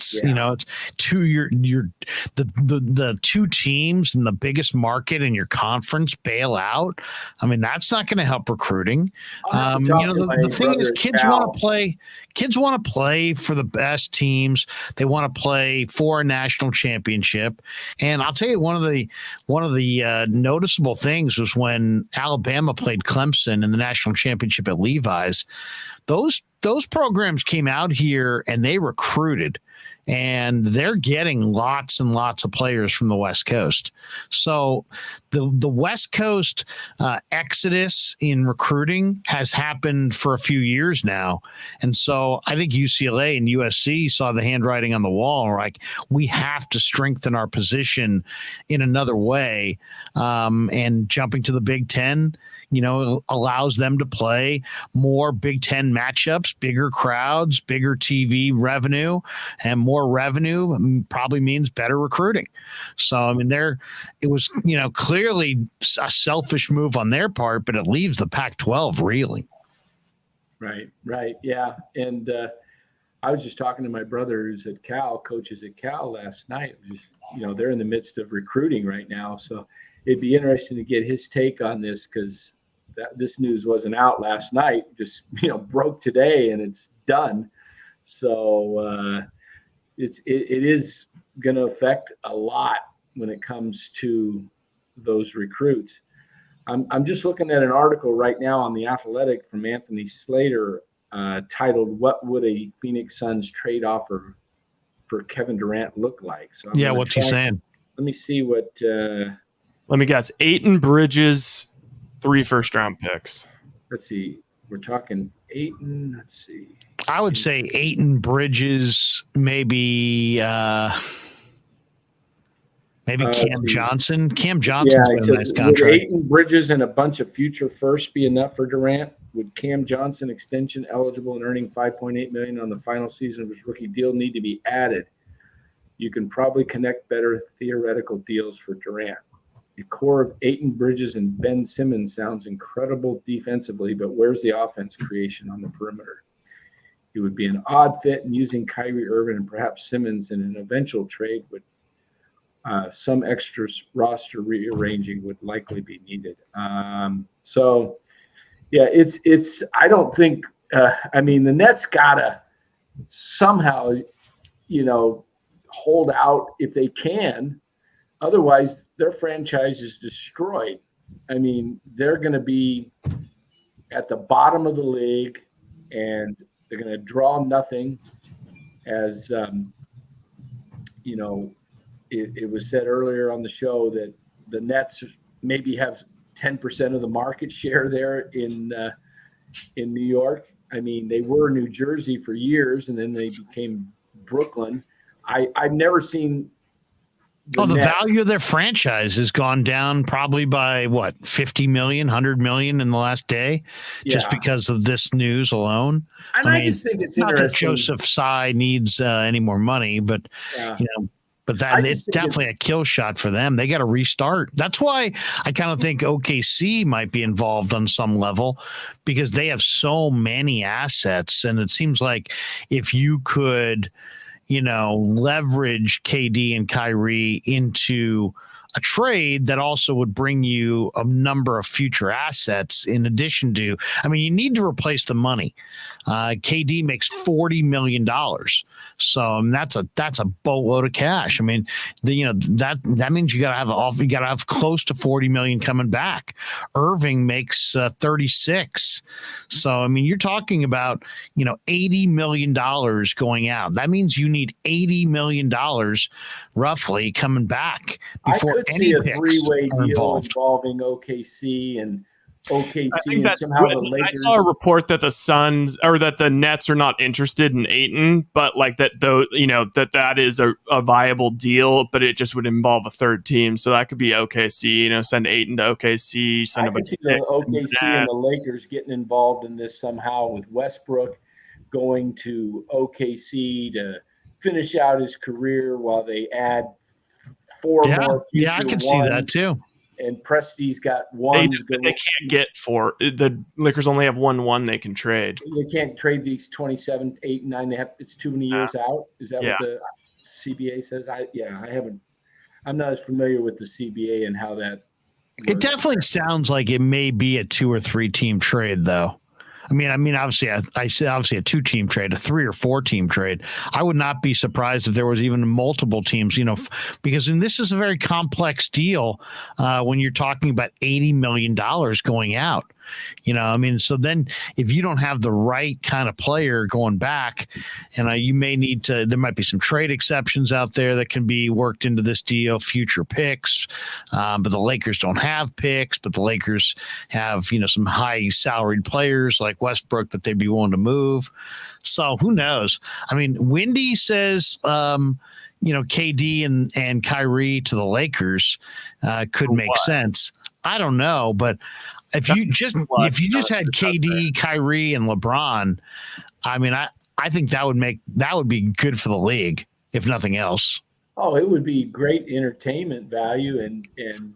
two teams in the biggest market in your conference bail out. That's not going to help recruiting. The thing is, kids want to play. Kids want to play for the best teams. They want to play for a national championship. And I'll tell you, one of the noticeable things was when Alabama played Clemson in the national championship at Levi's. Those programs came out here and they recruited. And they're getting lots and lots of players from the West Coast. So the West Coast exodus in recruiting has happened for a few years now. And so I think UCLA and USC saw the handwriting on the wall. Like, we have to strengthen our position in another way. And jumping to the Big Ten, allows them to play more Big Ten matchups, bigger crowds, bigger TV revenue, and more revenue probably means better recruiting. So, I mean, it was, clearly a selfish move on their part, but it leaves the Pac-12 reeling. Right. Yeah. And I was just talking to my brother who's at Cal, coaches at Cal last night. Just, they're in the midst of recruiting right now. So it'd be interesting to get his take on this, because this news wasn't out last night, just, broke today and it's done. So it is going to affect a lot when it comes to those recruits. I'm just looking at an article right now on The Athletic from Anthony Slater titled, "What Would a Phoenix Suns Trade Offer for Kevin Durant Look Like?" So what's he saying? Let me see what. Let me guess. Ayton, Bridges, 3 first-round picks. Let's see. We're talking Ayton. Let's see. I would say Ayton, Bridges, maybe Cam Johnson. Cam Johnson's got a nice contract. Would Ayton, Bridges, and a bunch of future firsts be enough for Durant? Would Cam Johnson, extension eligible and earning $5.8 million on the final season of his rookie deal, need to be added? You can probably connect better theoretical deals for Durant. The core of Ayton, Bridges, and Ben Simmons sounds incredible defensively, but where's the offense creation on the perimeter? It would be an odd fit, and using Kyrie Irving and perhaps Simmons in an eventual trade would some extra roster rearranging would likely be needed. So, yeah, it's. I don't think. The Nets gotta somehow, hold out if they can. Otherwise, their franchise is destroyed. They're going to be at the bottom of the league, and they're going to draw nothing. As it was said earlier on the show that the Nets maybe have 10% of the market share there in New York. They were New Jersey for years, and then they became Brooklyn. I've never seen the value of their franchise has gone down probably by what, 50 million, 100 million in the last day, just because of this news alone. And I just think it's not interesting. That Joseph Tsai needs any more money, but but it's definitely a kill shot for them. They got to restart. That's why I kind of think OKC might be involved on some level, because they have so many assets, and it seems like if you could, leverage KD and Kyrie into a trade that also would bring you a number of future assets in addition to, you need to replace the money. KD makes $40 million. So that's a boatload of cash. That means you gotta have close to 40 million coming back. Irving makes 36. So you're talking about $80 million going out. That means you need $80 million roughly coming back before I could any see a picks three-way are deal involved. involving OKC and OKC, I think and that's somehow good. the Lakers. I saw a report that the Suns or that the Nets are not interested in Ayton, but that is a viable deal, but it just would involve a third team. So that could be OKC. Send Ayton to OKC. Send I could see the OKC and the Lakers getting involved in this somehow, with Westbrook going to OKC to finish out his career while they add four more future I can ones. see that too. And Presti's got one. They can't get 4. The Lakers only have 1 they can trade. They can't trade these 27, 8, and 9. They have, it's too many years out. Is that what the CBA says? I'm not as familiar with the CBA and how that works. It definitely sounds like it may be a 2 or 3 team trade, though. Obviously, I say obviously a 2-team trade, a 3 or 4-team trade. I would not be surprised if there was even multiple teams, because this is a very complex deal when you're talking about $80 million going out. So then if you don't have the right kind of player going back, and you may need to, there might be some trade exceptions out there that can be worked into this deal, future picks, but the Lakers don't have picks, but the Lakers have, some high salaried players like Westbrook that they'd be willing to move. So who knows? Wendy says, KD and Kyrie to the Lakers could make sense. I don't know, but if you just had KD, Kyrie, and LeBron, I mean, I think that would be good for the league, if nothing else. Oh, it would be great entertainment value, and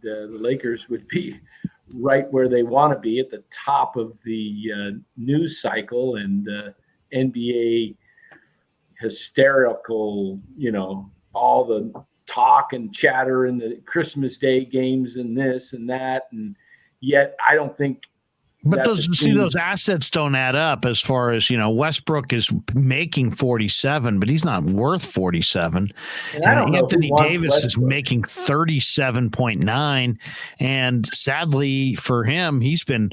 the Lakers would be right where they want to be, at the top of the news cycle, and NBA hysterical, all the talk and chatter in the Christmas Day games and this and that. And yet I don't think. But those assets don't add up, as far as, Westbrook is making 47, but he's not worth 47. And I don't know Anthony Davis Westbrook is making 37.9. And sadly for him, he's been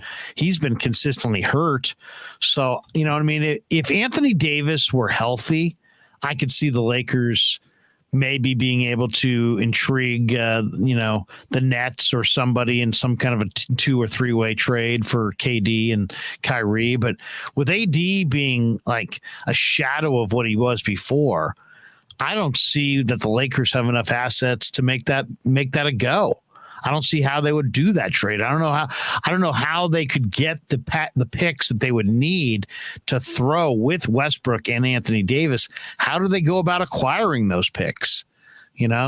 consistently hurt. So, you know what I mean? If Anthony Davis were healthy, I could see the Lakers maybe being able to intrigue, the Nets or somebody in some kind of a 2 or 3 way trade for KD and Kyrie. But with AD being like a shadow of what he was before, I don't see that the Lakers have enough assets to make that a go. I don't see how they would do that trade. I don't know how they could get the picks that they would need to throw with Westbrook and Anthony Davis. How do they go about acquiring those picks?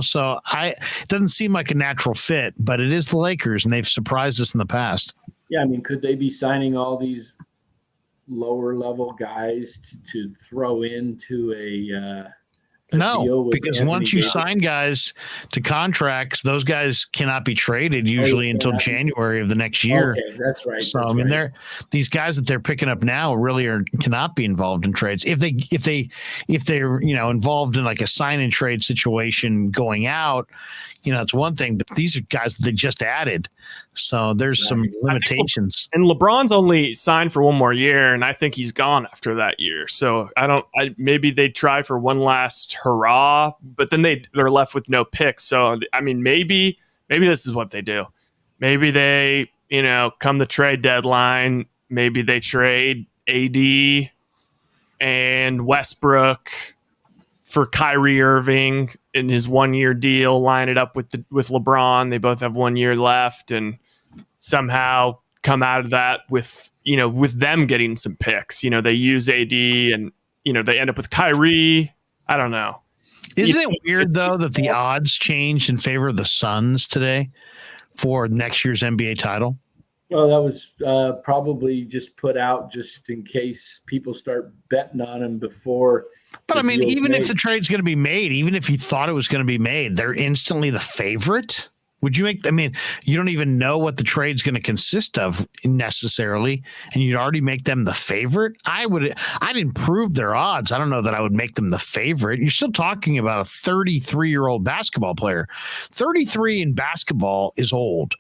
So it doesn't seem like a natural fit, but it is the Lakers, and they've surprised us in the past. Yeah, I mean, could they be signing all these lower level guys to throw into a no, because once you sign guys to contracts, those guys cannot be traded usually until January of the next year. Okay, that's right. So these guys that they're picking up now really cannot be involved in trades. If they're involved in like a sign and trade situation going out, it's one thing. But these are guys that they just added, so there's some limitations. And LeBron's only signed for 1 more year, and I think he's gone after that year. So maybe they try for one last hurrah, but then they're left with no picks. So I mean, maybe this is what they do. Maybe they come the trade deadline, maybe they trade AD and Westbrook for Kyrie Irving in his 1 year deal, line it up with LeBron. They both have 1 year left, and somehow come out of that with them getting some picks. They use AD, and they end up with Kyrie. I don't know. Isn't it weird though that the odds changed in favor of the Suns today for next year's NBA title? Well, that was probably just put out just in case people start betting on him before. But I mean, even if the trade's going to be made, even if you thought it was going to be made, they're instantly the favorite. Would you you don't even know what the trade's going to consist of necessarily, and you'd already make them the favorite? I'd improve their odds. I don't know that I would make them the favorite. You're still talking about a 33-year-old basketball player. 33 in basketball is old.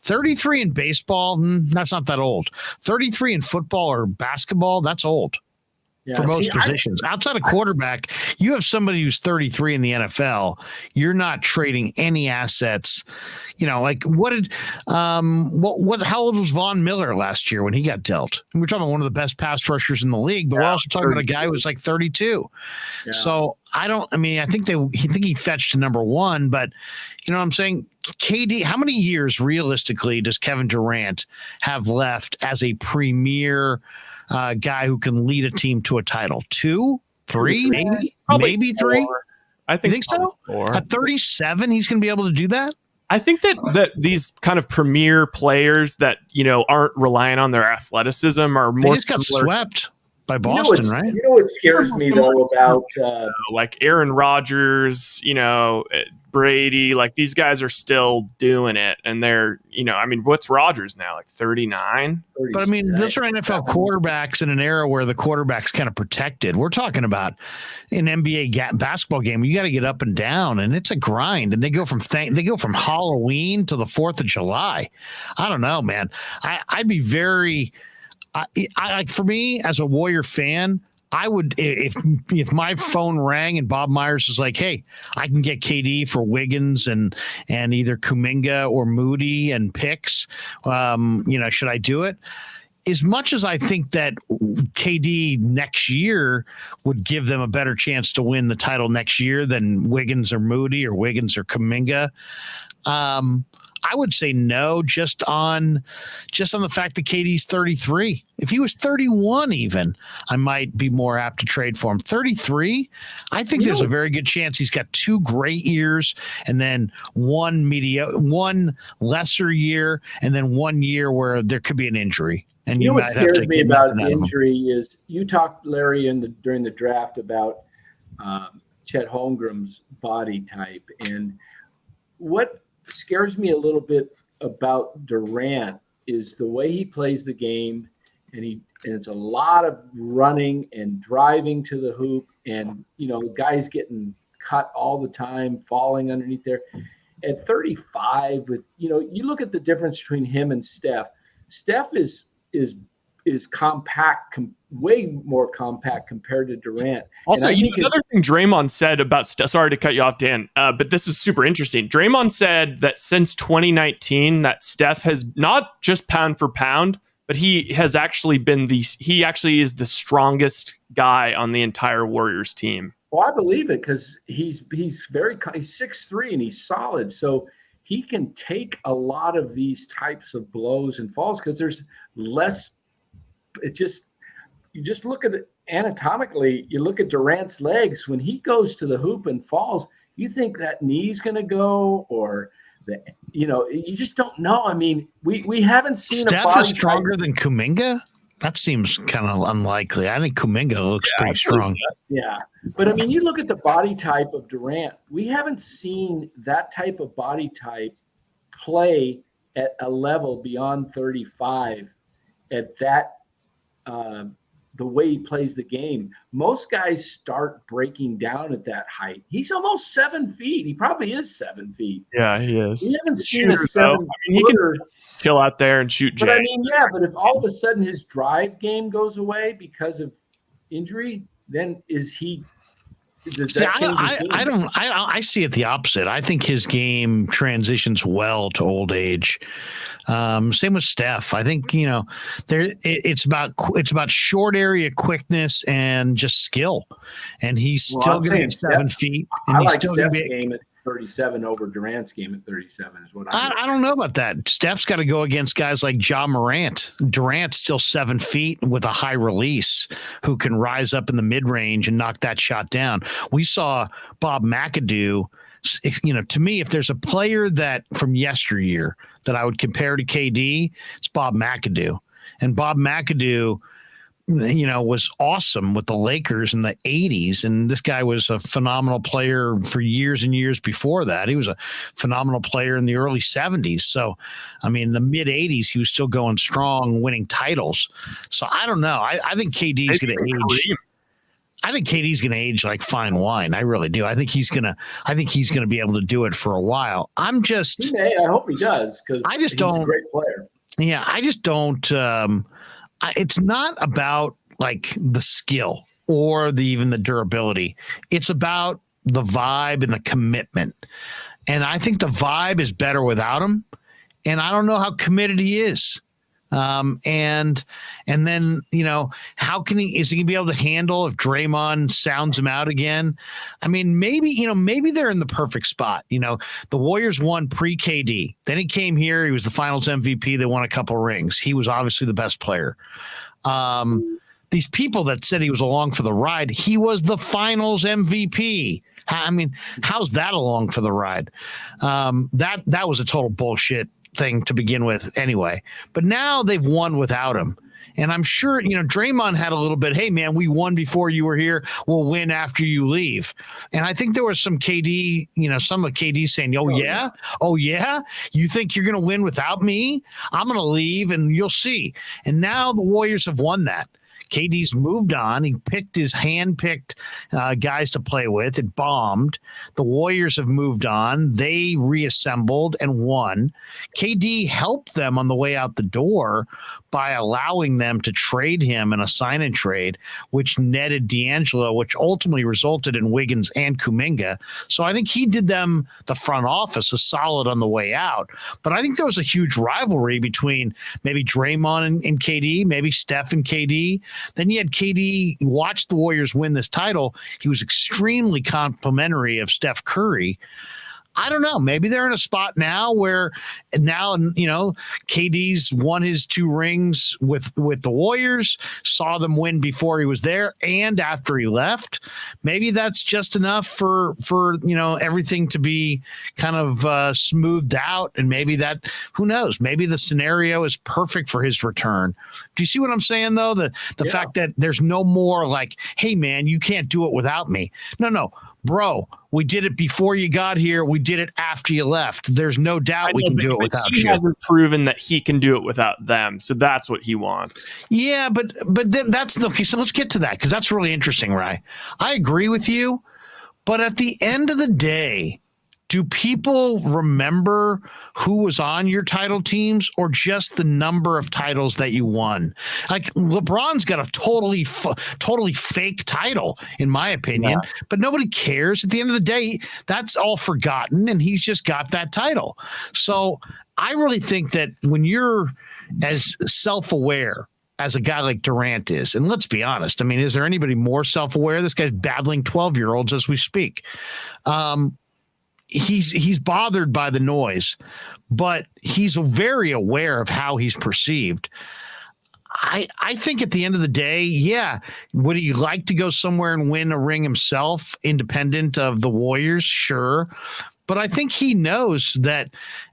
33 in baseball, that's not that old. 33 in football or basketball, that's old. Yeah, for most positions. Outside of quarterback, you have somebody who's 33 in the NFL. You're not trading any assets. Like how old was Von Miller last year when he got dealt? And we're talking about one of the best pass rushers in the league, but we're also talking about a guy who was like 32. Yeah. So I think he fetched to number 1, but what I'm saying, KD, how many years realistically does Kevin Durant have left as a premier guy who can lead a team to a title? 2, 3, maybe 3. I think so. 4. At 37, he's going to be able to do that. I think that these kind of premier players that aren't relying on their athleticism are more. They just got swept by Boston, right? You know what scares me though about like Aaron Rodgers, Brady, like these guys are still doing it, and they're what's Rodgers now, like 39? But those are NFL quarterbacks in an era where the quarterback's kind of protected. We're talking about an NBA basketball game. You got to get up and down, and it's a grind. And they go from Halloween to the 4th of July. I don't know, man. I'd be very. I for me as a Warrior fan, I would, if my phone rang and Bob Myers was like, "Hey, I can get KD for Wiggins and either Kuminga or Moody and picks, should I do it?" as much as I think that KD next year would give them a better chance to win the title next year than Wiggins or Moody or Wiggins or Kuminga, I would say no, just on the fact that KD's 33. If he was 31 even, I might be more apt to trade for him. 33, I think there's a very good chance he's got 2 great years and then one lesser year and then 1 year where there could be an injury. And you know what scares me about injury is you talked, Larry, during the draft about Chet Holmgren's body type. And what scares me a little bit about Durant is the way he plays the game, and it's a lot of running and driving to the hoop, and guys getting cut all the time, falling underneath there. At 35, with you look at the difference between him and Steph. Steph is compact, way more compact compared to Durant. Also, another thing Draymond said about sorry to cut you off, Dan, but this is super interesting. Draymond said that since 2019, that Steph has not just pound for pound, but he has actually been he actually is the strongest guy on the entire Warriors team. Well, I believe it because he's 6'3" and he's solid. So he can take a lot of these types of blows and falls because there's less. You just look at it anatomically. You look at Durant's legs when he goes to the hoop and falls. You think that knee's going to go, or you just don't know. I mean, we haven't seen Steph a body is stronger than Kuminga. That seems kind of unlikely. I think Kuminga looks pretty strong. Yeah, but I mean, you look at the body type of Durant. We haven't seen that type of body type play at a level beyond 35 at that. The way he plays the game. Most guys start breaking down at that height. He's almost 7 feet. He probably is 7 feet. Yeah, he is. We haven't seen a 7 he can chill out there and shoot But I mean, but if all of a sudden his drive game goes away because of injury, then does that change his game? I see it the opposite. I think his game transitions well to old age. Same with Steph. I think it's about short area quickness and just skill, and he's still going to be 7 feet. And I he's like still Steph's be, game at 37 over Durant's game at 37 is what I don't know about that. Steph's got to go against guys like Ja Morant. Durant's still 7 feet with a high release who can rise up in the mid range and knock that shot down. We saw Bob McAdoo. To me, if there's a player that from yesteryear that I would compare to KD, it's Bob McAdoo. And Bob McAdoo, was awesome with the Lakers in the 80s. And this guy was a phenomenal player for years and years before that. He was a phenomenal player in the early 70s. So, I mean, the mid 80s, he was still going strong, winning titles. So I don't know. I think KD's going to age. I think KD's going to age like fine wine. I really do. I think he's going to be able to do it for a while. I hope he does because he's a great player. Yeah, I just don't. It's not about like the skill or even the durability. It's about the vibe and the commitment. And I think the vibe is better without him. And I don't know how committed he is. And then, how is he gonna be able to handle if Draymond sounds him out again? I mean, maybe they're in the perfect spot. The Warriors won pre-KD. Then he came here. He was the finals MVP. They won a couple rings. He was obviously the best player. These people that said he was along for the ride, he was the finals MVP. I mean, how's that along for the ride? That was a total bullshit thing to begin with anyway, but now they've won without him. And I'm sure, Draymond had a little bit, hey man, we won before you were here. We'll win after you leave. And I think there was some KD, some of KD saying, oh yeah, you think you're going to win without me? I'm going to leave and you'll see. And now the Warriors have won that. KD's moved on. He picked his hand-picked guys to play with. It bombed. The Warriors have moved on. They reassembled and won. KD helped them on the way out the door by allowing them to trade him in a sign-and trade, which netted D'Angelo, which ultimately resulted in Wiggins and Kuminga. So I think he did them, the front office, a solid on the way out. But I think there was a huge rivalry between maybe Draymond and KD, maybe Steph and KD. Then you had KD watch the Warriors win this title. He was extremely complimentary of Steph Curry. I don't know. Maybe they're in a spot now where KD's won his 2 rings with the Warriors, saw them win before he was there and after he left. Maybe that's just enough for everything to be kind of smoothed out. And maybe that, who knows, maybe the scenario is perfect for his return. Do you see what I'm saying, though? The fact that there's no more like, hey, man, you can't do it without me. No. Bro, we did it before you got here. We did it after you left. There's no doubt we can do it without you. He hasn't proven that he can do it without them, so that's what he wants. Yeah, but that's okay. So let's get to that because that's really interesting, Ray. I agree with you, but at the end of the day, do people remember who was on your title teams or just the number of titles that you won? Like LeBron's got a totally fake title, in my opinion, but nobody cares. At the end of the day, that's all forgotten, and he's just got that title. So I really think that when you're as self-aware as a guy like Durant is, and let's be honest, I mean, is there anybody more self-aware? This guy's battling 12-year-olds as we speak. He's bothered by the noise, but he's very aware of how he's perceived. I think at the end of the day, yeah, would he like to go somewhere and win a ring himself, independent of the Warriors? Sure. But I think he knows that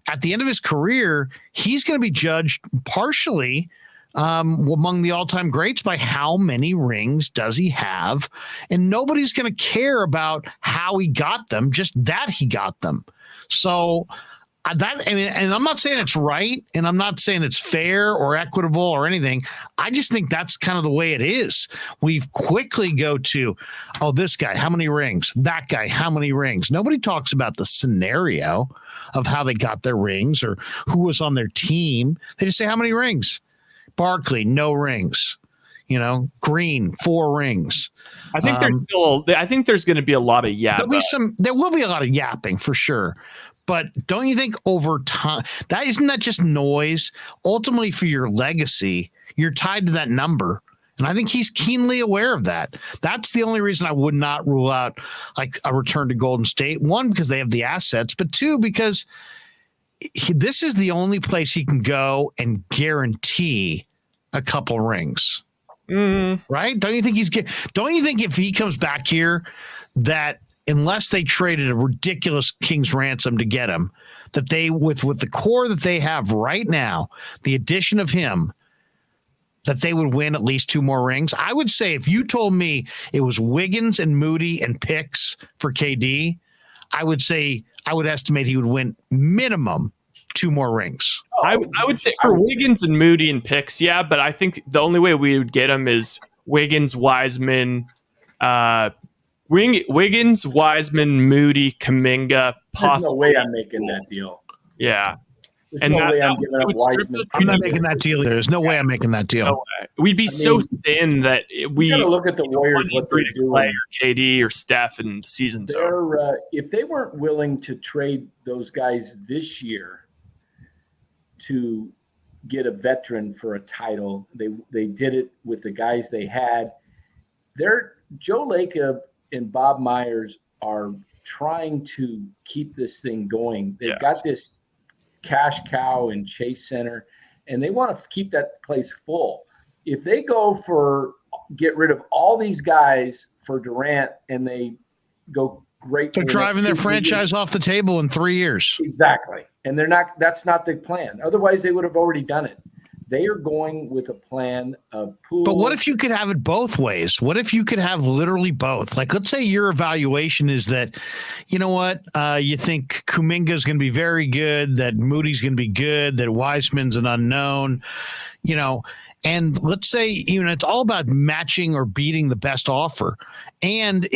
at the end of his career, he's going to be judged partially among the all-time greats by how many rings does he have, and nobody's going to care about how he got them, just that he got them. So and I'm not saying it's right, and I'm not saying it's fair or equitable or anything. I just think that's kind of the way it is. We quickly go to, oh, this guy, how many rings? That guy, how many rings? Nobody talks about the scenario of how they got their rings or who was on their team. They just say, how many rings? Barkley, no rings. Green, 4 rings. I think there's going to be a lot of yapping. There will be a lot of yapping for sure. But don't you think over time, isn't that just noise? Ultimately, for your legacy, you're tied to that number. And I think he's keenly aware of that. That's the only reason I would not rule out like a return to Golden State. 1, because they have the assets, but 2, because this is the only place he can go and guarantee a couple rings. Right? Don't you think if he comes back here that unless they traded a ridiculous king's ransom to get him, that they with the core that they have right now, the addition of him, that they would win at least 2 more rings? I would say if you told me it was Wiggins and Moody and picks for KD, I would estimate he would win minimum 2 more rings. I would say for Wiggins and Moody and picks, yeah, but I think the only way we would get him is Wiggins, Wiseman, Moody, Kuminga. There's no way I'm making that deal. Yeah. There's no way I'm giving up Wiseman. I'm not making that deal. There's no way I'm making that deal. No way. We'd be so thin that we got to look at the Warriors, what they're doing. KD or Steph, and the season's over. If they weren't willing to trade those guys this year to get a veteran for a title, they did it with the guys they had. Joe Lacob and Bob Myers are trying to keep this thing going. They've got this cash cow in Chase Center, and they want to keep that place full. If they get rid of all these guys for Durant and they go great, they're driving their franchise off the table in 3 years. Exactly. And that's not the plan. Otherwise they would have already done it. They are going with a plan of pool. But what if you could have it both ways? What if you could have literally both? Like, let's say your evaluation is that, you know what, you think Kuminga is going to be very good, that Moody's going to be good, that Wiseman's an unknown, And let's say, it's all about matching or beating the best offer. And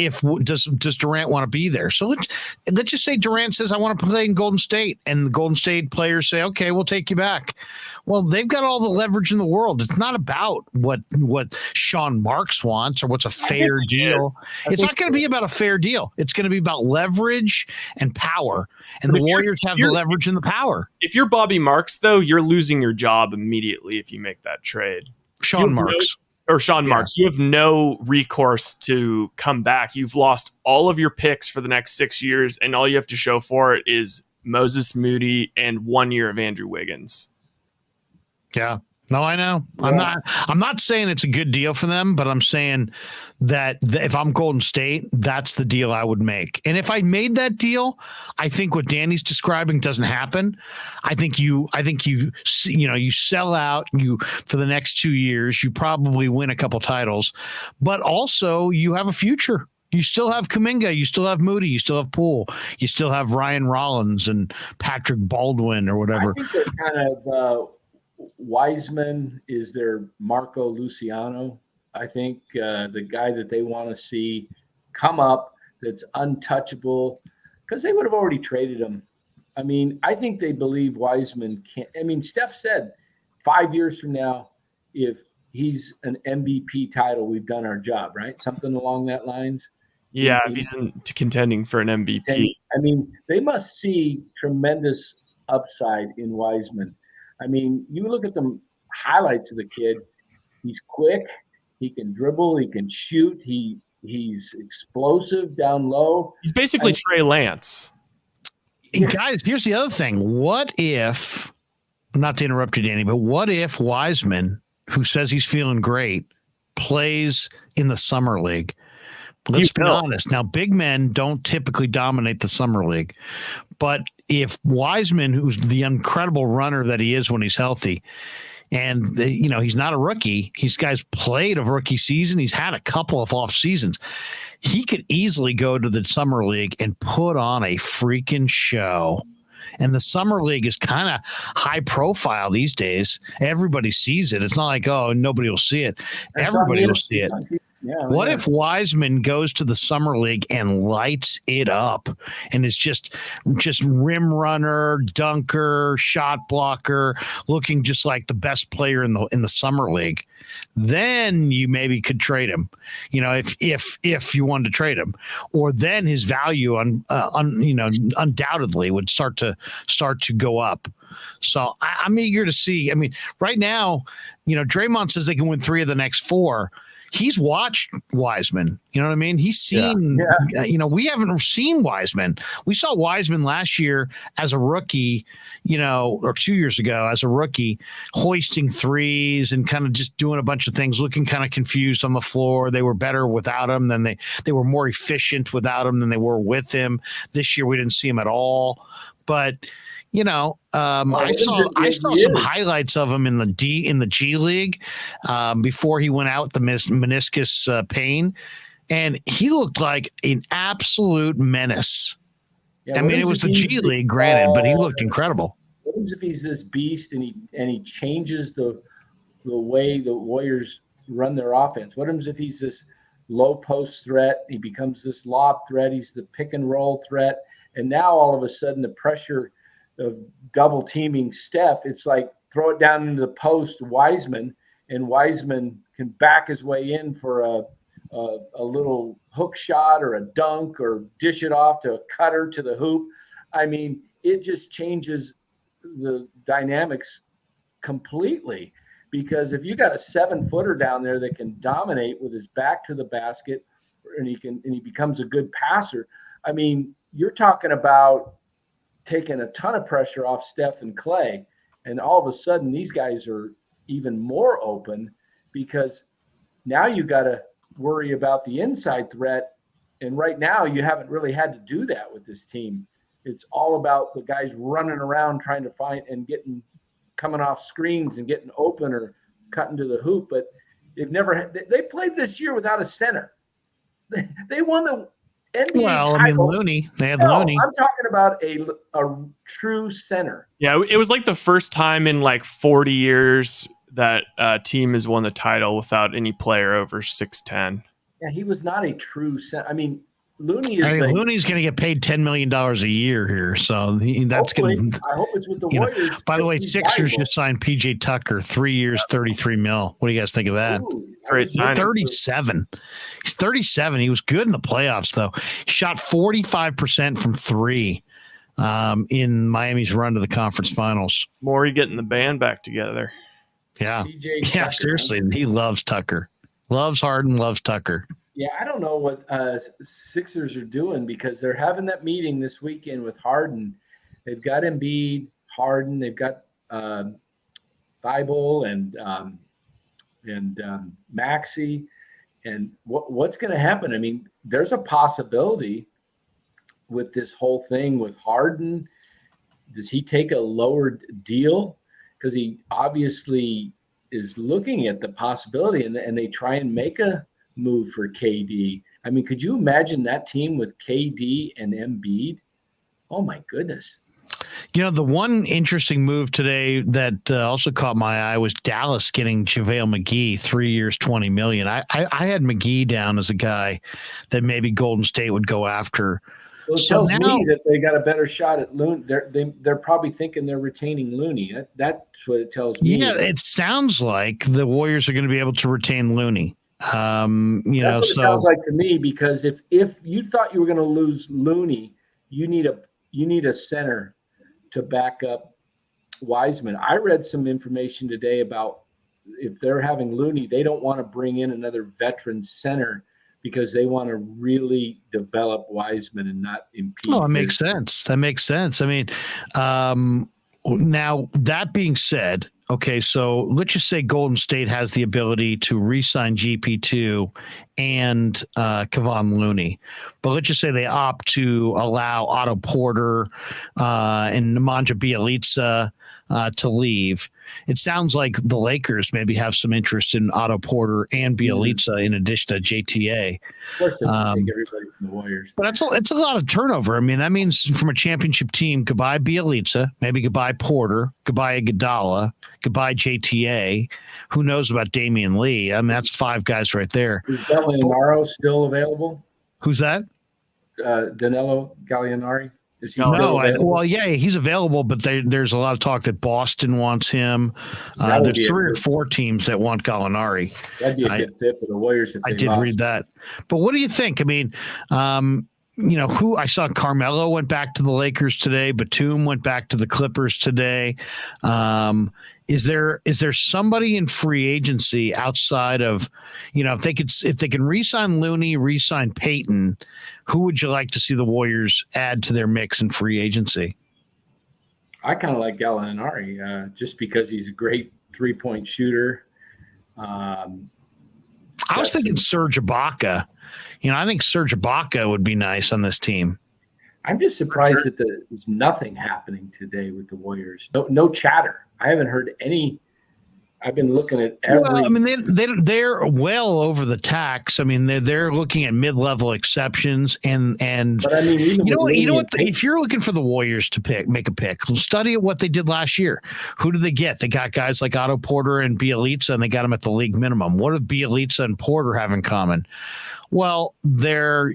does Durant want to be there? So let's just say Durant says, I want to play in Golden State. And the Golden State players say, okay, we'll take you back. Well, they've got all the leverage in the world. It's not about what Sean Marks wants or what's a fair deal. It's not going to be about a fair deal. It's going to be about leverage and power. And the Warriors have the leverage and the power. If you're Bobby Marks, though, you're losing your job immediately if you make that trade. Sean Marks. You have no recourse to come back. You've lost all of your picks for the next 6 years, and all you have to show for it is Moses Moody and 1 year of Andrew Wiggins. Yeah. No, I know. Yeah. I'm not saying it's a good deal for them, but I'm saying that if I'm Golden State, that's the deal I would make. And if I made that deal, I think what Danny's describing doesn't happen. I think you sell out for the next 2 years, you probably win a couple titles, but also you have a future. You still have Kuminga, you still have Moody, you still have Poole, you still have Ryan Rollins and Patrick Baldwin or whatever. I think they're kind of Wiseman is their Marco Luciano. I think the guy that they want to see come up that's untouchable, because they would have already traded him. I mean, I think they believe Wiseman can't. I mean, Steph said 5 years from now, if he's an MVP title, we've done our job, right? Something along that lines. Yeah, if he's contending for an MVP. I mean, they must see tremendous upside in Wiseman. I mean, you look at the highlights of the kid. He's quick. He can dribble. He can shoot. He's explosive down low. He's basically Trey Lance. Guys, here's the other thing. What if, not to interrupt you, Danny, but what if Wiseman, who says he's feeling great, plays in the summer league? Let's be honest. Now, big men don't typically dominate the summer league. But if Wiseman, who's the incredible runner that he is when he's healthy, and he's not a rookie, he's guys played a rookie season, he's had a couple of off seasons, he could easily go to the summer league and put on a freaking show. And the summer league is kind of high profile these days. Everybody sees it. It's not like, oh, nobody will see it. Everybody will see it. What if Wiseman goes to the summer league and lights it up and is just rim runner, dunker, shot blocker, looking just like the best player in the summer league? Then you maybe could trade him, if you wanted to trade him, or then his value undoubtedly would start to go up. So I'm eager to see. I mean, right now, Draymond says they can win 3 of the next 4. He's watched Wiseman. You know what I mean? He's seen, we haven't seen Wiseman. We saw Wiseman last year as a rookie, or 2 years ago as a rookie, hoisting threes and kind of just doing a bunch of things, looking kind of confused on the floor. They were better without him than they were more efficient without him than they were with him. This year, we didn't see him at all. But I saw some highlights of him in the G League before he went out with the meniscus pain, and he looked like an absolute menace. Yeah, I mean, it was the G League, granted, but he looked incredible. What if he's this beast and he changes the way the Warriors run their offense? What if he's this low post threat? He becomes this lob threat. He's the pick and roll threat, and now all of a sudden the pressure of double teaming Steph, it's like throw it down into the post Wiseman, and Wiseman can back his way in for a little hook shot or a dunk or dish it off to a cutter to the hoop. I mean, it just changes the dynamics completely, because if you got a 7-footer down there that can dominate with his back to the basket and he becomes a good passer, I mean, you're talking about taking a ton of pressure off Steph and Clay, and all of a sudden these guys are even more open, because now you got to worry about the inside threat, and right now you haven't really had to do that with this team. It's all about the guys running around trying to find and coming off screens and getting open or cutting to the hoop, but they played this year without a center. They won the NBA title. Looney. They had Looney. I'm talking about a true center. Yeah, it was like the first time in like 40 years team has won the title without any player over 6'10". Yeah, he was not a true center. I mean, Looney Looney's going to get paid $10 million a year here, so that's going to. I hope it's with the Warriors. By the way, Sixers just signed PJ Tucker, 3 years, $33 million. What do you guys think of that? Great signing. 37. He's 37. He was good in the playoffs, though. He shot 45% from three in Miami's run to the conference finals. Morey getting the band back together. Yeah, PJ yeah, Tucker, seriously, he loves Tucker. Loves Harden, loves Tucker. Yeah, I don't know what Sixers are doing because they're having that meeting this weekend with Harden. They've got Embiid, Harden. They've got Thibault and Maxey. And what's going to happen? I mean, there's a possibility with this whole thing with Harden. Does he take a lowered deal? Because he obviously is looking at the possibility, and they try and make a move for KD. I mean, could you imagine that team with KD and Embiid? Oh my goodness. The one interesting move today that also caught my eye was Dallas getting JaVale McGee, 3 years, $20 million. I had McGee down as a guy that maybe Golden State would go after. Well, it tells me that they got a better shot at Looney. They're probably thinking they're retaining Looney. That's what it tells me. Yeah, it sounds like the Warriors are going to be able to retain Looney. That's what it sounds like to me, because if you thought you were going to lose Looney, you need a center to back up Wiseman. I read some information today about if they're having Looney, they don't want to bring in another veteran center because they want to really develop Wiseman and not impede. Oh, that makes sense. That makes sense. I mean, now that being said, okay, so let's just say Golden State has the ability to re-sign GP2 and Kevon Looney. But let's just say they opt to allow Otto Porter and Nemanja Bjelica to leave. It sounds like the Lakers maybe have some interest in Otto Porter and Bjelica in addition to JTA. Of course, they take everybody from the Warriors. But it's a lot of turnover. I mean, that means from a championship team, goodbye Bjelica, maybe goodbye Porter, goodbye Iguodala, goodbye JTA. Who knows about Damian Lee? I mean, that's five guys right there. Is Gallinari still available? Who's that? Danilo Gallinari. Is he he's available, but there's a lot of talk that Boston wants him. There's three or four teams that want Gallinari. That'd be a good fit for the Warriors. If I did read that. But what do you think? I mean, who I saw Carmelo went back to the Lakers today. Batum went back to the Clippers today. Is there somebody in free agency outside of, if they can re-sign Looney, re-sign Peyton, who would you like to see the Warriors add to their mix in free agency? I kind of like Gallinari just because he's a great 3-point shooter. I was thinking Serge Ibaka. I think Serge Ibaka would be nice on this team. I'm just surprised that there's nothing happening today with the Warriors. No chatter. I haven't heard any. I've been looking at every. Well, I mean, they're well over the tax. I mean, they're looking at mid-level exceptions, and. But I mean, you know what? If you're looking for the Warriors to make a pick, study what they did last year. Who did they get? They got guys like Otto Porter and Bjelica, and they got them at the league minimum. What do Bjelica and Porter have in common? Well, they're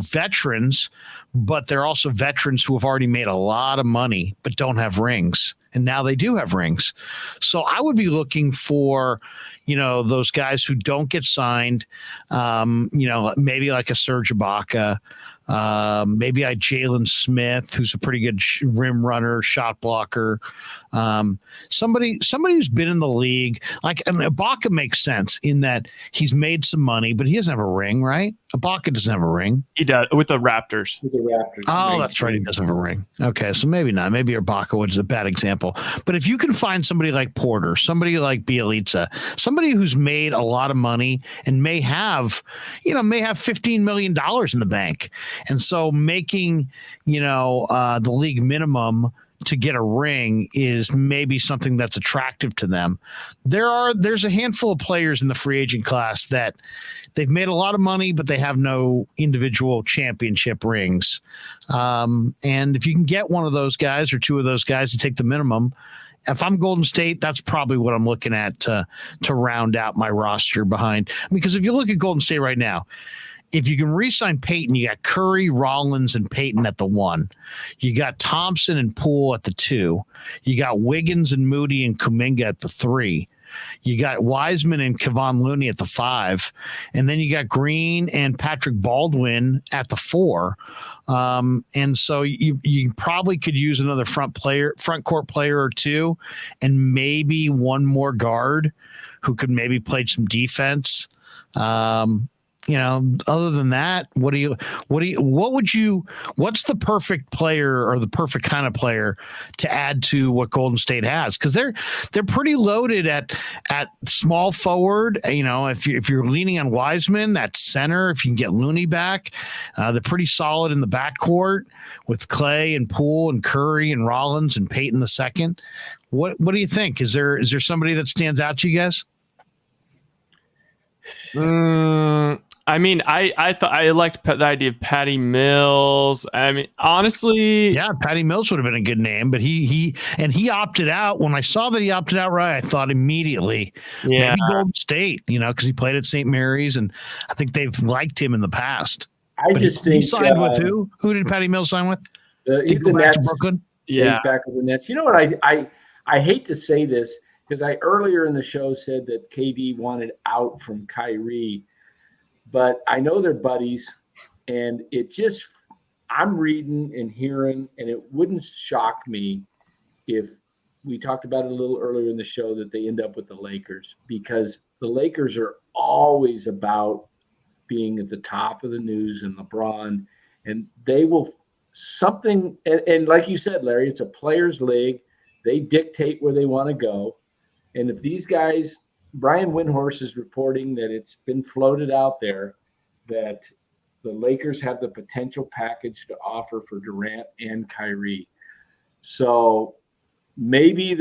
veterans, but they're also veterans who have already made a lot of money but don't have rings. And now they do have rings. So I would be looking for, those guys who don't get signed, maybe like a Serge Ibaka, maybe a Jalen Smith, who's a pretty good rim runner, shot blocker. Somebody who's been in the league, and Ibaka makes sense in that he's made some money, but he doesn't have a ring, right? Ibaka doesn't have a ring. He does with the Raptors. Oh, that's right. He doesn't have a ring. Okay, so maybe not. Maybe Ibaka was a bad example. But if you can find somebody like Porter, somebody like Bjelica, somebody who's made a lot of money and may have $15 million in the bank, and so making the league minimum to get a ring is maybe something that's attractive to them. There's a handful of players in the free agent class that they've made a lot of money, but they have no individual championship rings. And if you can get one of those guys or two of those guys to take the minimum if I'm Golden State, that's probably what I'm looking at to round out my roster behind. Because if you look at Golden State right now, if you can re-sign Peyton, you got Curry, Rollins, and Peyton at the 1. You got Thompson and Poole at the 2. You got Wiggins and Moody and Kuminga at the 3. You got Wiseman and Kevon Looney at the 5. And then you got Green and Patrick Baldwin at the 4. And so you probably could use another front court player or 2, and maybe one more guard who could maybe play some defense. Other than that, what's the perfect player or the perfect kind of player to add to what Golden State has? Because they're pretty loaded at small forward. If you're leaning on Wiseman, that's center. If you can get Looney back, they're pretty solid in the backcourt with Clay and Poole and Curry and Rollins and Peyton the second. What do you think? Is there somebody that stands out to you guys? I mean, I thought I liked the idea of Patty Mills. I mean, honestly, yeah, Patty Mills would have been a good name, but he opted out. When I saw that he opted out, right, I thought immediately, maybe Golden State, because he played at St. Mary's, and I think they've liked him in the past. Think he signed with who? Who did Patty Mills sign with? The Nets, Brooklyn. Yeah, back with the Nets. You know what? I hate to say this because I earlier in the show said that KD wanted out from Kyrie. But I know they're buddies, and I'm reading and hearing, and it wouldn't shock me if we talked about it a little earlier in the show that they end up with the Lakers, because the Lakers are always about being at the top of the news and LeBron, and they will something. And like you said, Larry, it's a players' league. They dictate where they want to go. And if these guys, Brian Windhorst is reporting that it's been floated out there that the Lakers have the potential package to offer for Durant and Kyrie. So maybe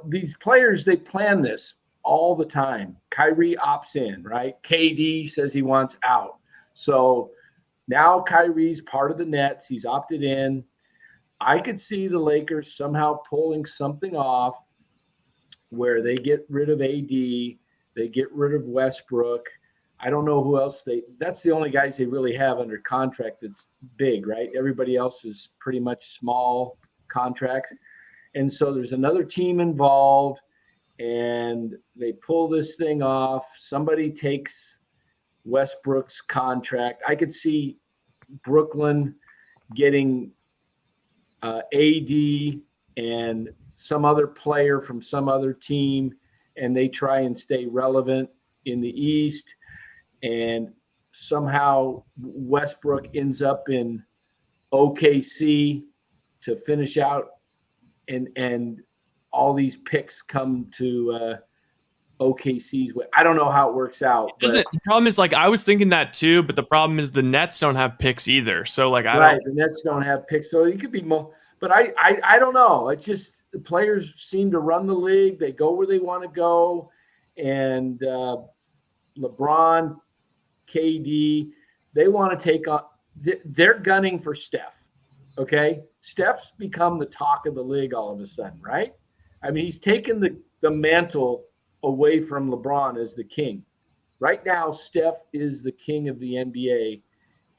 these players, they plan this all the time. Kyrie opts in, right? KD says he wants out. So now Kyrie's part of the Nets. He's opted in. I could see the Lakers somehow pulling something off where they get rid of AD, they get rid of Westbrook. I don't know who else that's the only guys they really have under contract that's big, right? Everybody else is pretty much small contracts. And so there's another team involved, and they pull this thing off. Somebody takes Westbrook's contract. I could see Brooklyn getting AD and some other player from some other team, and they try and stay relevant in the East, and somehow Westbrook ends up in OKC to finish out, and all these picks come to OKC's way. I don't know how it works out. The problem is, I was thinking that too, but the problem is the Nets don't have picks either. So the Nets don't have picks, so it could be more. But I don't know. It's just the players seem to run the league. They go where they want to go, and LeBron, KD, they want to take on. They're gunning for Steph. Okay, Steph's become the talk of the league all of a sudden, right? I mean, he's taken the mantle away from LeBron as the king. Right now, Steph is the king of the NBA,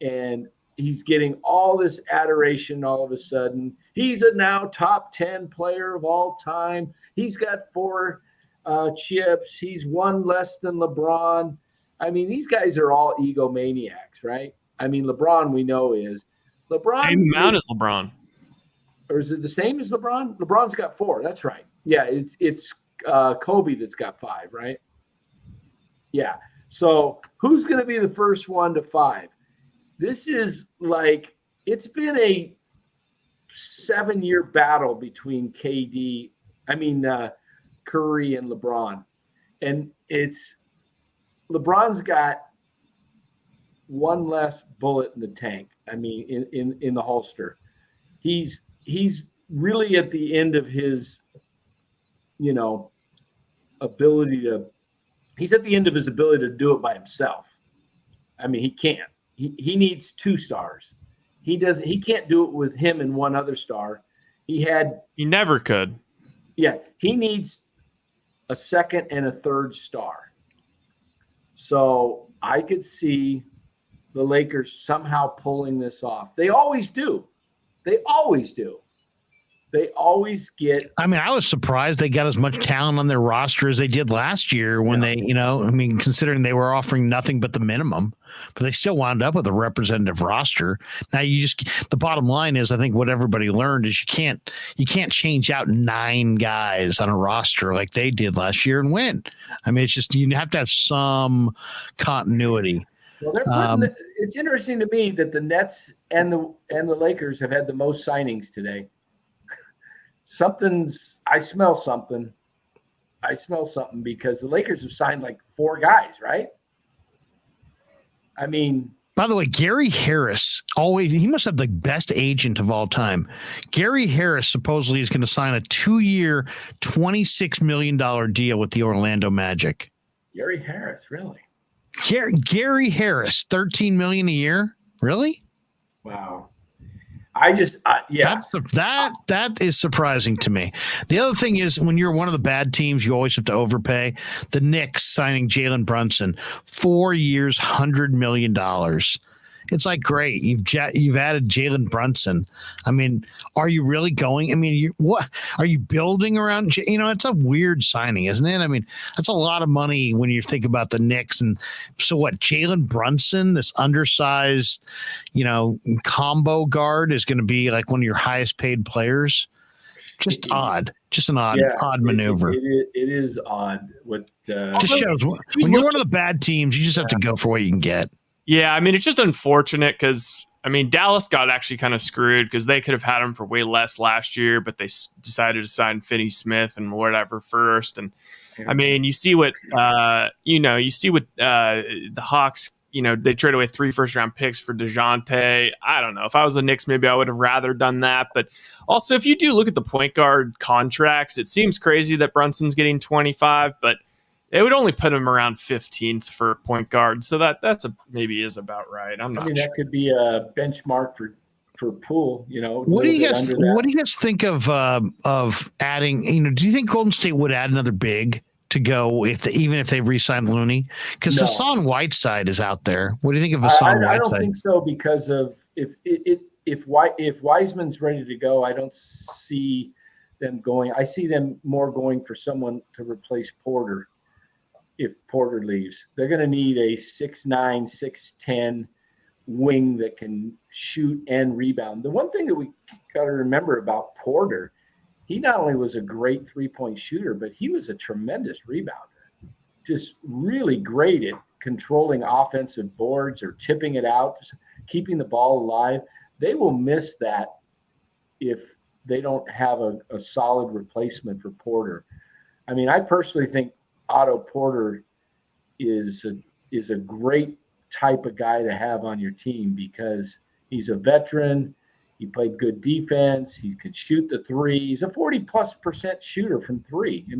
and he's getting all this adoration all of a sudden. He's a now top 10 player of all time. He's got 4 chips. He's 1 less than LeBron. I mean, these guys are all egomaniacs, right? I mean, LeBron, we know is. LeBron. Same amount as LeBron. Or is it the same as LeBron? LeBron's got 4. That's right. Yeah, it's Kobe that's got 5, right? Yeah. So who's going to be the first one to 5? This is it's been a 7-year battle between Curry and LeBron. And LeBron's got 1 less bullet in the tank. I mean, in the holster. He's really at the end of his, ability to do it by himself. I mean, he can't. He needs 2 stars. He can't do it with him and 1 other star. He never could. Yeah, he needs a second and a third star. So I could see the Lakers somehow pulling this off. They always do. They always do. They always get. I mean, I was surprised they got as much talent on their roster as they did last year when they, considering they were offering nothing but the minimum, but they still wound up with a representative roster. Now the bottom line is, I think what everybody learned is you can't change out 9 guys on a roster like they did last year and win. I mean, it's just, you have to have some continuity. Well, it's interesting to me that the Nets and the Lakers have had the most signings today. I smell something because the Lakers have signed like 4 guys, right? I mean, by the way, Gary Harris he must have the best agent of all time. Gary Harris supposedly is going to sign a 2-year, $26 million deal with the Orlando Magic. Gary Harris, really? Gary Harris, $13 million a year? Really? Wow. That is surprising to me. The other thing is, when you're one of the bad teams, you always have to overpay. The Knicks signing Jalen Brunson, 4 years, $100 million. It's like, great, you've added Jalen Brunson. I mean, are you really going? I mean, what are you building around? It's a weird signing, isn't it? I mean, that's a lot of money when you think about the Knicks. And so what? Jalen Brunson, this undersized, combo guard, is going to be like one of your highest paid players. Just odd. Just an odd maneuver. It is odd. Just shows when you're one of the bad teams, you just have to go for what you can get. Yeah, I mean, it's just unfortunate because, Dallas got actually kind of screwed because they could have had him for way less last year, but they decided to sign Finney-Smith and whatever first. And, you see what, the Hawks, they traded away 3 first-round picks for DeJounte. I don't know. If I was the Knicks, maybe I would have rather done that. But also, if you do look at the point guard contracts, it seems crazy that Brunson's getting 25, but it would only put him around 15th for point guard, so that's maybe is about right. I'm not. That could be a benchmark for Poole. What do you guys think of adding? Do you think Golden State would add another big to go even if they re-signed Looney? Because Hassan Whiteside is out there. What do you think of Hassan Whiteside? I don't think so, because of if Wiseman's ready to go, I don't see them going. I see them more going for someone to replace Porter. If Porter leaves, they're going to need a 6'9", 6'10" wing that can shoot and rebound. The one thing that we got to remember about Porter, he not only was a great 3-point shooter, but he was a tremendous rebounder. Just really great at controlling offensive boards or tipping it out, just keeping the ball alive. They will miss that if they don't have a solid replacement for Porter. I personally think Otto Porter is a great type of guy to have on your team because he's a veteran. He played good defense. He could shoot the 3. He's a 40+% shooter from 3. I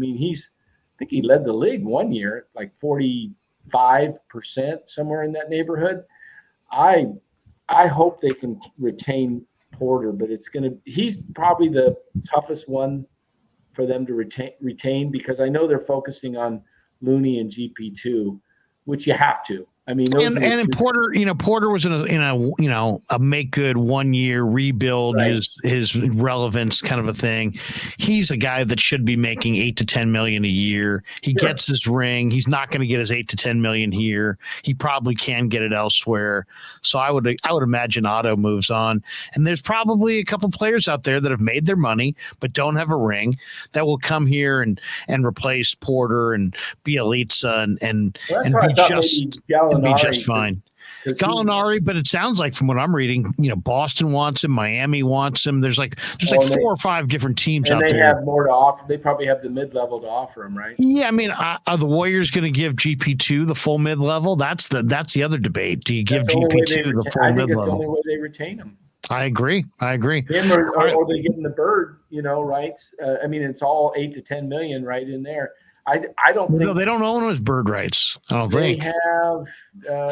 think he led the league one year, like 45%, somewhere in that neighborhood. I hope they can retain Porter, but he's probably the toughest one for them to retain because I know they're focusing on Looney and GP2, which you have to. Porter was in a make good 1 year rebuild, right. his relevance kind of a thing. He's a guy that should be making $8 to $10 million a year. He gets his ring. He's not going to get his $8 to $10 million here. He probably can get it elsewhere. So I would imagine Otto moves on. And there's probably a couple players out there that have made their money but don't have a ring that will come here and replace Porter and Bielitsa and be just fine. Gallinari, but it sounds like from what I'm reading, Boston wants him, Miami wants him. There's 4 or 5 different teams out there. And they have more to offer. They probably have the mid-level to offer him, right? Yeah, are the Warriors going to give GP2 the full mid-level? That's the other debate. Do you give GP2 the full mid-level? I think it's the only way they retain him. I agree. Him or they give him the bird, right? It's all $8 to $10 million right in there. I don't think. No, they don't own his bird rights. I don't think. They have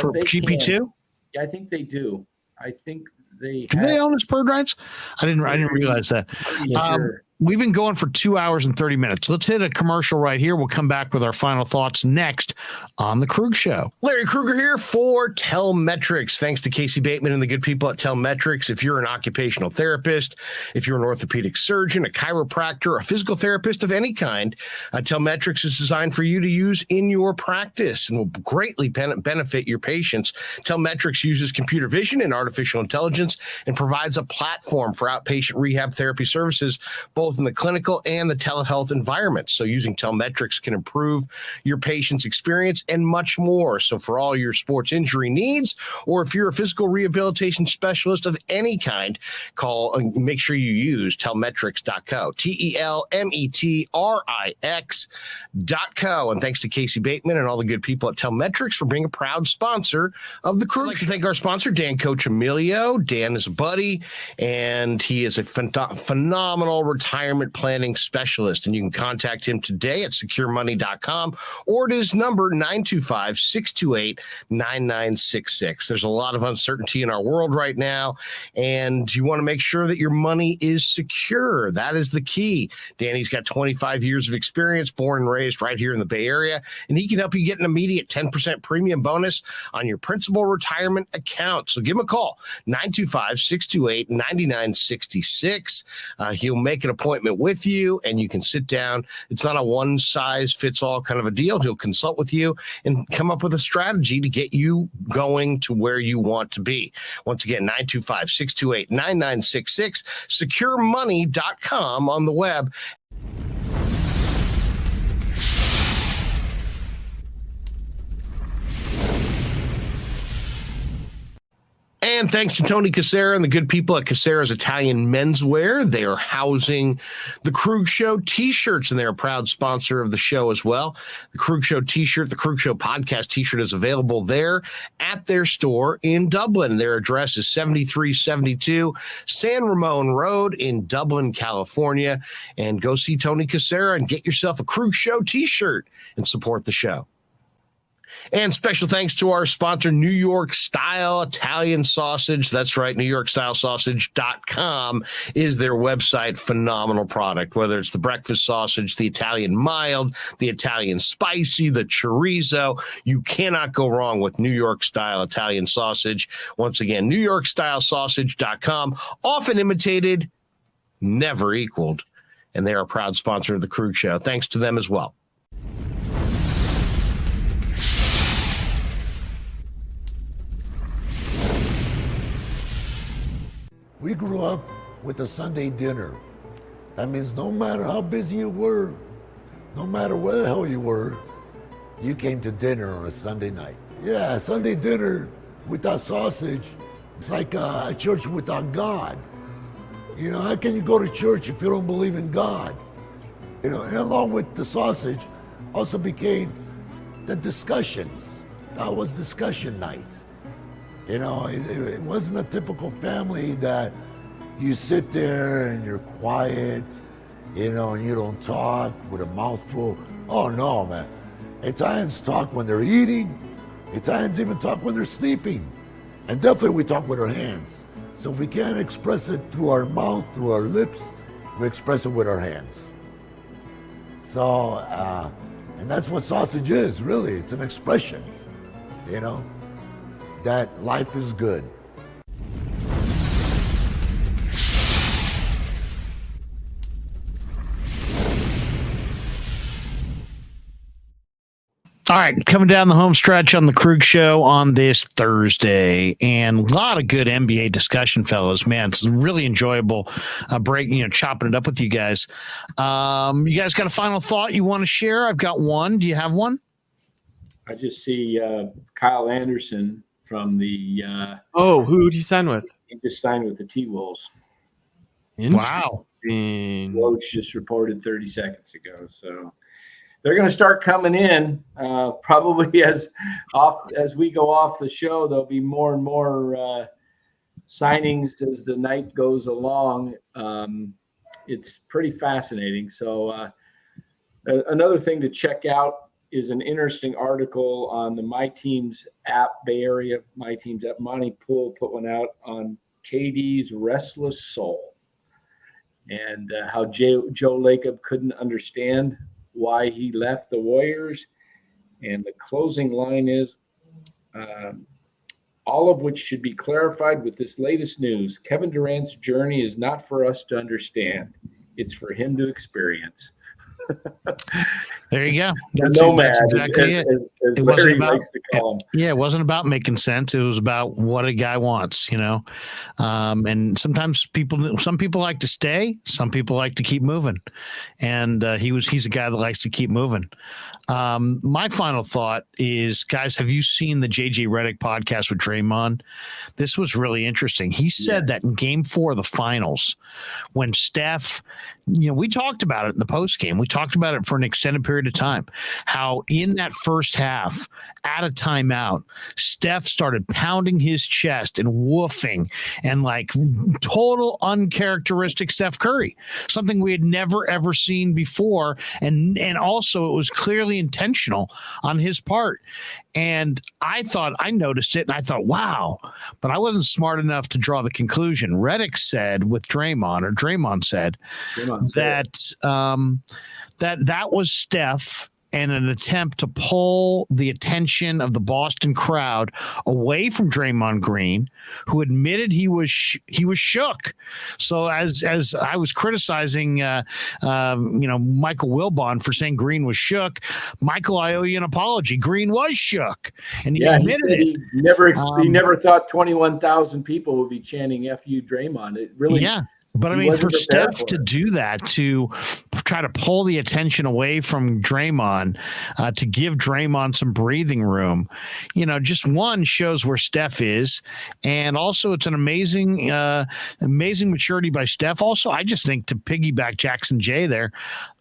for GP2. Yeah, I think they do. I think they. Do they own his bird rights? I didn't realize that. Sure. we've been going for 2 hours and 30 minutes. Let's hit a commercial right here. We'll come back with our final thoughts next on The Krueg Show. Larry Krueger here for Telmetrics. Thanks to Casey Bateman and the good people at Telmetrics. If you're an occupational therapist, if you're an orthopedic surgeon, a chiropractor, a physical therapist of any kind, Telmetrics is designed for you to use in your practice and will greatly benefit your patients. Telmetrics uses computer vision and artificial intelligence and provides a platform for outpatient rehab therapy services, both in the clinical and the telehealth environments. So using Telmetrics can improve your patient's experience and much more. So for all your sports injury needs, or if you're a physical rehabilitation specialist of any kind, call and make sure you use Telmetrics.co, Telmetrix.co. And thanks to Casey Bateman and all the good people at Telmetrics for being a proud sponsor of the Krueg. I'd like to thank our sponsor, Dan Coach Emilio. Dan is a buddy, and he is a phenomenal retirement planning specialist. And you can contact him today at securemoney.com or at his number 925-628-9966. There's a lot of uncertainty in our world right now, and you want to make sure that your money is secure. That is the key. Danny's got 25 years of experience, born and raised right here in the Bay Area, and he can help you get an immediate 10% premium bonus on your principal retirement account. So give him a call, 925-628-9966. He'll make an appointment with you, and you can sit down. It's not a one-size-fits-all kind of a deal. He'll consult with you and come up with a strategy to get you going to where you want to be. Once again, 925-628-9966, securemoney.com on the web. And thanks to Tony Cassera and the good people at Cassera's Italian Menswear. They are housing the Krueg Show t-shirts, and they're a proud sponsor of the show as well. The Krueg Show t-shirt, the Krueg Show podcast t-shirt is available there at their store in Dublin. Their address is 7372 San Ramon Road in Dublin, California. And go see Tony Cassera and get yourself a Krueg Show t-shirt and support the show. And special thanks to our sponsor, New York Style Italian Sausage. That's right, NewYorkStyleSausage.com is their website. Phenomenal product, whether it's the breakfast sausage, the Italian mild, the Italian spicy, the chorizo. You cannot go wrong with New York Style Italian Sausage. Once again, NewYorkStyleSausage.com, often imitated, never equaled. And they are a proud sponsor of the Krueg Show. Thanks to them as well. We grew up with a Sunday dinner. That means no matter how busy you were, no matter where the hell you were, you came to dinner on a Sunday night. Yeah, Sunday dinner without sausage, it's like a church without God. You know, how can you go to church if you don't believe in God? You know, and along with the sausage also became the discussions. That was discussion night. You know, it wasn't a typical family that you sit there and you're quiet, you know, and you don't talk with a mouthful. Oh no, man. Italians talk when they're eating. Italians even talk when they're sleeping. And definitely we talk with our hands. So if we can't express it through our mouth, through our lips, we express it with our hands. So, and that's what sausage is, really. It's an expression, you know, that life is good. All right, coming down the home stretch on the Krueg Show on this Thursday, and a lot of good NBA discussion, fellas. Man, it's really enjoyable break, chopping it up with you guys. You guys got a final thought you want to share? I've got one. Do you have one? I just see Kyle Anderson from the. Who did you sign with? He just signed with the T-Wolves. Wow. Woj just reported 30 seconds ago, so. They're going to start coming in probably as we go off the show. There'll be more and more signings as the night goes along. It's pretty fascinating. So another thing to check out is an interesting article on the My Teams app, Bay Area My Teams app. Monty Poole put one out on KD's restless soul. and how Joe Lacob couldn't understand why he left the Warriors. And the closing line is, all of which should be clarified with this latest news. Kevin Durant's journey is not for us to understand. It's for him to experience. There you go. That's exactly it. As It Larry wasn't about, likes to call him. Yeah, it wasn't about making sense. It was about what a guy wants, and sometimes some people like to stay, some people like to keep moving, and he's a guy that likes to keep moving. My final thought is, guys, have you seen the JJ Redick podcast with Draymond? This was really interesting. He said that in Game 4 of the finals, when Steph, we talked about it in the post game. We talked about it for an extended period of time, how in that first half, at a timeout, Steph started pounding his chest and woofing and like total uncharacteristic Steph Curry, something we had never, ever seen before. And also it was clearly intentional on his part. And I noticed it and I thought, wow, but I wasn't smart enough to draw the conclusion. Redick said with Draymond said that was Steph and an attempt to pull the attention of the Boston crowd away from Draymond Green, who admitted he was shook. So as I was criticizing, Michael Wilbon for saying Green was shook, Michael, I owe you an apology. Green was shook, and he admitted it. He never thought 21,000 people would be chanting "F you, Draymond." It really, yeah. But I mean, for Steph to do that, to try to pull the attention away from Draymond, to give Draymond some breathing room, just one shows where Steph is. And also it's an amazing maturity by Steph. Also, I just think, to piggyback Jackson J there,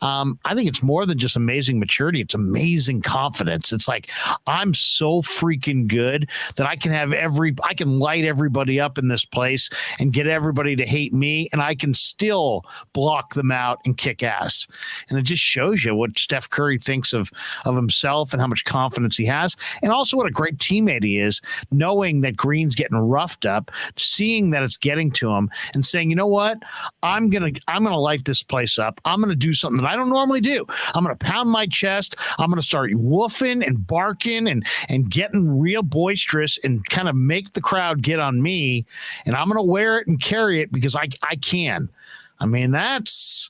I think it's more than just amazing maturity. It's amazing confidence. It's like, I'm so freaking good that I can light everybody up in this place and get everybody to hate me. And I can still block them out and kick ass. And it just shows you what Steph Curry thinks of himself and how much confidence he has. And also what a great teammate he is, knowing that Green's getting roughed up, seeing that it's getting to him and saying, you know what? I'm going to light this place up. I'm going to do something that I don't normally do. I'm going to pound my chest. I'm going to start woofing and barking and getting real boisterous and kind of make the crowd get on me. And I'm going to wear it and carry it because I can. I mean, that's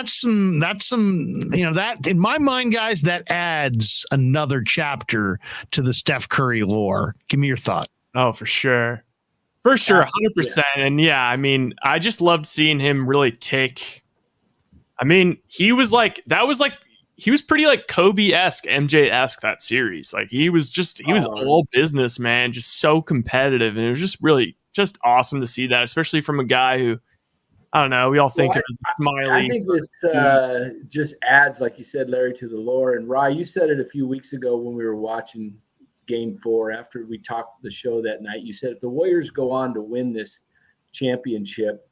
some, that in my mind, guys, that adds another chapter to the Steph Curry lore. Give me your thought. Oh, for sure. 100%. And yeah, I mean, I just loved seeing him really take, I mean, he was pretty like Kobe-esque, MJ-esque that series. Like he was all business, man, just so competitive. And it was just really just awesome to see that, especially from a guy who, I don't know, we all think it was Smiley. I think this just adds, like you said, Larry, to the lore. And Rye, you said it a few weeks ago when we were watching Game 4 after we talked the show that night. You said if the Warriors go on to win this championship,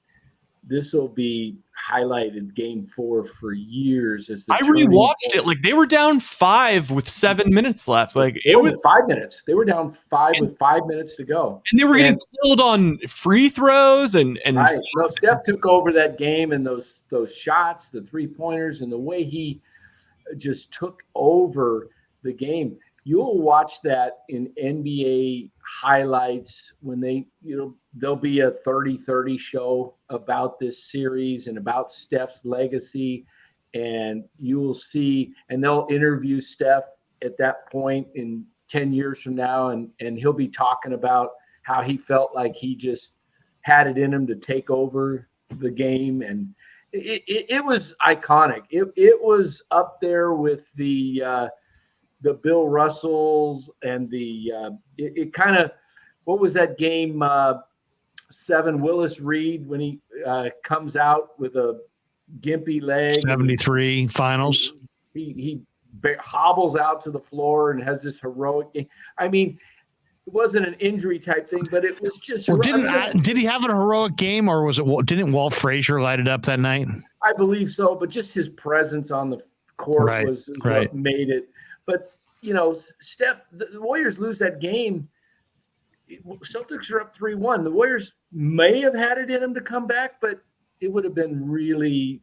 this will be highlighted Game 4 for years. I rewatched it. Like they were down 5 with 7 minutes left. Like it was 5 minutes. They were down 5 with 5 minutes to go, and they were getting killed on free throws. And right. No, Steph took over that game, and those shots, the 3-pointers, and the way he just took over the game. You'll watch that in NBA highlights when there'll be a 30-30 show about this series and about Steph's legacy. And you will see, and they'll interview Steph at that point in 10 years from now. And he'll be talking about how he felt like he just had it in him to take over the game. And it was iconic. It was up there with the Bill Russells and it kind of, what was that game 7, Willis Reed, when he comes out with a gimpy leg. 73 finals. He hobbles out to the floor and has this heroic game. I mean, it wasn't an injury type thing, but it was just. Well, did he have a heroic game, or didn't Walt Frazier light it up that night? I believe so, but just his presence on the court was what made it. But Steph, the Warriors lose that game. Celtics are up 3-1. The Warriors may have had it in them to come back, but it would have been really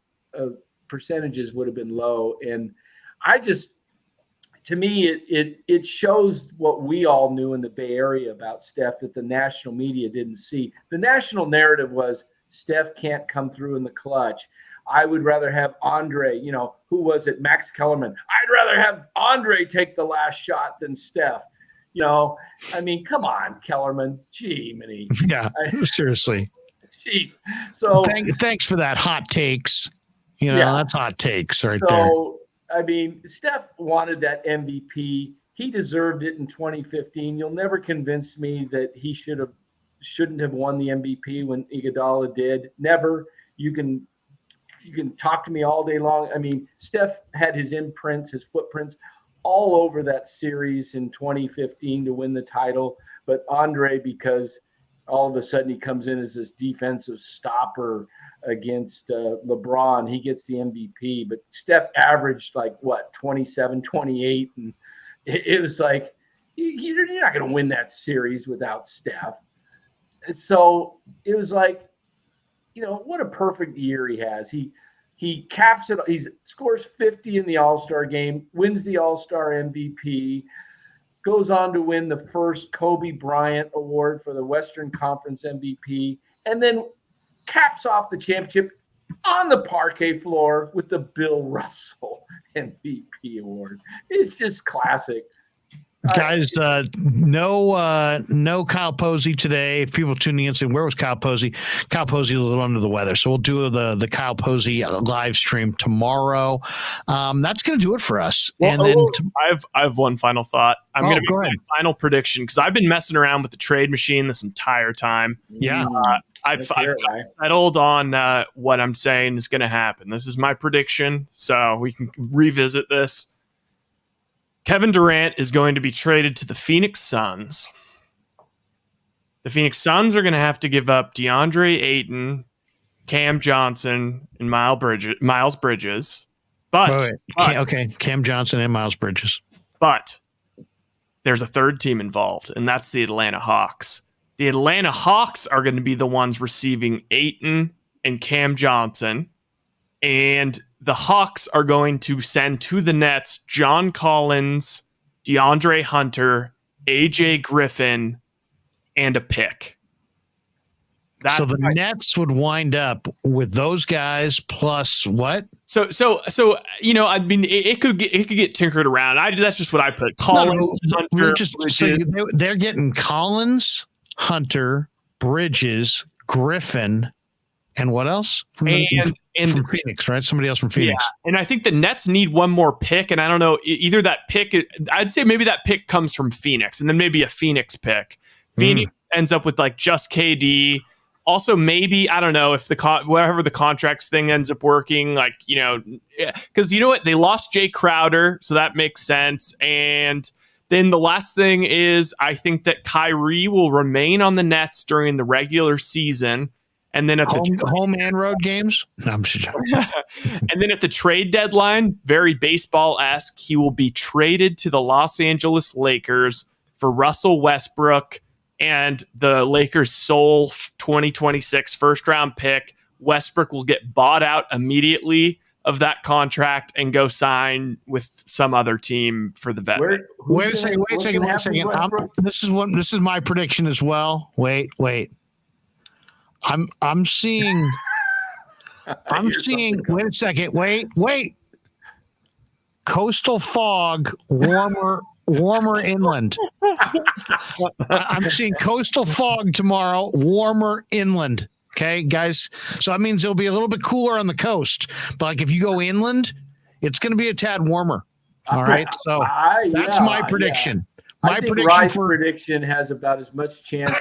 percentages would have been low. And to me, it shows what we all knew in the Bay Area about Steph that the national media didn't see. The national narrative was Steph can't come through in the clutch. I would rather have Andre, who was it? Max Kellerman. I'd rather have Andre take the last shot than Steph. I mean, come on, Kellerman. Gee, many. Yeah, seriously. Jeez. So thanks for that hot takes. That's hot takes right there. So, I mean, Steph wanted that MVP. He deserved it in 2015. You'll never convince me that he shouldn't have won the MVP when Iguodala did. Never. You can talk to me all day long. I mean, Steph had his imprints, his footprints all over that series in 2015 to win the title. But Andre, because all of a sudden he comes in as this defensive stopper against LeBron, he gets the MVP. But Steph averaged 27, 28. And it was like, you're not going to win that series without Steph. And so it was like, what a perfect year he has. He caps it. He scores 50 in the All-Star game, wins the All-Star MVP, goes on to win the first Kobe Bryant Award for the Western Conference MVP, and then caps off the championship on the parquet floor with the Bill Russell MVP award. It's just classic. Guys, no Kyle Posey today. If people tuning in saying, where was Kyle Posey? Kyle Posey a little under the weather. So we'll do the Kyle Posey live stream tomorrow. That's going to do it for us. Well, and then I have one final thought. I'm going to make my final prediction because I've been messing around with the trade machine this entire time. Yeah. I've settled on what I'm saying is going to happen. This is my prediction, so we can revisit this. Kevin Durant is going to be traded to the Phoenix Suns. The Phoenix Suns are going to have to give up DeAndre Ayton, Cam Johnson, and Miles Bridges. But Cam Johnson and Miles Bridges. But there's a third team involved, and that's the Atlanta Hawks. The Atlanta Hawks are going to be the ones receiving Ayton and Cam Johnson, and the Hawks are going to send to the Nets John Collins, DeAndre Hunter, AJ Griffin, and a pick. So the Nets would wind up with those guys plus what? So I mean, it could get tinkered around. That's just what I put. Collins, Hunter, Bridges. They're getting Collins, Hunter, Bridges, Griffin. And what else? From Phoenix, right? Somebody else from Phoenix. Yeah. And I think the Nets need one more pick. And I don't know, either that pick, I'd say maybe that pick comes from Phoenix and then maybe a Phoenix pick. Phoenix ends up with just KD. Also, maybe, I don't know if whatever the contracts thing ends up working, because you know what? They lost Jay Crowder, so that makes sense. And then the last thing is I think that Kyrie will remain on the Nets during the regular season. And then at the home and road games, I'm sure. And then at the trade deadline, very baseball-esque, he will be traded to the Los Angeles Lakers for Russell Westbrook and the Lakers' sole 2026 first-round pick. Westbrook will get bought out immediately of that contract and go sign with some other team for the vet. Wait a second. This is my prediction as well. Wait. I'm seeing. Wait a second. Wait. Coastal fog, warmer inland. I'm seeing coastal fog tomorrow, warmer inland. Okay, guys. So that means it'll be a little bit cooler on the coast. But if you go inland, it's going to be a tad warmer. All right. So that's my prediction. I think Rye's prediction has about as much chance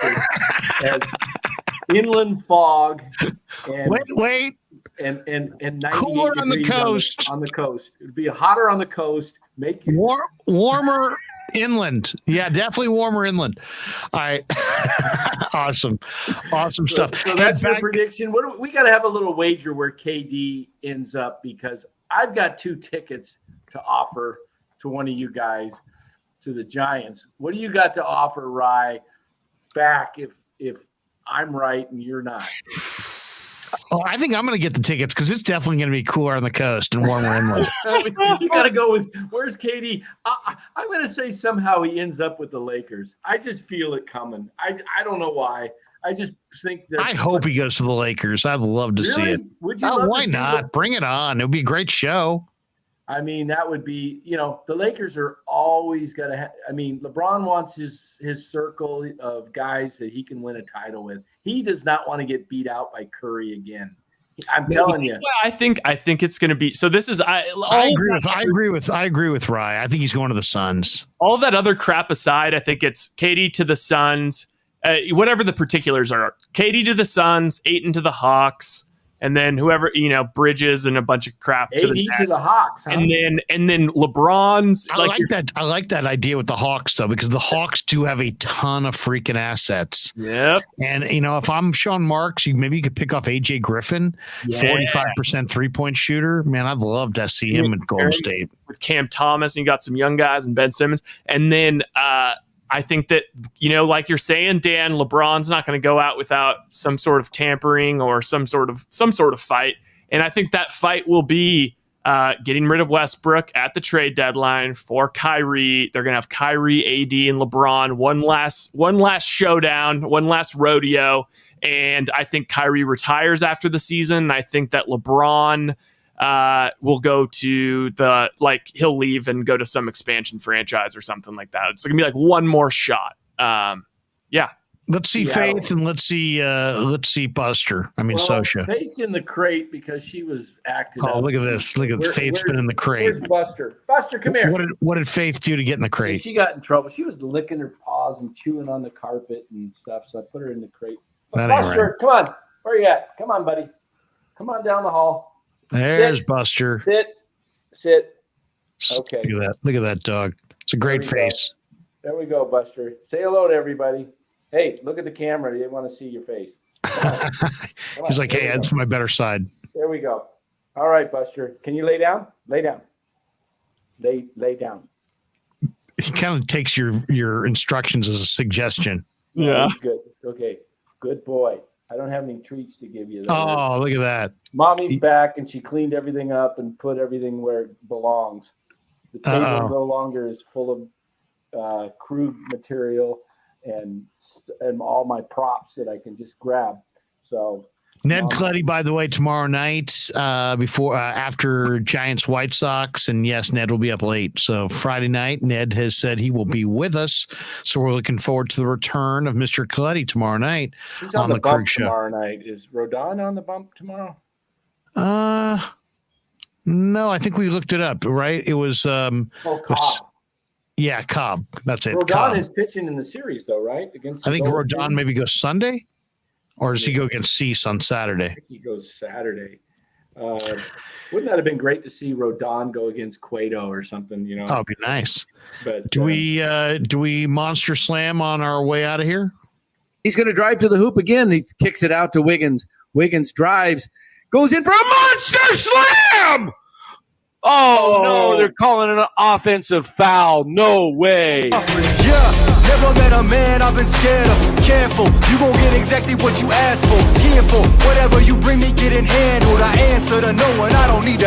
as inland fog and and 98 cooler on the coast. On the coast, it'd be hotter on the coast. Make you warmer inland. Yeah, definitely warmer inland. All right, awesome stuff. So that's your prediction. We got to have a little wager where KD ends up because I've got 2 tickets to offer to one of you guys to the Giants. What do you got to offer, Rye? Back if I'm right and you're not. Oh, I think I'm going to get the tickets because it's definitely going to be cooler on the coast and warmer inland. You got to go with where's KD? I'm going to say somehow he ends up with the Lakers. I just feel it coming. I don't know why. I just think that. I hope he goes to the Lakers. I'd love to see it. Would you? Love why to see not? Bring it on. It would be a great show. I mean, that would be, the Lakers are always got to have, LeBron wants his circle of guys that he can win a title with. He does not want to get beat out by Curry again. I'm telling you. I think it's going to be, so this is, I agree with Rye. I think he's going to the Suns. All that other crap aside, I think it's KD to the Suns, whatever the particulars are, KD to the Suns, Ayton to the Hawks, and then whoever, Bridges and a bunch of crap to the Hawks. Huh? And then LeBron's. I like that idea with the Hawks, though, because the Hawks do have a ton of freaking assets. Yep. And, if I'm Sean Marks, maybe you could pick off A.J. Griffin, 45% three-point shooter. Man, I'd love to see him at Golden State. With Cam Thomas, and you got some young guys and Ben Simmons. And then I think that, like you're saying, Dan, LeBron's not going to go out without some sort of tampering or some sort of fight. And I think that fight will be getting rid of Westbrook at the trade deadline for Kyrie. They're going to have Kyrie, AD, and LeBron one last showdown, one last rodeo. And I think Kyrie retires after the season. I think that LeBron will go to he'll leave and go to some expansion franchise or something like that. It's gonna be like one more shot. Yeah. Let's see Faith and let's see Buster. Sosha. Faith's in the crate because she was acting. Oh, look at this! Look at Faith's been in the crate. Where's Buster? Buster, come here. What did Faith do to get in the crate? She got in trouble. She was licking her paws and chewing on the carpet and stuff. So I put her in the crate. Buster, right. Come on. Where you at? Come on, buddy. Come on down the hall. There's Buster. Sit. Okay. Look at that dog. It's a great face. There we go, Buster. Say hello to everybody. Hey, look at the camera. They want to see your face. He's like, hey, that's my better side. There we go. All right, Buster. Can you lay down? Lay down. Lay down. He kind of takes your instructions as a suggestion. Yeah. Good. Okay. Good boy. I don't have any treats to give you. Oh, look at that. Mommy's back, and she cleaned everything up and put everything where it belongs. The table no longer is full of Krueg material and all my props that I can just grab. So Ned Clutty, by the way, tomorrow night after Giants White Sox, and yes, Ned will be up late. So Friday night, Ned has said he will be with us. So we're looking forward to the return of Mr. Clutty tomorrow night. Who's on the bump tomorrow night? Is Rodon on the bump tomorrow? No, I think we looked it up. Right, it was Cobb. Yeah, Cobb. That's it. Rodon is pitching in the series, though, right? I think Rodon maybe goes Sunday. Or does he go against Cease on Saturday? I think he goes Saturday. Wouldn't that have been great to see Rodon go against Cueto or something? Oh, it'd be nice. But do we monster slam on our way out of here? He's going to drive to the hoop again. He kicks it out to Wiggins. Wiggins drives, goes in for a monster slam. Oh, no, they're calling it an offensive foul. No way. Yeah, never met a man I've been scared of. Careful, you gon' get exactly what you asked for. Careful, whatever you bring me, get it handled. I answer to no one, I don't need